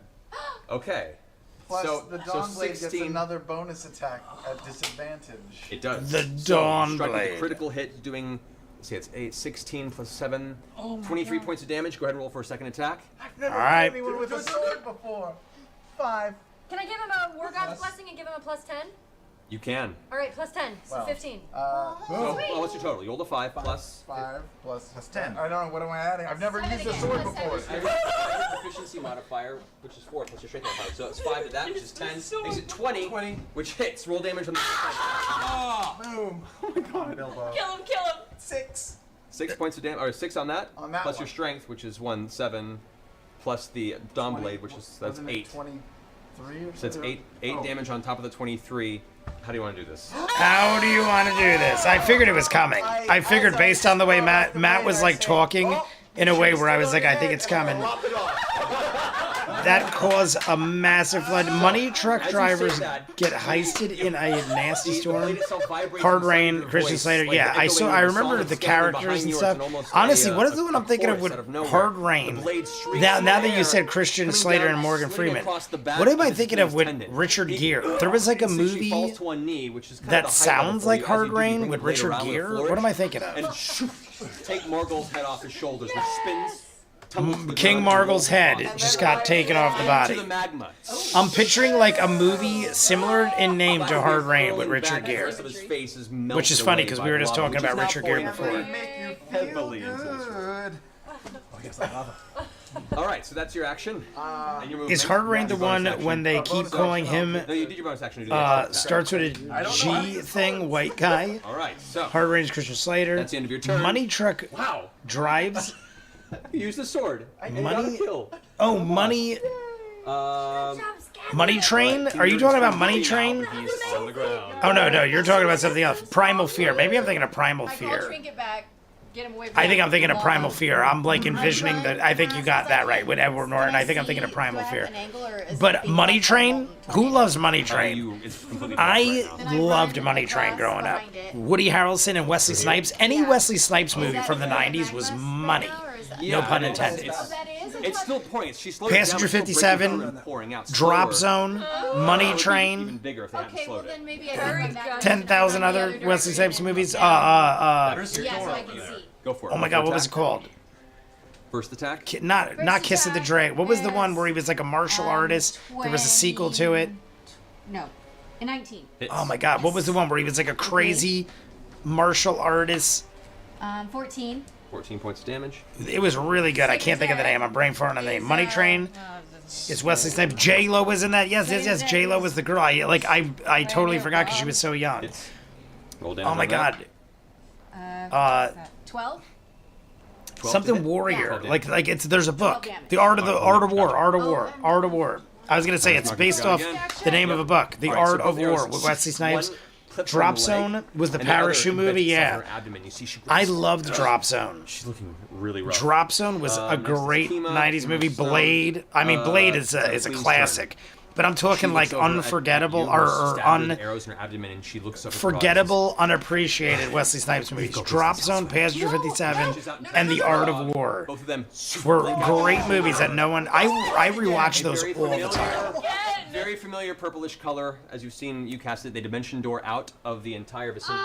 Okay. Plus so, the so Dawn Blade gets 16. another bonus attack at disadvantage. It does. The So, Dawn strike with Blade. a critical hit, doing. Let's see, it's 8, 16 plus 7, 23 points of damage. Go ahead and roll for a second attack. I've never All right. hit anyone with a sword before. 5. Can I give him a War God's Blessing and give him a plus 10? You can. All right, plus 10, so Well, 15. So, well, what's your total? You rolled a 5 plus. 5 plus 10. I don't know. What am I adding? I've never Seven used a again, sword plus before. seven. proficiency modifier, which is 4 plus your strength modifier. So it's 5 to that, which is 10. Makes it 20, which hits. Roll damage on the Boom. Oh my god, Bilbo. Kill him, kill him. 6. 6 points of damage, or 6 on that, On that plus one. your strength, which is 7, plus the Dawn 20. Blade, which is that's Wasn't it 8. 23 or So it's something? 8 Oh. damage on top of the 23. How do you want to do this? How do you want to do this? I figured it was coming. I figured based on the way Matt was like talking in a way where I was like, I think it's coming. That caused a massive flood. Money truck drivers get heisted in a nasty storm. Hard Rain, Christian Slater. Yeah, I remember the characters and stuff. Honestly, what is the one I'm thinking of with Hard Rain? Now that you said Christian Slater and Morgan Freeman, what am I thinking of with Richard Gere? There was like a movie that sounds like Hard Rain with Richard Gere. What am I thinking of? And take Morgul's head off his shoulders, which spins. King Margul's head just got taken off the body. To the magma. I'm picturing like a movie similar in name to Hard Rain with Richard Gere, which is funny because we were just talking about Richard Gere before. Heavily into this. All right, so that's your action. And your movement. Is Hard Rain the one when they keep calling him No, you did your bonus action. You did starts with a G thing, white guy? All right, so Hard Rain is Christian Slater. that's the end of your turn. Money truck Wow. drives. Use the sword. Money. Kill. Oh, money. Um, Money Train? Are you talking about Money Train? He's on the ground. Oh no, you're talking about something else. Primal Fear. Maybe I'm thinking of Primal I call Fear. Trinket back. Get him away from I think I'm thinking of the Primal wall. Fear. I'm like envisioning that. I think you got that right with Edward Norton. I think I'm thinking of Primal Fear. But Money Train? Who loves Money Train? I loved Money Train growing up. Woody Harrelson and Wesley Snipes. Any Wesley Snipes movie from the 90s was money. No pun intended. It's still points. She slowed Passenger it down, but still breaking 57, through and pouring out Drop slower. Zone, Money Even Train, bigger if they hadn't Okay, well slowed it. then maybe I can come back. 10,000 other Wesley Snipes movies. Yeah, so I can see. Go for it. Oh my God, what was it called? First attack. Not Kiss of the Dragon. What was the one where he was like a martial artist? There was a sequel to it. No, in 19. Oh my God, what was the one where he was like a crazy martial artist? 14. 14 points of damage. It was really good. I can't think of the name. I'm brain farting on the name. Money Train. It's Wesley Snipes. J-Lo was in that. Yes. J-Lo was the girl. I totally forgot because she was so young. Roll damage Oh my on that. God. 12. 12 Something to hit. warrior. 12 Like it's there's a book. 12 damage. The Art of War. I was gonna say it's based off the name of a book. The All right, so Art of both arrows, War with Wesley Snipes. one clips Drop on the leg, Zone was the and other parachute movie. vegetates on Yeah. her abdomen. You see she I breaks- loved Drop Zone. She's looking really rough. Drop Zone was a next is great Kima. 90s movie. Kima's Zone. Blade. I mean, Blade is a Queen's classic. But I'm She talking looks like over at unforgettable you, or stabbed with arrows in her abdomen, and she looks up at the rod and unforgettable, unappreciated Wesley Snipes movies. Drop Zone, Passenger 57, and The Art of War both of them were great movies that no one. I rewatch those all the time. Very familiar purplish color, as you've seen you cast it. They dimension door out of the entire vicinity.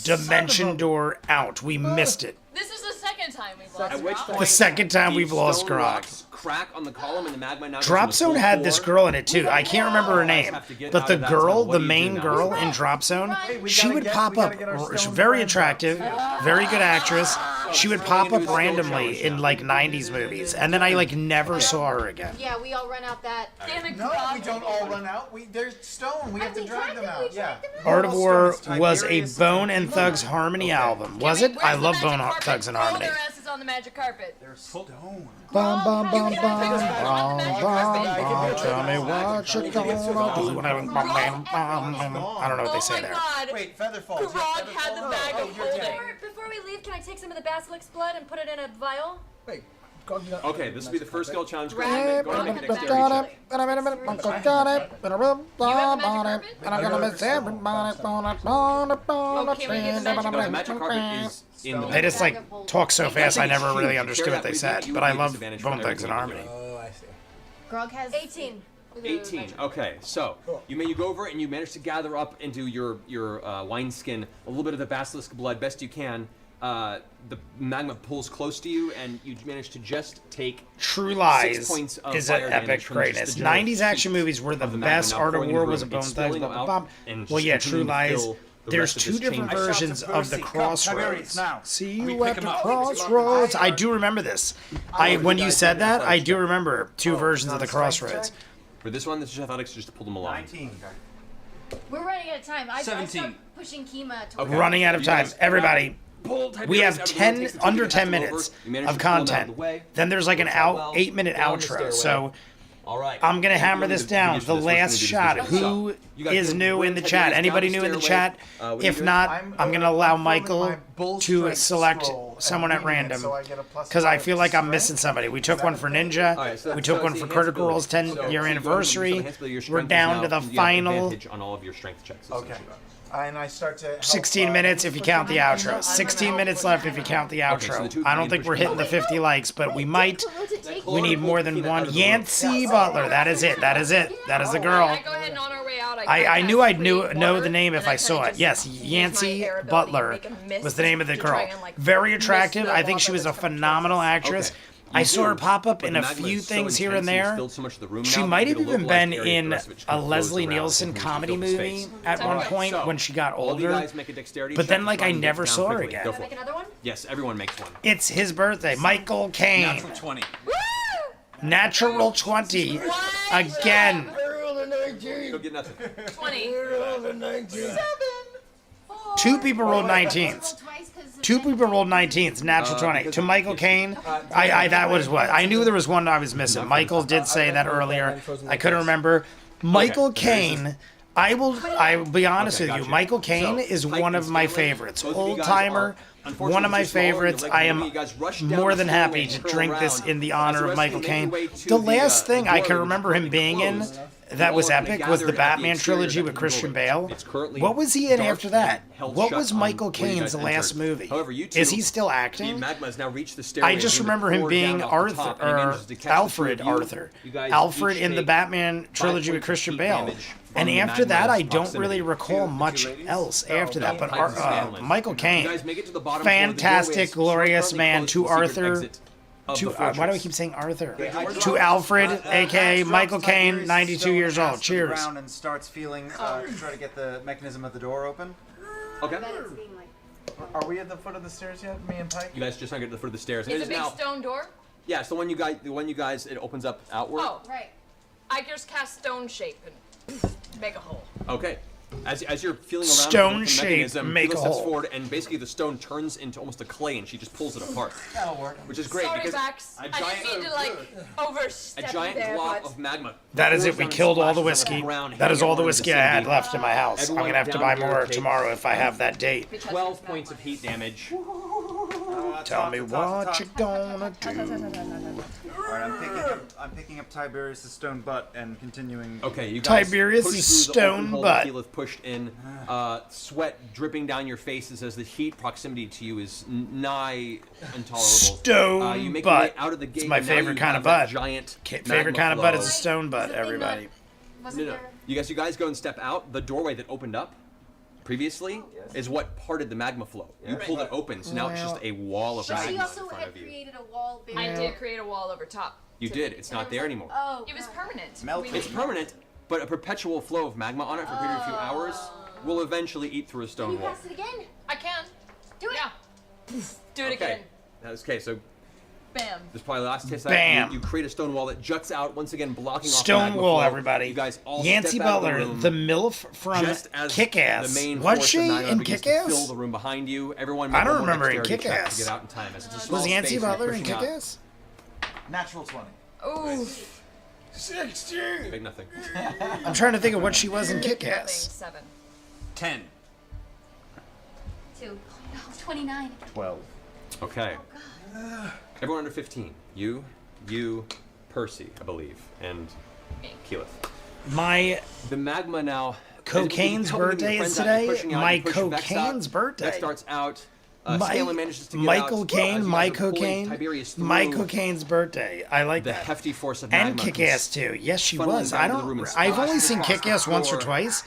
Dimension door out. We missed it. This is the second time we've lost. At which Rob. point, The second time we've deep lost stone Grog. rocks crack on the column, and the magma now goes Drop into Zone full had this bore. girl in it too. I can't remember her name, but the girl, the main girl in Drop Zone, she would pop up. She's very attractive, very good actress. She would pop up randomly in like 90s movies, and then I like never saw her again. Yeah, we all run out that. Damn it, No, Grog. we don't all run out. There's stone. We have to drag them out. Yeah. Art of War was a Tiberius Bone and Thugs Harmony album. Was it? I love Bone Thugs and Harmony. Throw their asses on the magic carpet. There's stone. Bum, bum, bum, bum, bum, bum, bum. Tell me what you gonna do. I don't know what they say there. Oh my God. Wait, feather falls. Grog had the bag of holding. Before we leave, can I take some of the basilic's blood and put it in a vial? Wait, God, you got- Okay, this will be the first skill challenge. Go Drag ahead and it. make a dexterity check. You have the magic No, the magic carpet is in the They just like talk so fast, I never really understood what they said. But I love Bone Thugs and Harmony. Oh, I see. Grog has 18. 18. Okay, so you go over and you manage to gather up into your wineskin a little bit of the basilisk blood best you can. The magma pulls close to you, and you manage to just take True 6 Lies points of is fire an damage epic from just greatness. the general 90s action heat movies were the of the magma best. now Art of pouring War into was the a room. Bone It's Thugs. spilling Blah, blah, out blah. and Well, just yeah, True continuing to Lies. fill There's rest of two this different chain- versions of the Tiberius, crossroads. now. See me you pick at him the up. crossroads. I do remember this. When you said that, I do remember two versions of the crossroads. For this one, this is athletics just to pull them along. 19. We're running out of time. I 17. start pushing Kima to Okay. Running out of You time. guys Everybody, pull Tiberius we have out of the way, 10 takes the two, under you 10 pass him over, minutes you manage of to pull him out content. of the way. Then there's like an Works out well. 8-minute Down the outro. stairway. So All right. I'm gonna hammer this down. The last shot. So, Who you guys is can new bring in the Tiberius chat? down Anybody the new in the stairway. chat? What are you If doing? not, I'm gonna allow unfolding Michael my bull to strength select scroll and someone at reading it, random. so I get a +5 Because I feel like I'm strength. missing somebody. We took that one a for thing? Ninja. All right, so We that's- took so one it's for the Critical enhanceability. Role's So 10-year you go ahead and use anniversary. some enhanceability. Your We're strength is down now- to the you have final advantage on all of your strength checks. Okay. essentially. And I start to help, 16 minutes if you count the outro. 16 minutes left if you count the Okay, so the outro. two I don't main think we're push hitting the buttons. 50 likes, but we might. take We need more than one. Yancey Butler. That is it. That is it. That is the I girl. go ahead and on our way out. I knew I'd know water, the name if and I kinda saw it. just Yes, use Yancey my air ability to Butler make a mist was the name of the to try girl. and, like, Very mist attractive. the I think water she was a that's coming phenomenal towards us. actress. Okay. I You saw her do, pop up but in the a magma few is so things here and intense, you've there. filled so much of the room She now, might you have get a even localized been area, in the rest of it just a kind of flows Leslie around Nielsen and comedy fills the movie space. at one Alright, point so, when she got all of you older. guys make a dexterity But check then, to like, try I and get never down saw her quickly. again. Go Do I for make it. another one? Yes, everyone makes one. It's his birthday. Michael Caine. Natural 20. Natural 20. Again. Go get nothing. 20. Two people rolled 19s. Two people rolled 19s. Natural 20. because To Michael Caine, that was what. I knew there was one I was missing. Michael did say that earlier. I couldn't remember. Michael Caine. I will be honest Okay, with you. gotcha. Michael Caine So, is Pike one and of my Stanley, favorites. both of you Old guys timer. are unfortunately One of my too small, favorites. your I legs am are you guys rush down more the than stairway happy and to turn drink this around. in the As honor the of rest Michael of you make Caine. your way to The last thing I doorway, can which remember is him being in closed, that was all of you epic was gathered the at Batman exterior trilogy of with the Christian doorway. Bale. It's currently What was he in dark after that? and held What shut was on Michael where you Caine's guys last entered. movie? However, you Is two- he still The acting? magma has now reached the stairway. I just being remember him poured being down off the Arthur top, and he or manages to catch the two Alfred of you. Arthur. You guys Alfred each in the take Batman 5 trilogy with points of Christian heat Bale. damage And from the after that, magma's I don't proximity. really recall Two much ladies? else after that. But Pike and Stanley. Michael You Caine, guys make it to the bottom floor of the doorway fantastic, as glorious currently man. closed To the secret Arthur, exit of to the why do I fortress. keep saying Arthur? I To Alfred, aka Max Michael drops Caine, Tiberius' 92 stone years ass old. to the Cheers. ground and starts feeling to try to get the mechanism of the door open. Okay. Are we at the foot of the stairs yet, me and Pike? You guys just not get to the foot of the stairs. And It's it a is big now. stone door. Yeah, it's the one you guys. It opens up outward. Oh, Right. I just cast stone shape and make a hole. Okay. As you're feeling around Stone with the shape, mechanism, make Hila a steps hole. forward, and basically the stone turns into almost a clay, and she just pulls it apart, That'll work. which is great Sorry, because Vax. a I giant, didn't mean to like a overstep giant there, glop but of magma. That is it. pours We down and killed all the splashes on whiskey. ground, That is hitting all the everyone in whiskey I had vicinity. left in my house. I'm Everyone gonna have to down buy here more takes tomorrow if I have that date. 12 points of heat damage. Tell me what you gonna do. All right, I'm picking up Tiberius' stone butt and continuing. Okay, you guys Tiberius' push through the stone open hole butt. that Keyleth pushed in. Sweat dripping down your faces as the heat proximity to you is nigh intolerable. Stone you make your way butt. out of the gate. It's my and now favorite you kind have of that butt. Giant Favorite magma kind of butt flow. is a stone butt, Is the thing everybody. that wasn't No. there? You guys go and step out. The doorway that opened up previously is what parted the magma flow. You pulled it open, so now it's just a wall of But she magma in also front had of you. created a wall I barrier. did create a wall over top. You did. It's not there anymore. Oh. It was God. permanent. Melted. It's permanent, but a perpetual flow of magma on it for a period of a few hours will eventually eat through a Can stone you wall. cast it again? I can. Do it. Yeah. Do it Okay. again. That's okay. So Bam. there's probably the last taste. Bam. You create a stone wall that juts out once again, blocking off the Stone magma wall, flow. everybody. You guys all Yancey step out of Butler, room the MILF from just as Kick-Ass. The main Was force she of magma in begins to Kick-Ass? fill the room behind you. Everyone. I make don't one more remember in dexterity check Kick-Ass. to get out in time. As it's a small Was Yancey space, you're Butler in pushing out. Kick-Ass? Natural 20. Ooh. 16. Big nothing. I'm trying to think of what she was in Nothing. Kick-Ass. 7. 10. 2. No, 29. 12. Okay. Everyone under 15. You, Percy, I believe, and Keyleth. My The magma now. Cocaine's as you help birthday your is friends out, today? you're pushing out, My you push Vex out. Cocaine's birthday. Vex starts out. My- Stanley manages to get Michael out. Caine, As you my guys are pulling cocaine, Tiberius my through, cocaine's birthday. I like The that. hefty force of And magma Kick-Ass too. Yes, she funneling was. down I to the room don't. and I've only splashes seen across Kick-Ass the once or floor. twice.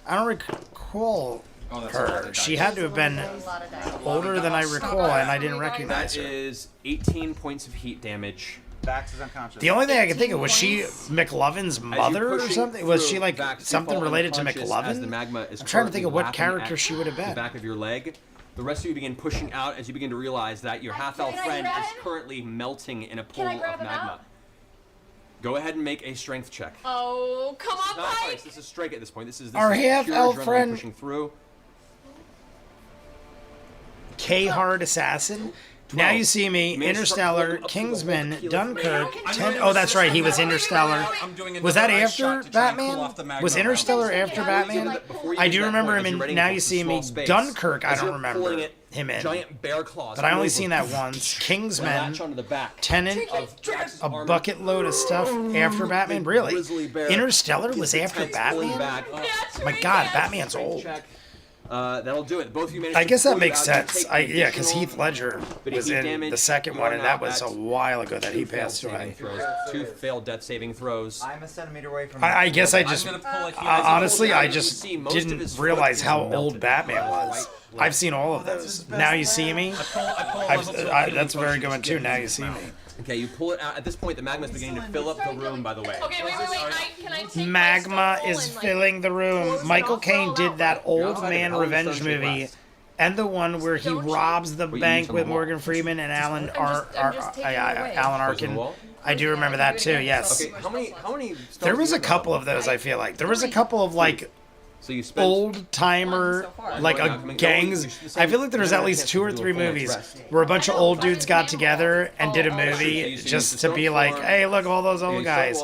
I don't recall that's a lot her. of She dice. had to have been A lot of dice. older than I recall, and I didn't recognize That her. is 18 points of heat damage Vax is unconscious. The only thing I can think of, was 18 she points. McLovin's mother or something? Was she like something related to McLovin? I'm trying to think of what character she would have The been. back of your leg. The rest of you begin pushing out as you begin to realize that your half-elf Can I friend grab is him? currently melting in a pool I of grab him magma. out? Go ahead and make a strength check. Oh, come on, Not Mike! ice. This is strike at this point. This is Our pure half-elf adrenaline friend- pushing through. K-Hard Assassin. Now You See Me, Interstellar, Kingsman, Dunkirk, Oh, that's right, he was Interstellar. Was that after Batman? Was Interstellar after Batman? I do remember him in Now You See Me. Dunkirk, I don't remember him in. Giant bear claws. But I only seen that once. Kingsman, Latch onto the back. Tenant, Vax's a armor. bucket load of stuff after Batman? Really? Grizzly bear. Interstellar was after Tense pulling Batman? back. My God, Batman's old. Check. That'll do it. Both of you managed I to guess that pull makes you out. You sense. take Yeah, because additional Heath Ledger was heat in damage. the second You one, are and now that was at a while ago that he 2 failed passed saving away. throws. 2 failed death saving throws. I'm a centimeter away from. I guess I just, I'm gonna pull it here. honestly, I You just see most of didn't his realize foot how is old melted. Batman was. I've seen all of those. Now You See Me. That's a very good one too. Now You See Me. Okay, you pull it out. At this point, the magma is beginning to fill up the room, by the way. Okay, wait. Can I take Magma my skull is and, like, filling the room. close it Michael off for all Caine that did that way? old outside of man it. How many revenge stones do you movie, last? and the one where he Don't you? robs the What you bank use on with the wall? Morgan Freeman and Alan I'm just taking it away. Alan Close the Arkin. wall? I do remember that too. Yes. Okay, how many There was stones do a you have couple now? of those. I feel like there was a couple of like So you spent old timer so far. like a gangs. I feel like there was at least 2 or 3 movies where a bunch of old dudes got together and did a movie just to be like, hey, look, all those old guys.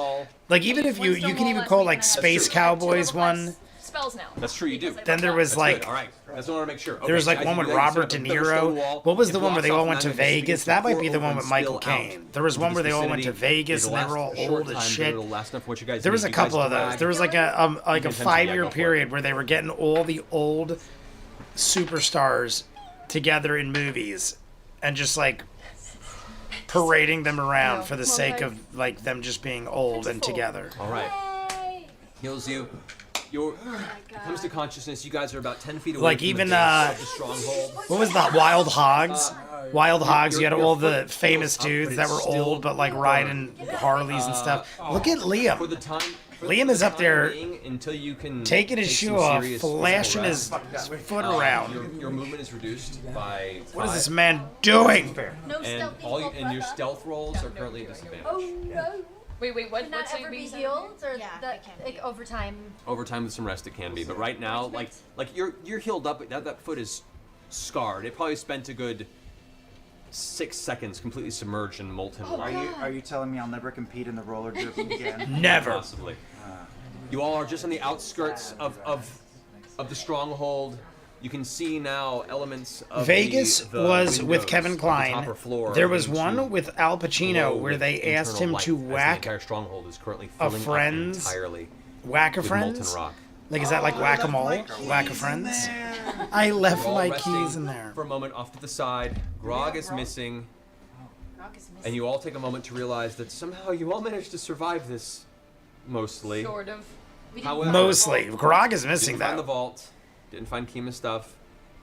Like even if you can even call like Space Cowboys one. Spells now. That's true, you do. Then there was That's like good. All right. That's what I want to make sure. there was like Okay, one guys, with you guys Robert set De up a stone Niro. wall. What was It the one where blocks they all off went to magma, just begins Vegas? to That might pour be the over one and with Michael spill out Caine. There was into one where this they all went to vicinity. Vegas It'll and they were all last a short old as time, shit. It'll last enough for what you guys There was a need. You guys couple of those. drag- There was like a Yeah, 5-year go for it. period where they were getting all the old superstars together in movies and just like parading them around for the sake of like them just being old and together. All right. Heals you. Your comes to consciousness. You guys are about 10 feet away Like from even the base of the stronghold. what was the Wild Hogs? Wild Hogs. You had all the famous dudes that were old but like riding Harleys and stuff. Look at For Liam. the time, for Liam the is up time there being, until you can taking his take shoe some off, serious flashing physical his rest. foot around. Your movement is reduced by What is 5, this man doing? No and stealthy and your stealth rolls are currently at disadvantage. Oh no. Wait, what? Can that What's ever it be being healed? Or Yeah, that it can like over time? Over time with some rest, it can be, but right now, like you're healed up. That foot is scarred. It probably spent a good 6 seconds completely submerged in molten water. Are you telling me I'll never compete in the roller derby again? Never. Possibly. You all are just on the outskirts of the stronghold. You can see now elements of Vegas the was windows with Kevin of the Kline. upper floor There was into one with Al Pacino glow where with they asked him internal to light, as the whack entire stronghold is currently a filling up friend's entirely whack a with molten friends. rock. Like is that like whack-a-mole? Whack a friends? I left You're all my resting keys in there. for a moment off to the side. Grog is missing, and you all take a moment to realize that somehow you all managed to survive this, mostly. Sort of. However, Mostly. Grog is missing didn't find the though. vault, didn't find Kima's stuff,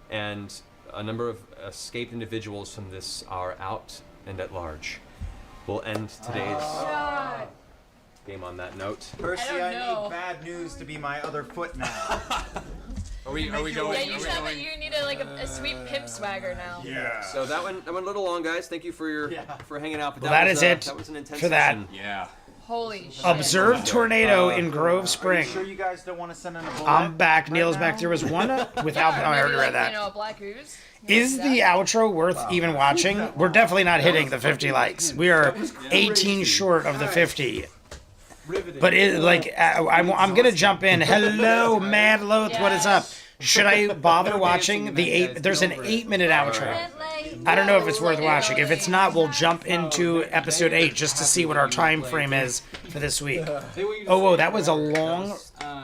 and a number of escaped individuals from this are out and at large. We'll end today's game on that note. Percy, I don't know. need bad news to be my other foot now. Are we going? Yeah, you are we should have going? you need a sweet pimp swagger now. So that went a little long, guys. Thank you for your for hanging out. But Well, that that was, is it that was an intense for that. session. Yeah. Holy shit. Observed tornado in Grove Are Spring. you sure you guys don't want to send in a bullet? I'm back. right Neil's now? back. There was one without. Oh, I already read You that. know, a black ooze. Is the outro worth even watching? We're definitely not hitting the 50 likes. We are 18 short of the 50. But it like I'm gonna jump in. Hello, Mad Loath. What is up? Should I bother watching the 8? There's an 8-minute outro. I don't know if it's worth watching. If it's not, we'll jump into episode 8 just to see what our time frame is for this week. Oh, whoa, that was a long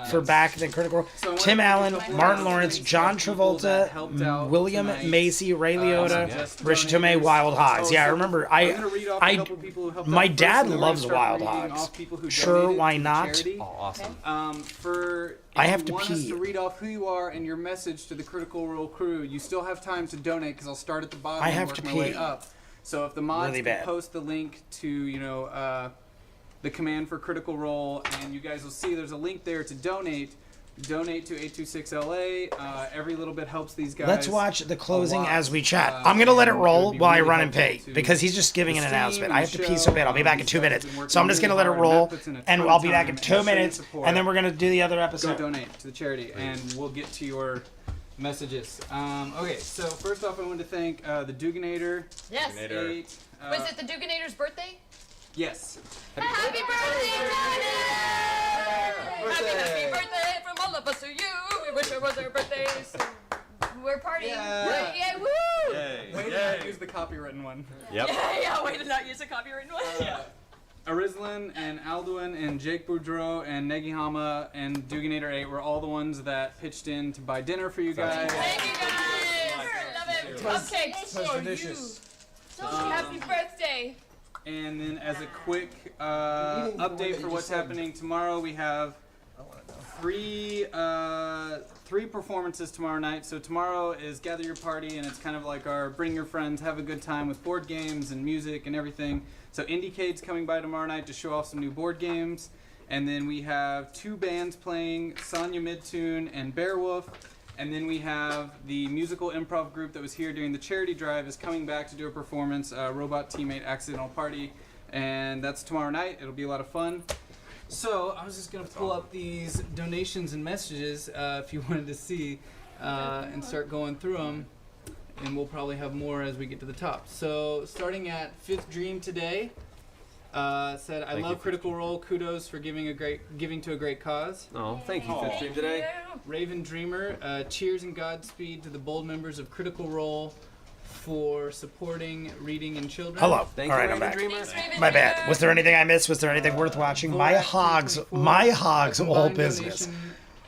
for back than Critical Role. Tim Allen, Martin Lawrence, John Travolta, William Macy, Ray Liotta, Risha Tomei, Wild Hogs. Yeah, I remember. My dad loves Wild Hogs. Sure, why not? Oh, awesome. I have If to you want pee. us to read off who you are and your message to the Critical Role crew, you still have time to donate because I'll start at the bottom I and have work to my pee. way up. So if the mods Really can bad. post the link to the command for Critical Role, and you guys will see there's a link there to donate. Donate to 826LA. Every little bit helps these guys. Let's watch the closing a lot. as we chat. I'm going to let it And roll would be while I really run and pay helpful to because he's just giving the an stream announcement. and I have the to pee show. so bad. I'll be back in These 2 guys minutes. have been So I'm working just going to really let it hard, and roll that puts in a and ton I'll of be back in time 2 and minutes support. and then we're going to do the other Go episode. donate to the charity, and we'll get to your messages. Okay, so first off, I want to thank the Duganator. Yes. Duganator. Was it the Duganator's birthday? Yes. Happy birthday, Happy birthday from all of us to you. We wish it was our birthdays. We're partying. Yeah. Yeah, woo! Yay! Way to not use the copywritten one. Yep. Yeah, way to not use a copywritten one. Yeah. Arizlan and Alduin and Jake Boudreau and Negihama and Duganator 8 were all the ones that pitched in to buy dinner for you guys. Thank you guys. Love it. Cupcakes was for delicious. you. Happy birthday. And then as a quick update for what's happening tomorrow, we have three performances tomorrow night. So tomorrow is Gather Your Party, and it's kind of like our bring your friends, have a good time with board games and music and everything. So Indiecade's coming by tomorrow night to show off some new board games. And then we have 2 bands playing, Sonya Midtune and Beowulf. And then we have the musical improv group that was here during the charity drive is coming back to do a performance, Robot Teammate Accidental Party. And that's tomorrow night. It'll be a lot of fun. So I was just going to pull up these donations and messages if you wanted to see and start going through them. And we'll probably have more as we get to the top. So starting at Fifth Dream today, said, I love Critical Role. Kudos for giving to a great cause. Oh, thank you, Fifth Stream today. Raven Dreamer, cheers and Godspeed to the bold members of Critical Role for supporting reading in children. Hello. Thank All you, right, I'm Raven back. Dreamer. My bad. Was there anything I missed? Was there anything worth watching? My hogs all business.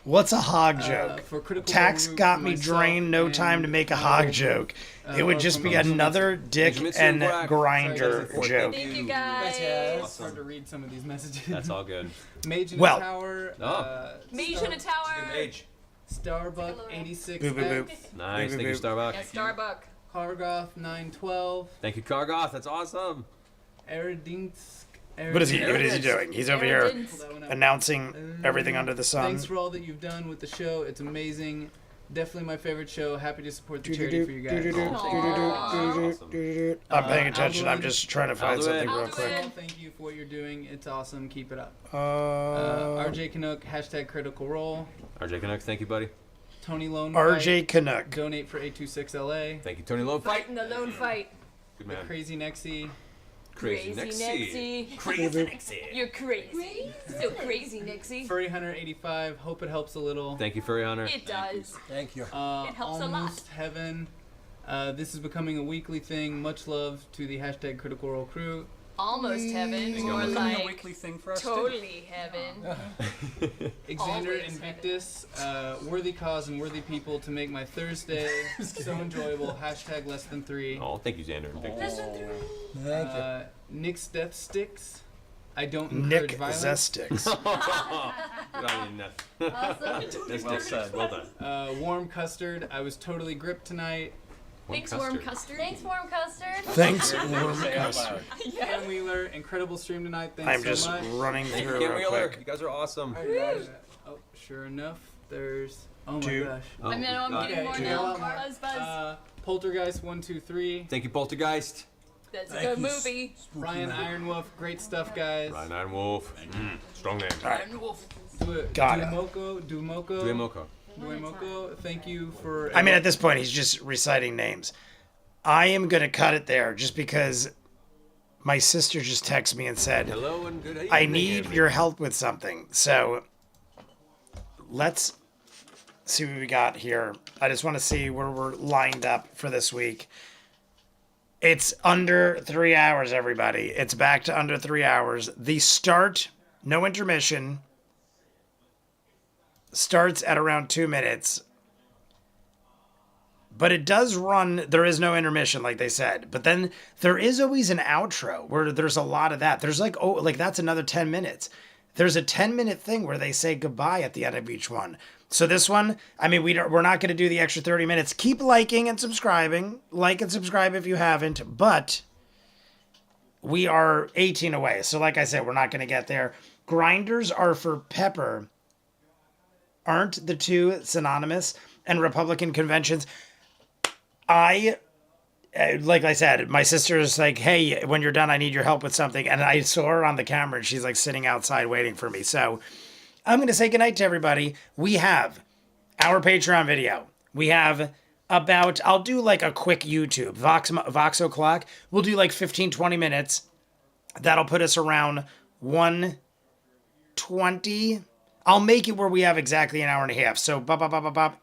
What's a hog joke? For Critical Tax Role got for me myself drained. No and, time to make a hog joke. It would just be another dick Mitsu and Black. grinder Sorry, joke. Thank you guys. It's hard to read some of these messages. That's all good. Mage in Well. a Tower. Mage in a tower. Age. Starbuck 86. Boop, boop, boop. Nice. Boop, Thank you, boop. Starbuck. Yeah, Starbuck. Kargoth 912. Thank you, Kargoth. That's awesome. Eridinsk. What is he doing? He's over here Eridinsk. announcing everything under the sun. Thanks for all that you've done with the show. It's amazing. Definitely my favorite show. Happy to support the charity for you guys. I'm paying attention. I'm Alduin. just trying to find Alduin. something real Alduin. quick. Thank you for what you're doing. It's awesome. Keep it up. RJ RJ Canuck, hashtag Critical Role. RJ Canuck, thank you, buddy. Tony Lone Canuck. Donate for 826LA. Thank you, Tony Lowe. Fight. Fighting the lone fight. Good The man. Crazy Nexie. Crazy Nexie. Crazy Nexie. You're crazy. So crazy, Nixie. Furry Hunter 85. Hope it helps a little. Thank you, Furry Hunter. It does. Thank you. It helps a lot. Almost Heaven. This is becoming a weekly thing. Much love to the hashtag Critical Role crew. Almost heaven. you. More It's becoming like a weekly thing for us. totally heaven. Xander Always Invictus, worthy cause and worthy people to make my Thursday so enjoyable. Hashtag less than 3. Oh, thank you, Xander. Thank you. Nick's Death Sticks. I don't Nick encourage violence. Zestix. Well said. Well done. Warm Custard. I was totally gripped tonight. Thanks, Warm Custard. Thanks, Warm Custard. Thanks, Warm Custard. Ken Wheeler, incredible stream tonight. Thanks I'm so just much. running Thank you, through Ken real Wheeler. quick. You guys are awesome. Oh, sure enough, there's. Oh my Dude. gosh. I mean, I'm God. getting more Okay, now. dude. Buzz, buzz. Poltergeist 123. Thank you, Poltergeist. That's a good movie. Ryan Ironwolf, great stuff, guys. Ryan Iron Wolf. Strong name. Iron Wolf. Got it. Duemoko, thank you for. I mean, at this point, he's just reciting names. I am going to cut it there just because my sister just texted me and said, Hello and good evening. I need your help with something. So let's see what we got here. I just want to see where we're lined up for this week. It's under 3 hours, everybody. It's back to under 3 hours. The start, no intermission, starts at around 2 minutes. But it does run, there is no intermission, like they said. But then there is always an outro where there's a lot of that. There's that's another 10 minutes. There's a 10-minute thing where they say goodbye at the end of each one. So this one, I mean, we're not going to do the extra 30 minutes. Keep liking and subscribing. Like and subscribe if you haven't. But we are 18 away. So like I said, we're not going to get there. Grinders are for pepper. Aren't the two synonymous? And Republican conventions. Like I said, my sister is like, hey, when you're done, I need your help with something. And I saw her on the camera and she's like sitting outside waiting for me. So I'm going to say goodnight to everybody. We have our Patreon video. We have I'll do like a quick YouTube. Vox O'Clock. We'll do like 15, 20 minutes. That'll put us around 120. I'll make it where we have exactly an hour and a half. So,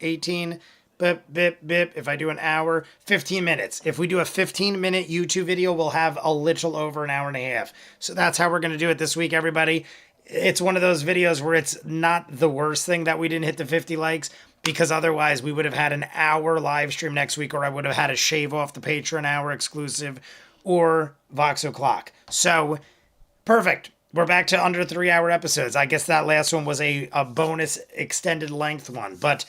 18, bip, bip, bip. If I do an hour, 15 minutes. If we do a 15-minute YouTube video, we'll have a little over an hour and a half. So that's how we're going to do it this week, everybody. It's one of those videos where it's not the worst thing that we didn't hit the 50 likes, because otherwise we would have had an hour live stream next week, or I would have had to shave off the Patreon hour exclusive or Vox O'Clock. So, perfect. We're back to under 3-hour episodes. I guess that last one was a bonus extended length one. But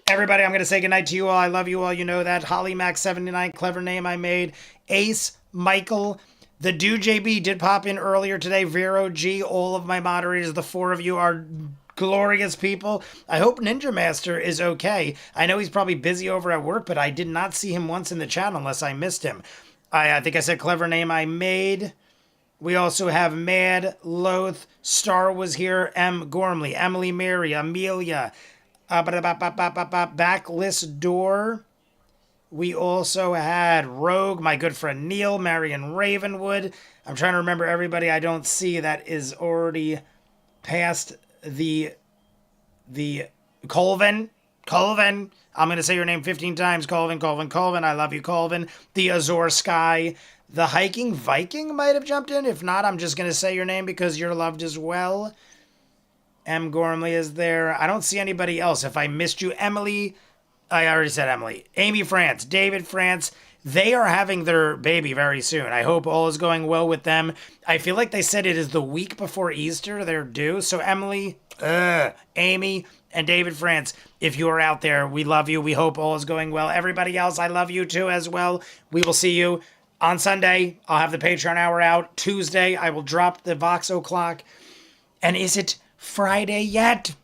everybody, I'm going to say goodnight to you all. I love you all. You know that. HollyMac79, clever name I made. Ace, Michael, the Dude JB did pop in earlier today. Vero G, all of my moderators, the 4 of you are glorious people. I hope Ninja Master is okay. I know he's probably busy over at work, but I did not see him once in the chat unless I missed him. I think I said clever name I made. We also have Mad, Loath, Star was here, M. Gormley, Emily Mary, Amelia, Backlist Door. We also had Rogue, my good friend Neil, Marion Ravenwood. I'm trying to remember everybody I don't see that is already past the Colvin. I'm going to say your name 15 times. Colvin. I love you, Colvin. The Azor Sky. The Hiking Viking might have jumped in. If not, I'm just going to say your name because you're loved as well. M. Gormley is there. I don't see anybody else. If I missed you, Emily. I already said Emily. Amy France. David France. They are having their baby very soon. I hope all is going well with them. I feel like they said it is the week before Easter they're due. So Emily, Amy, and David France, if you are out there, we love you. We hope all is going well. Everybody else, I love you too as well. We will see you on Sunday. I'll have the Patreon hour out. Tuesday, I will drop the Vox O'Clock. And is it Friday yet?